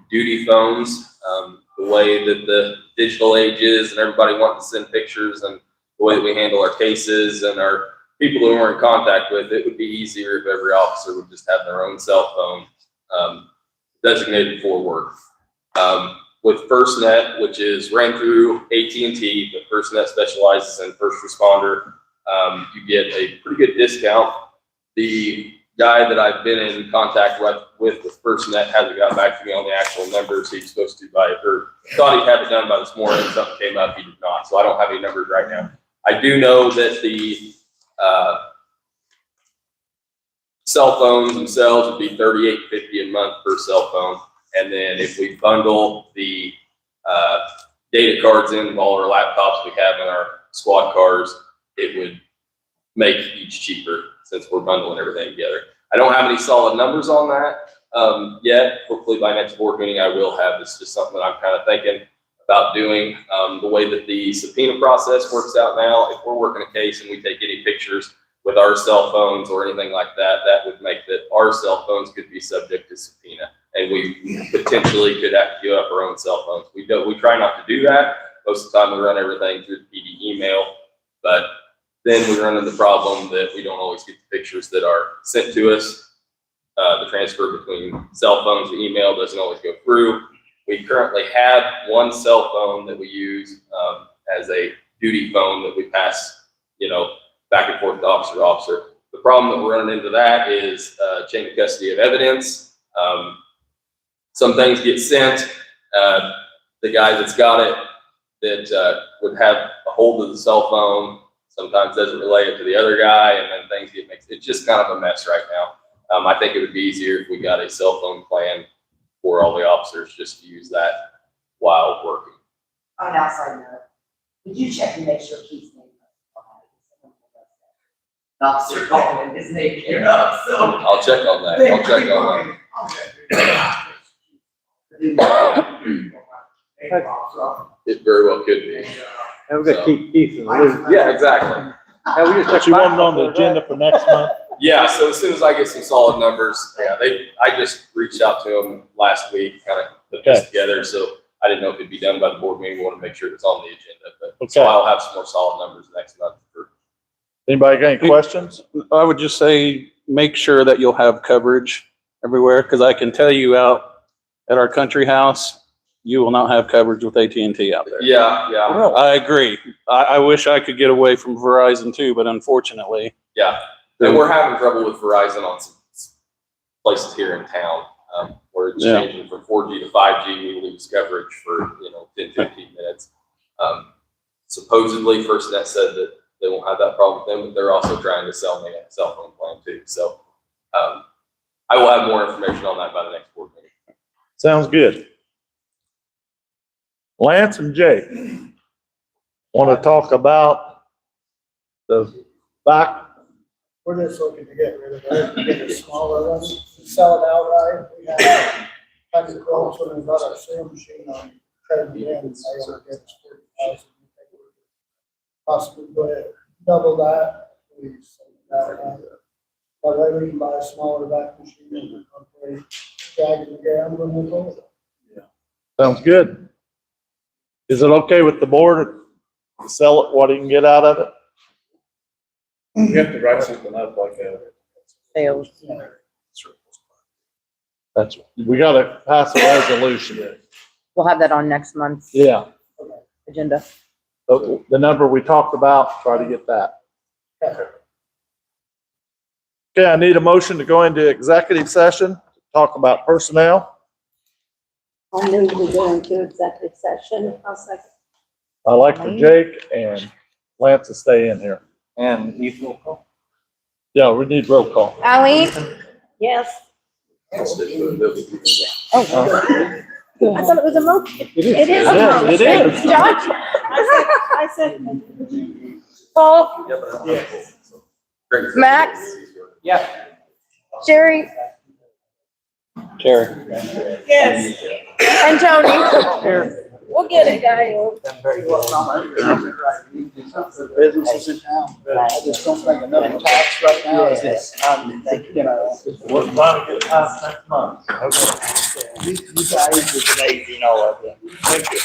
duty phones. The way that the digital age is and everybody wanting to send pictures and the way that we handle our cases and our people that we're in contact with, it would be easier if every officer would just have their own cell phone designated for work. With FirstNet, which is ran through AT&T, but FirstNet specializes in first responder, you get a pretty good discount. The guy that I've been in contact with FirstNet hasn't got back to me on the actual numbers he's supposed to by, or thought he'd have it done by this morning. Something came up, he did not. So I don't have any numbers right now. I do know that the cell phones themselves would be $38.50 a month per cell phone. And then if we bundle the data cards in with all our laptops we have in our squad cars, it would make each cheaper since we're bundling everything together. I don't have any solid numbers on that yet. Hopefully by next board meeting I will have. It's just something that I'm kind of thinking about doing. The way that the subpoena process works out now, if we're working a case and we take any pictures with our cell phones or anything like that, that would make that our cell phones could be subject to subpoena. And we potentially could have to give up our own cell phones. We try not to do that. Most of the time we run everything through the PD email, but then we run into the problem that we don't always get the pictures that are sent to us. The transfer between cell phones and email doesn't always go through. We currently have one cell phone that we use as a duty phone that we pass, back and forth to officer to officer. The problem that we're running into that is chain of custody of evidence. some things get sent, the guy that's got it, that would have a hold of the cell phone, sometimes doesn't relay it to the other guy, and then things get mixed. It's just kind of a mess right now. I think it would be easier if we got a cell phone plan for all the officers just to use that while working. On an outside note, would you check and make sure Keith's name? Officer calling his name came up, so. I'll check on that. I'll check on that. It very well could be. And we got to keep Keith in the loop. Yeah, exactly. And we just But you want it on the agenda for next month? Yeah, so as soon as I get some solid numbers, yeah, I just reached out to them last week, kind of put this together, so I didn't know if it'd be done by the board meeting. We want to make sure it's on the agenda, but so I'll have some more solid numbers next month. Anybody got any questions? I would just say, make sure that you'll have coverage everywhere, because I can tell you out at our country house, you will not have coverage with AT&T out there. Yeah, yeah. I agree. I wish I could get away from Verizon too, but unfortunately. Yeah, and we're having trouble with Verizon on some places here in town, where it's changing from 4G to 5G, we lose coverage for, 10, 15 minutes. Supposedly, FirstNet said that they won't have that problem with them, but they're also trying to sell me a cell phone plan too. So, I will have more information on that by the next board meeting. Sounds good. Lance and Jay want to talk about the back. We're just looking to get rid of it, get a smaller one, sell it outright. We had to close when we got our sewing machine on trading in, and they only gave us 40,000. Possibly go ahead, double that, please. That way we can buy a smaller vac machine and hopefully drag it again when we close it. Sounds good. Is it okay with the board to sell it, what he can get out of it? You have to write something up like that. Sales. We gotta pass a resolution. We'll have that on next month's Yeah, agenda. the number we talked about, try to get that. Okay, I need a motion to go into executive session, talk about personnel. I'll move we go into executive session. I'll second. I like for Jake and Lance to stay in here. And you roll call. Yeah, we need roll call. Eileen? Yes. Oh, I thought it was a motion. It is a motion. It is. Josh? I said. Paul? Yes. Max? Yeah. Sherry? Terry. Yes. And Tony? We'll get it, guys. Businesses in town, but I just don't think enough tax right now is this. We're trying to get past next month. You guys are amazing, all of them. Thank you.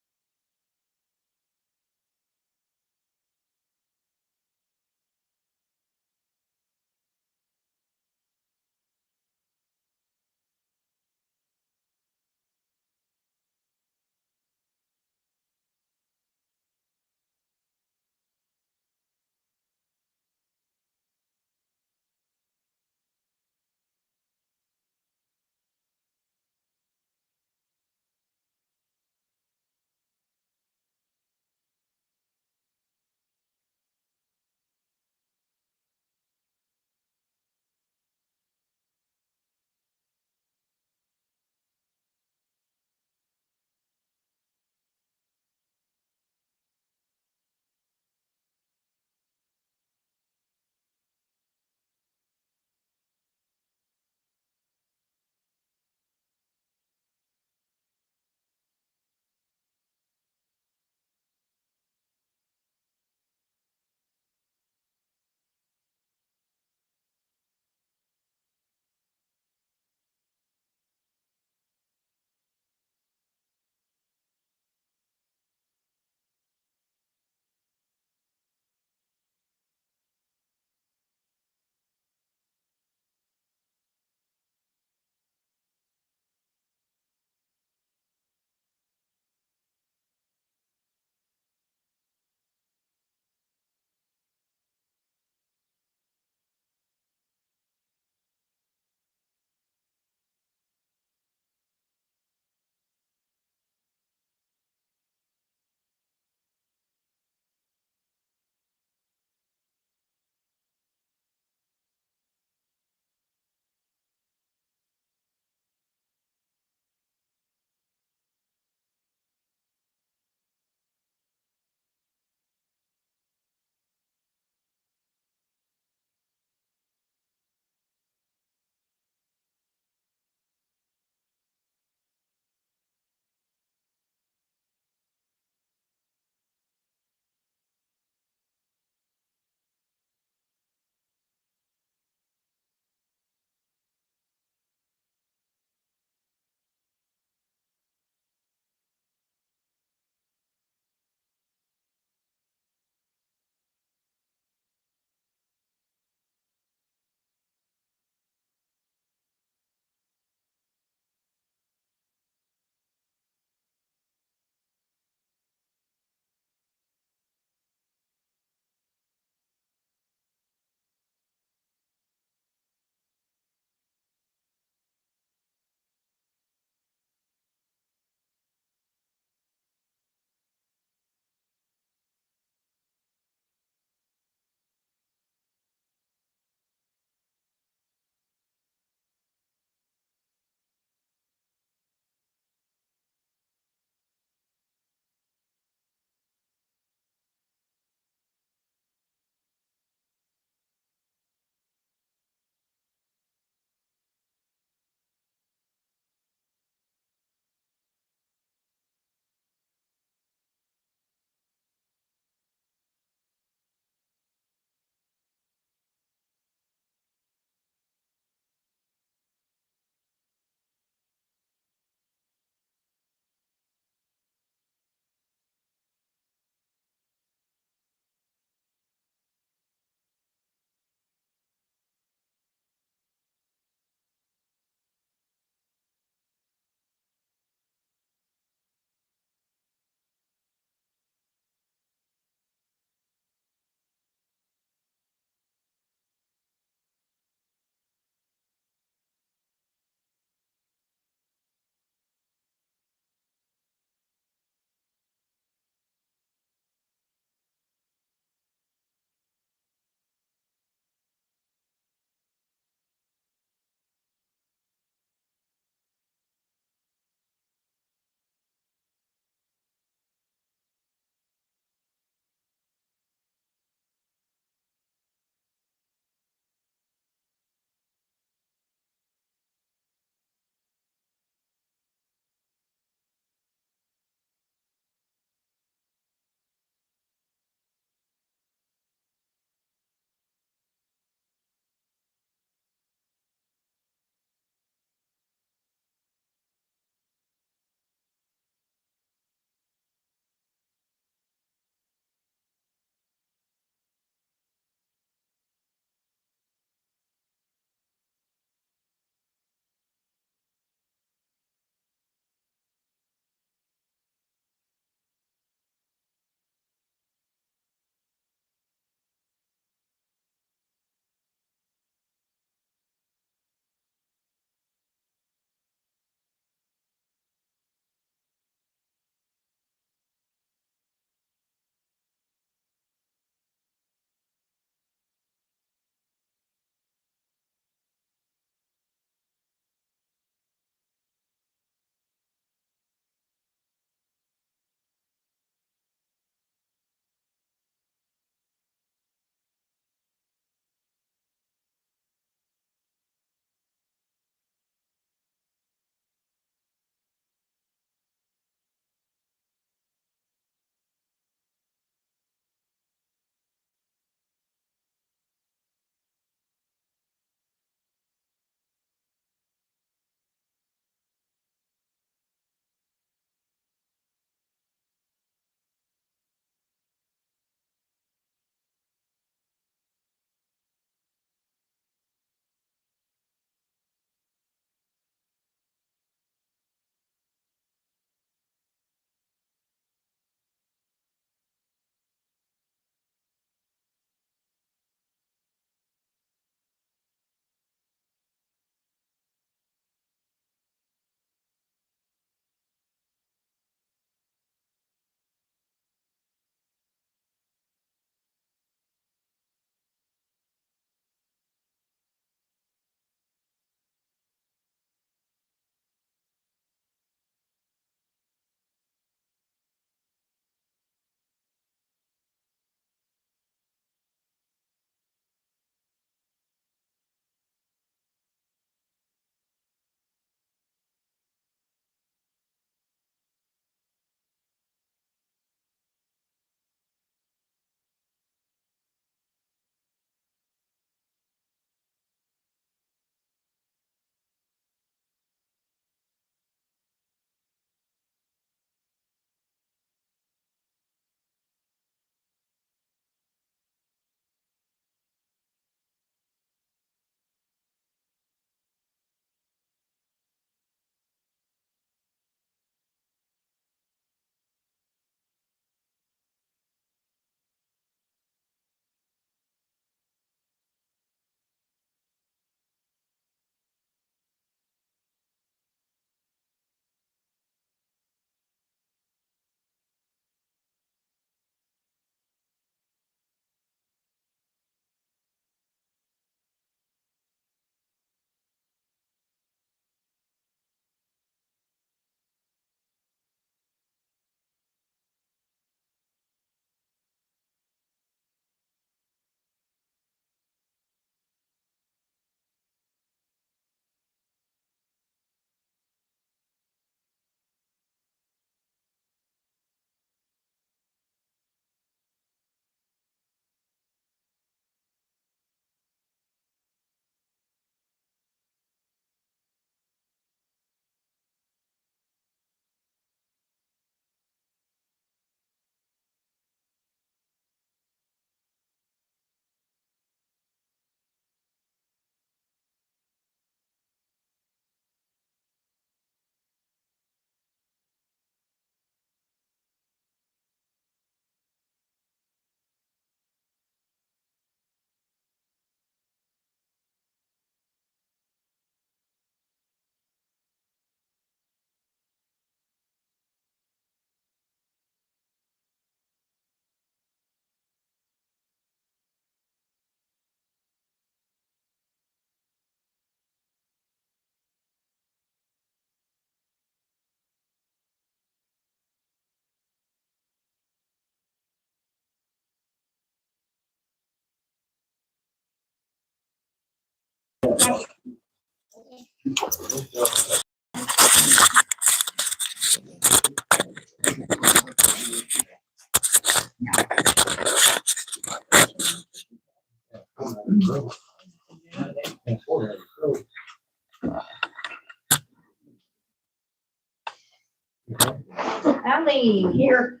Ally, here.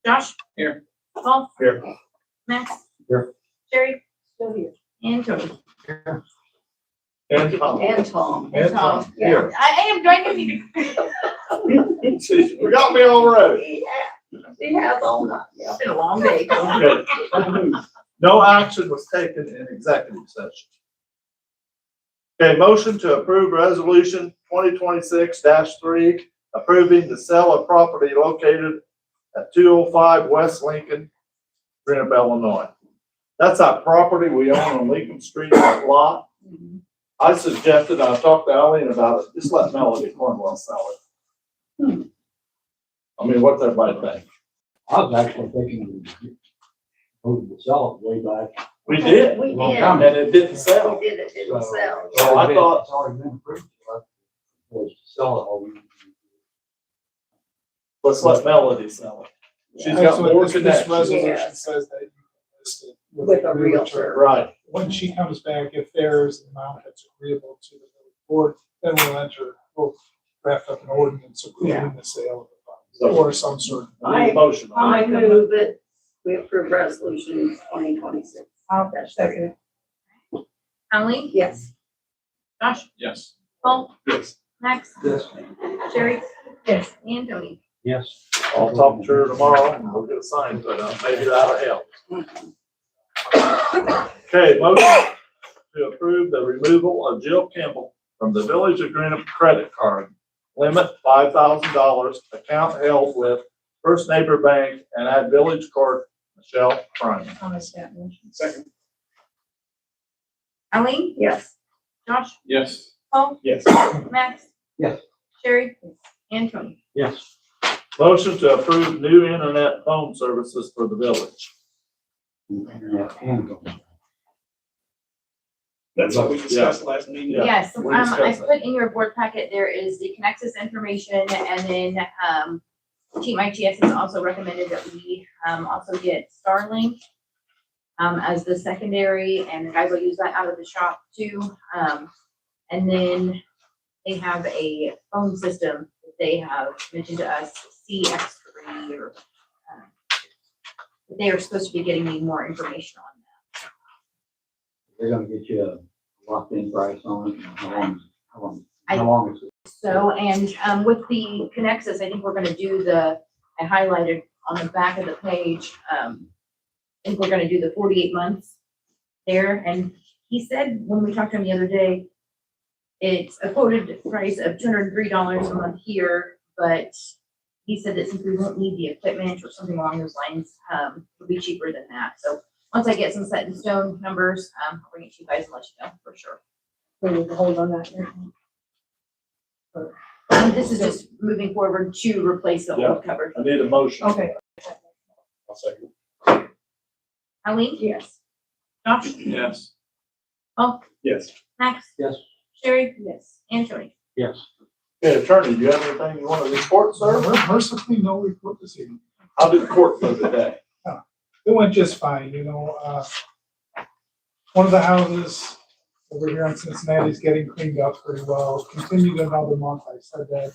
Josh? Here. Paul? Here. Max? Here. Sherry? Still here. And Tony? And Tom. And Tom. And Tom. Here. I am joining you. You got me already. She has all night. It's been a long day. Okay. No action was taken in executive session. Okay, motion to approve resolution 2026-3, approving the sale of property located at 205 West Lincoln, Greenup, Illinois. That's our property we own on Lincoln Street, that lot. I suggested, I talked to Eileen about it, just let Melody Cornwell sell it. I mean, what's everybody think? I was actually thinking to sell it way back. We did. We Long did. time And it didn't sell. We did, it didn't sell. So I thought, It's already been approved. Was to sell it. all we- let's let Melody sell it. She's got more connections. Yes. says that you list it With a realtor. Right. When she comes back, if there's an amount that's agreeable to the board, then we'll draft up an ordinance approving the sale of the funds or some sort of. I need a motion. I move that we approve resolution 2026. I'll second. Ally? Yes. Josh? Yes. Paul? Yes. Max? Yes. Sherry? Yes. And Tony? Yes. I'll talk to her tomorrow and we'll get a sign put up. Maybe that'll help. Okay, motion to approve the removal of Jill Kimball from the Village of Greenup credit card. Limit $5,000, account held with First Neighbor Bank, and add village clerk Michelle Prime. I'll make that motion. Second. Ally? Yes. Josh? Yes. Paul? Yes. Max? Yes. Sherry? And Tony? Yes. Motion to approve new internet phone services for the village. Internet and phone. That's what we discussed last meeting. Yeah, Yes, we I discussed that. put in your board packet, there is the Connexus information, and then, Team ITX has also recommended that we, also get Starlink as the secondary, and the guys will use that out of the shop too. And then they have a phone system that they have mentioned to us, CX3 or, they are supposed to be getting me more information on that. They're gonna get you a locked in price on it. And how I- long is it? So, and, with the Connexus, I think we're gonna do I highlighted on the back of the page, I think we're gonna do the 48 months there, and he said, when we talked to him the other day, it's a quoted price of $203 a month here, but he said that since we won't need the equipment or something along those lines, it'll be cheaper than that. So once I get some set in stone numbers, I'll bring it to you guys and let you know for sure. We need to hold on that. This is just moving forward to replace the old cover. I need a motion. Okay. I'll second. Eileen? Yes. Josh? Yes. Paul? Yes. Max? Yes. Sherry? Yes. And Tony? Yes. Okay, attorney, do you have anything you want to report, sir? Mercifully, no report this evening. How did court go today? It went just fine, one of the houses over here in Cincinnati is getting cleaned up pretty well. Continued another month. I said that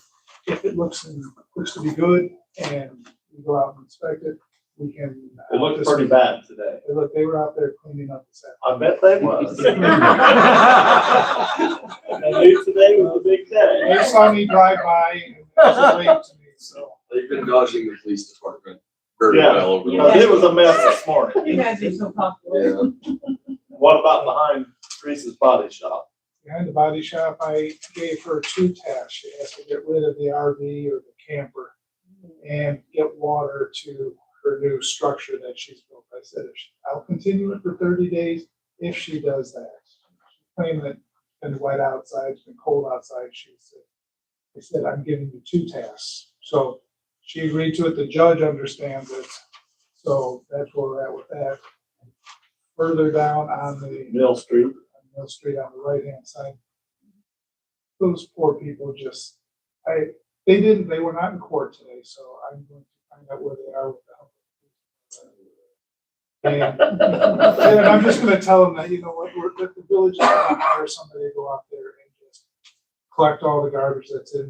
if it looks to be good and we go out and inspect it, we can. It looked pretty bad today. They were out there cleaning up this I bet they was. And you today was a big day. They saw me drive by and it was a wave to me, so. They've been dodging the police department very Yeah, well over the because it was a mess this morning. You guys are so popular. Yeah. What about behind Teresa's body shop? Behind the body shop, I gave her 2 tasks. She has to get rid of the RV or the camper and get water to her new structure that she's built. I said, I'll continue it for 30 days if she does that. She's claiming that it's been wet outside, it's been cold outside. I said, I'm giving you 2 tasks. So she agreed to it. The judge understands it. So that's where we're at with that. Further down on the Mill Street. Mill Street on the right-hand side. Those poor people just, they were not in court today, so I'm going to find out where they are with the help of the and I'm just gonna tell them that, you know what, that the village is gonna hire somebody to go out there and just collect all the garbage that's in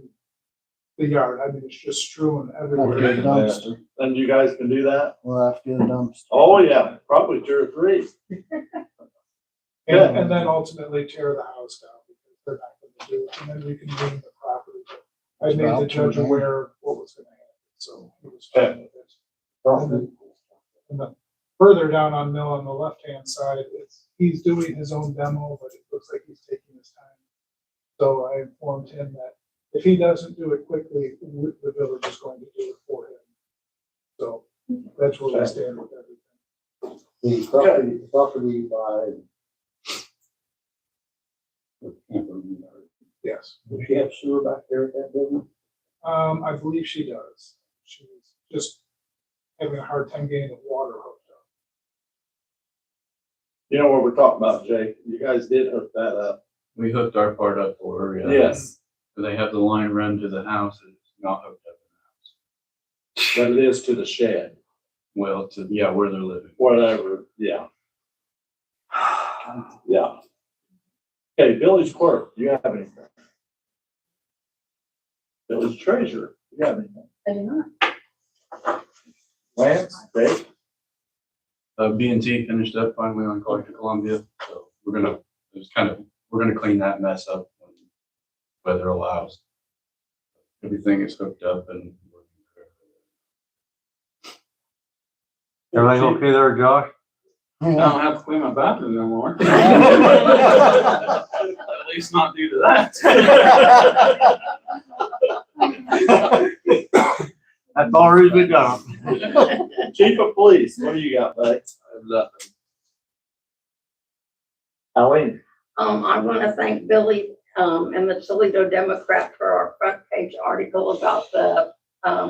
the yard. I mean, it's just strewn everywhere. Get a dumpster. And you guys can do that? We'll have to get a dumpster. Oh, yeah, probably 2 or 3. And then ultimately tear the house down because they're not gonna do it, and then we can gain the property. But I made the judge aware of what was gonna happen, so he was fine with it. And then further down on Mill on the left-hand side, he's doing his own demo, but it looks like he's taking his time. So I informed him that if he doesn't do it quickly, the village is going to do it for him. So that's where we stand with everything. The property by. Yes. Does she have sewer back there at that building? I believe she does. She's just having a hard time getting the water hooked up. You know what we're talking about, Jay? You guys did hook that up. We hooked our part up for her, yeah. Yes. They have the line run to the house, it's not hooked up in the house. But it is to the shed. Well, to, yeah, where they're living. Whatever, yeah. Yeah. Okay, village clerk, do you have anything? Village treasurer, do you have anything? I do not. Lance, Dave? B&T finished up finally on College of Columbia, so we're gonna clean that mess up when weather allows. Everything is hooked up and Everything okay there, Josh? I don't have to clean my bathroom no more. At least not due to that. That's already been done. Chief of police, what do you got, buddy? Eileen? I want to thank Billy, and the Toledo Democrat for our front page article about the,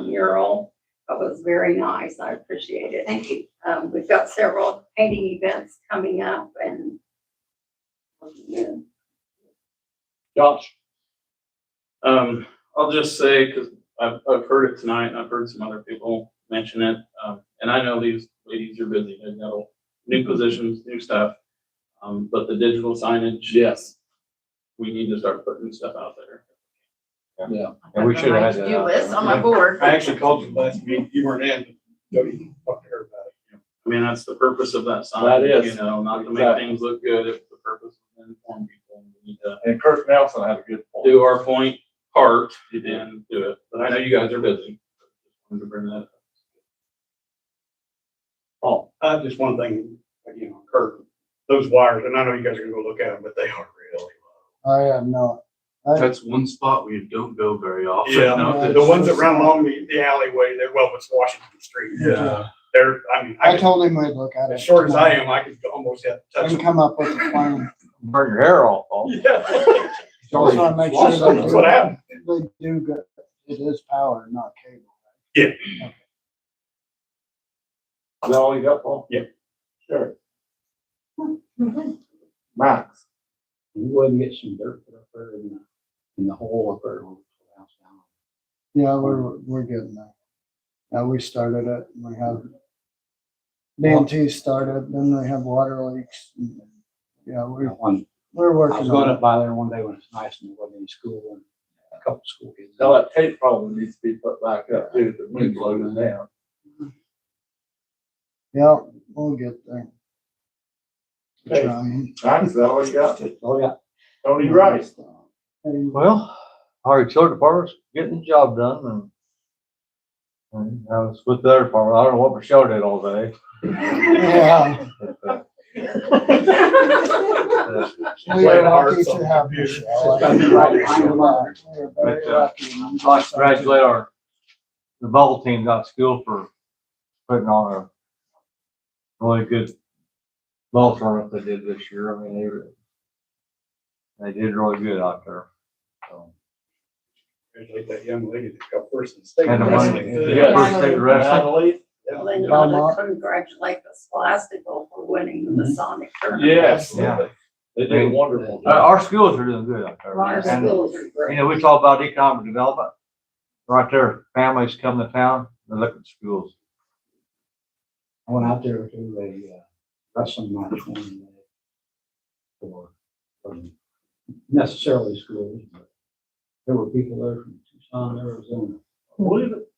mural. That was very nice. I appreciate it. Thank you. We've got several painting events coming up and. Yeah. Josh? I'll just say, because I've heard it tonight, and I've heard some other people mention it, and I know these ladies are busy, they've got new positions, new stuff, but the digital signage. Yes. We need to start putting stuff out there. Yeah. And we should have had that. To-do list on my board. I actually called you last week, you weren't in, Jody talked to her about it. I mean, that's the purpose of that sign. That is. You know, not to make Exactly. things look good, if the purpose is to inform people, we need to And Kirk Nelson had a good point. do our part and do it, but I know you guys are busy. Just wanted to bring that up. Oh, just one thing, again, on Kurt, those wires, and I know you guys are gonna go look at them, but they are really I have not. That's one spot where you don't go very often. low. No, The ones that run along the alleyway, it's Washington Street. Yeah. They're, I mean, I told him we'd look at it. as short as I am, I could almost have to touch And them. come up with a plan. Burn your hair off, Paul. Yeah. Just want to make sure That's what happened. they do good. It is power, not cable. Yeah. Is that all you got, Paul? Yeah. Sure. Max? You wouldn't get some dirt put up there in the hole up there. Yeah, we're getting there. Now we started it, and we have B&T started, then they have water leaks. Yeah, we're I working was going on up by there one day when it's nice and there wasn't any school and a couple school kids. Now that tape probably needs to be put back up too, the wind blowing it down. it. Yeah, we'll get there. Okay. Trying. Max, is that all you got? Oh, yeah. Tony Rice? Well, our utility department's getting the job done and I was with the other department. I don't know what Michelle did all day. Yeah. But, We are lucky to have Michelle. We are very lucky. I'd like to congratulate the bubble team out of school for putting on a really good ball tournament they did this year. I mean, they did really good out there. So. Congratulate that young lady that got first in state. And the one, wrestling. yeah, first state wrestling. Well, then you want to congratulate the Scholastical for winning the Masonic tournament. Yes. Yeah. They did a wonderful job. Our schools are doing good out there. Our And, schools are great. you know, we talk about economic development. Right there, families come to town and look at schools. I went out there to a wrestling match one day for, necessarily schools, but there were people there from Tucson, Arizona. Believe it.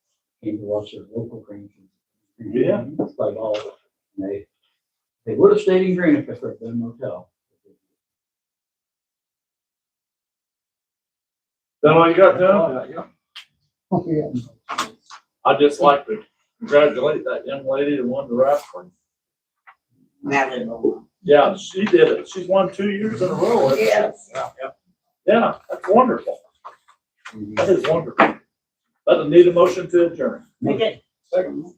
Came to watch their local grandkids. Yeah. Like all of it. And they would have stayed in Greenup if there had been a motel. Then all you got done? Yeah. I'd just like to congratulate that young lady that won the wrestling. Madeline. Yeah, she did it. She's won 2 years in a row. hasn't she? Yes. Yeah, that's wonderful. That is wonderful. Let need a motion to adjourn. Make it. Second.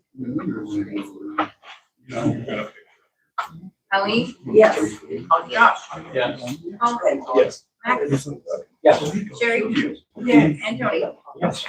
Colleen? Yes. Oh, Josh? Yes. Okay. Yes. Max? Yes. Sherry? Yeah. And Tony? Yes.